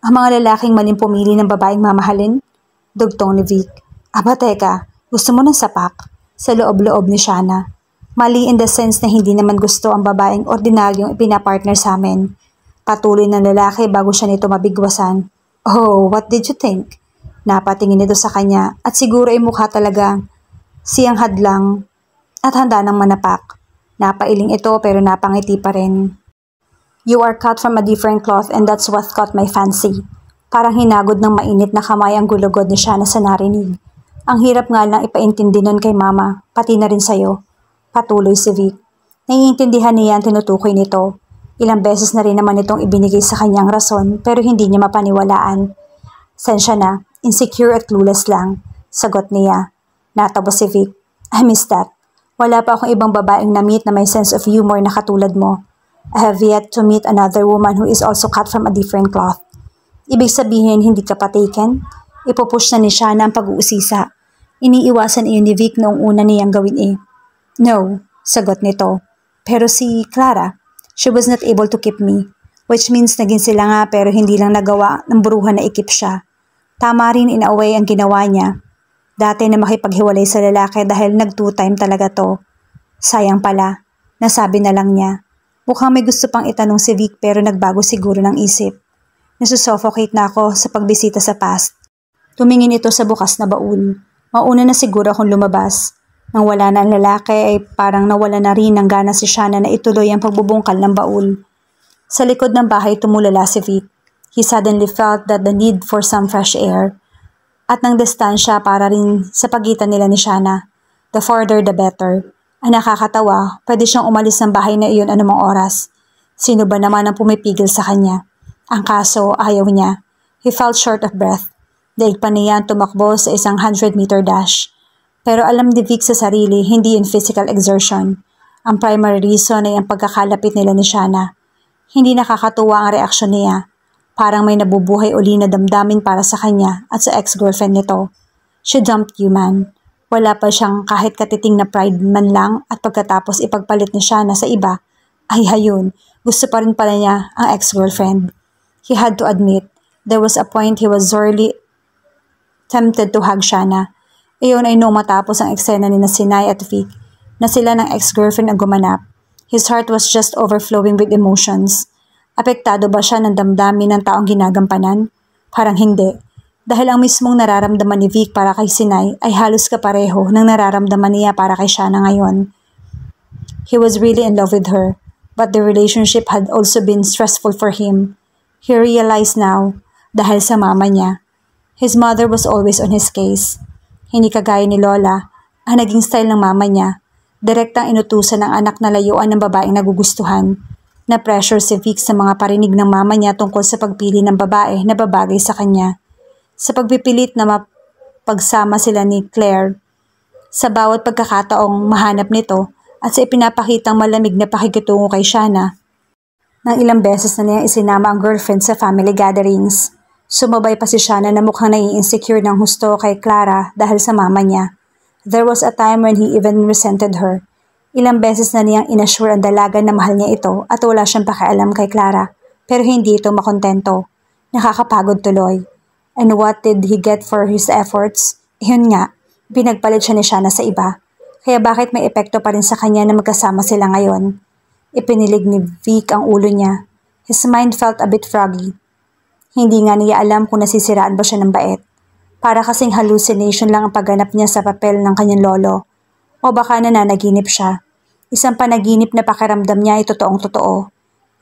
Ang mga lalaking maling pumili ng babaeng mamahalin? Dugtong ni Vic. Aba teka, gusto mo ng sapak? Sa loob-loob ni Shanna. Mali in the sense na hindi naman gusto ang babaeng ordinaryong ipinapartner sa amin. Patuloy ng lalaki bago siya nito mabigwasan. Oh, what did you think? Napatingin nito sa kanya at siguro ay mukha talaga siyang hadlang at handa ng manapak. Napailing ito pero napangiti pa rin. You are cut from a different cloth and that's what caught my fancy. Parang hinagod ng mainit na kamay ang gulugod ni Shanna sa narinig. Ang hirap nga lang ipaintindi nun kay mama, pati na rin sa'yo. Patuloy si Vic. Naiintindihan niya ang tinutukoy nito. Ilang beses na rin naman itong ibinigay sa kanyang rason pero hindi niya mapaniwalaan. Sensya na, insecure at clueless lang. Sagot niya. Natawa si Vic. I miss that. Wala pa akong ibang babaeng na-meet na may sense of humor na katulad mo. I have yet to meet another woman who is also cut from a different cloth. Ibig sabihin, hindi ka pa taken? Ipupush na ni Shanna ang pag-uusisa. Iniiwasan iyon ni Vic noong una niyang gawin No, sagot nito. Pero si Clara, she was not able to keep me. Which means naging sila nga pero hindi lang nagawa ng buruhan na ikip siya. Tama rin in a way ang ginawa niya. Dati na makipaghiwalay sa lalaki dahil nag-two-time talaga to. Sayang pala, nasabi na lang niya. Mukhang may gusto pang itanong si Vic pero nagbago siguro ng isip. Nasusuffocate na ako sa pagbisita sa past. Tumingin ito sa bukas na baul. Mauna na siguro akong lumabas. Nang wala na ang lalaki ay parang nawala na rin ng gana si Shanna na ituloy ang pagbubungkal ng baul. Sa likod ng bahay tumulala si Vic. He suddenly felt that the need for some fresh air. At ng distansya para rin sa pagitan nila ni Shanna. The farther the better. Ang nakakatawa, pwede siyang umalis ng bahay na iyon anumang oras. Sino ba naman ang pumipigil sa kanya? Ang kaso, ayaw niya. He felt short of breath. Daig pa niya ang tumakbo sa isang 100-meter dash. Pero alam ni Vic sa sarili, hindi in physical exertion. Ang primary reason ay ang pagkakalapit nila ni Shanna. Hindi nakakatuwa ang reaksyon niya. Parang may nabubuhay uli na damdamin para sa kanya at sa ex-girlfriend nito. She dumped you, man. Wala pa siyang kahit katiting na pride man lang at pagkatapos ipagpalit ni Shanna sa iba, ay hayun, gusto pa rin pala niya ang ex-girlfriend. He had to admit, there was a point he was sorely tempted to hug Shanna. Iyon ay nung matapos ang eksena ni Sinay at Vic na sila ng ex-girlfriend ang gumanap. His heart was just overflowing with emotions. Apektado ba siya ng damdamin ng taong ginagampanan? Parang hindi. Dahil ang mismong nararamdaman ni Vic para kay Sinay ay halos kapareho ng nararamdaman niya para kay Shanna ngayon. He was really in love with her, but the relationship had also been stressful for him. He realized now, dahil sa mama niya. His mother was always on his case. Hindi kagaya ni Lola, ang naging style ng mama niya, direktang inutusan ng anak na layuan ng babaeng nagugustuhan. Na-pressure si Vic sa mga parinig ng mama niya tungkol sa pagpili ng babae na babagay sa kanya. Sa pagpipilit na mapagsama sila ni Claire, sa bawat pagkakataong mahanap nito at sa ipinapakitang malamig na pakikitungo kay Shanna. Nang ilang beses na niyang isinama ang girlfriend sa family gatherings. Sumabay pa si Shanna na mukhang nai-insecure ng husto kay Clara dahil sa mama niya. There was a time when he even resented her. Ilang beses na niyang inassure ang dalaga na mahal niya ito at wala siyang pakialam kay Clara, pero hindi ito makontento. Nakakapagod tuloy. And what did he get for his efforts? Yun nga, pinagpalit siya ni Shanna sa iba. Kaya bakit may epekto pa rin sa kanya na magkasama sila ngayon? Ipinilig ni Vic ang ulo niya. His mind felt a bit froggy. Hindi nga niya alam kung nasisiraan ba siya ng bait. Para kasing hallucination lang ang pagganap niya sa papel ng kanyang lolo. O baka nananaginip siya. Isang panaginip na pakiramdam niya ay totoong-totoo.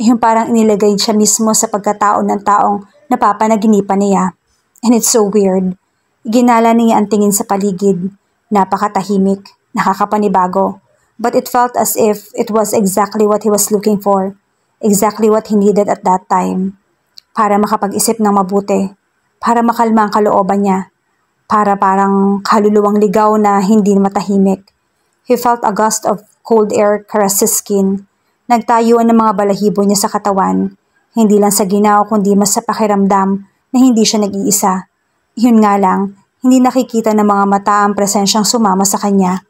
Yung parang inilagay siya mismo sa pagkatao ng taong napapanaginipan niya. And it's so weird. Ginala niya ang tingin sa paligid. Napakatahimik, nakakapanibago. But it felt as if it was exactly what he was looking for. Exactly what he needed at that time. Para makapag-isip ng mabuti. Para makalma ang kalooban niya. Para parang kaluluwang ligaw na hindi matahimik. He felt a gust of cold air caress his skin. Nagtayuan ng mga balahibo niya sa katawan. Hindi lang sa ginaw kundi mas sa pakiramdam na hindi siya nag-iisa. Yun nga lang, hindi nakikita ng mga mata ang presensyang sumama sa kanya.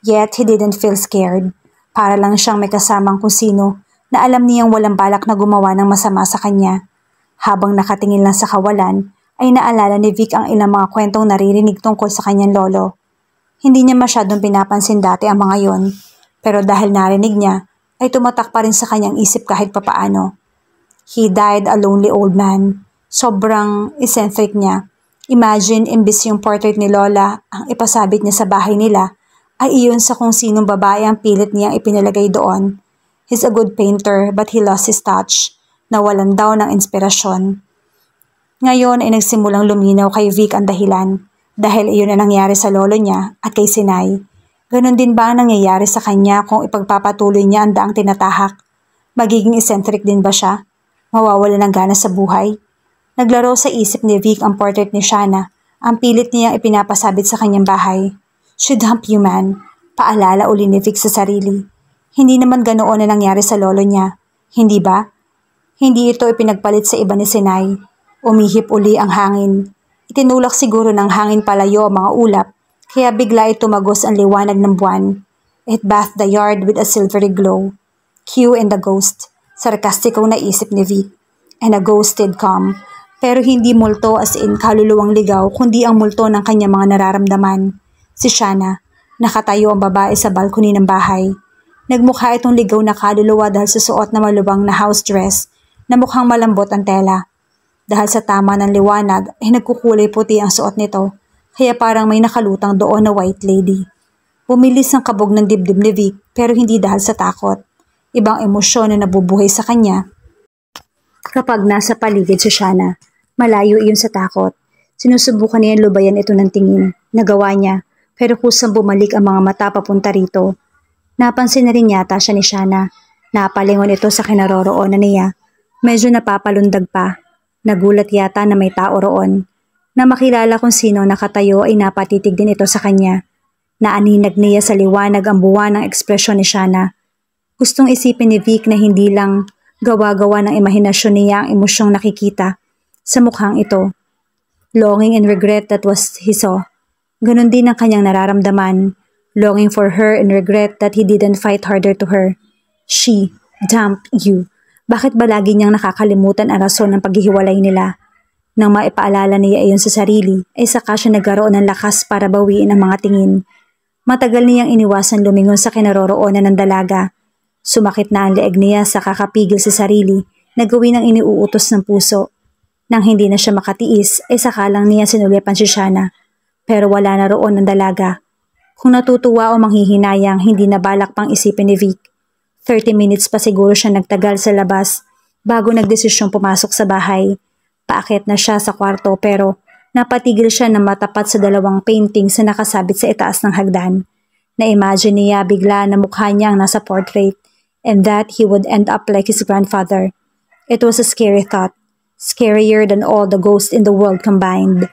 Yet he didn't feel scared. Para lang siyang may kasamang kung sino na alam niyang walang balak na gumawa ng masama sa kanya. Habang nakatingin lang sa kawalan, ay naalala ni Vic ang ilang mga kwentong naririnig tungkol sa kanyang lolo. Hindi niya masyadong pinapansin dati ang mga yon, pero dahil narinig niya, ay tumatak pa rin sa kanyang isip kahit papaano. He died a lonely old man. Sobrang eccentric niya. Imagine, imbis yung portrait ni Lola ang ipasabit niya sa bahay nila, ay iyon sa kung sinong babae ang pilit niyang ipinalagay doon. He's a good painter but he lost his touch. Nawalan daw ng inspirasyon. Ngayon ay nagsimulang luminaw kay Vic ang dahilan dahil iyon ang nangyari sa lolo niya at kay Sinay. Ganon din ba ang nangyayari sa kanya kung ipagpapatuloy niya ang daang tinatahak? Magiging eccentric din ba siya? Mawawala ng gana sa buhay? Naglaro sa isip ni Vic ang portrait ni Shanna, ang pilit niyang ipinapasabit sa kanyang bahay. She dumped you, man. Paalala uli ni Vic sa sarili. Hindi naman ganoon na nangyari sa lolo niya. Hindi ba? Hindi ito ipinagpalit sa iba ni Sinay. Umihip uli ang hangin. Itinulak siguro ng hangin palayo ang mga ulap, kaya bigla ay tumagos ang liwanag ng buwan. It bathed the yard with a silvery glow. Q and the ghost. Sarkastikong naisip ni Vic. And a ghost did come. Pero hindi multo as in kaluluwang ligaw, kundi ang multo ng kanyang mga nararamdaman. Si Shanna. Nakatayo ang babae sa balkoni ng bahay. Nagmukha itong ligaw na kaluluwa dahil susuot na malubang na house dress na mukhang malambot ang tela. Dahil sa tama ng liwanag ay nagkukulay puti ang suot nito, kaya parang may nakalutang doon na white lady. Bumilis ang kabog ng dibdib ni Vic pero hindi dahil sa takot. Ibang emosyon na nabubuhay sa kanya kapag nasa paligid si Shanna. Malayo iyon sa takot. Sinusubukan niya lubayan ito ng tingin. Nagawa niya, pero kusang bumalik ang mga mata papunta rito. Napansin na rin yata siya ni Shanna. Napalingon ito sa kinaroroonan niya. Medyo napapalundag pa. Nagulat yata na may tao roon. Na makilala kung sino nakatayo ay napatitig din ito sa kanya. Naaninag niya sa liwanag ang buwan ng ekspresyon ni Shanna. Gustong isipin ni Vic na hindi lang gawa-gawa ng imahinasyon niya ang emosyong nakikita sa mukhang ito. Longing and regret that was he saw. Ganon din ang kanyang nararamdaman. Longing for her and regret that he didn't fight harder to her. She, damn you. Bakit ba lagi niyang nakakalimutan ang rason ng paghihiwalay nila? Nang maipaalala niya iyon sa sarili, ay saka siya nagkaroon ng lakas para bawiin ang mga tingin. Matagal niyang iniwasan lumingon sa kinaroroonan ng dalaga. Sumakit na ang leeg niya sa kakapigil sa sarili na gawin ang iniuutos ng puso. Nang hindi na siya makatiis, ay saka lang niya sinulipan si Shanna. Pero wala na roon ang dalaga. Kung natutuwa o manghihinayang, hindi na balak pang isipin ni Vic. 30 minutes pa siguro siya nagtagal sa labas bago nagdesisyong pumasok sa bahay. Paakyat na siya sa kwarto pero napatigil siya na matapat sa dalawang paintings na nakasabit sa itaas ng hagdan. Na-imagine niya bigla na mukha niya ang nasa portrait and that he would end up like his grandfather. It was a scary thought, scarier than all the ghosts in the world combined.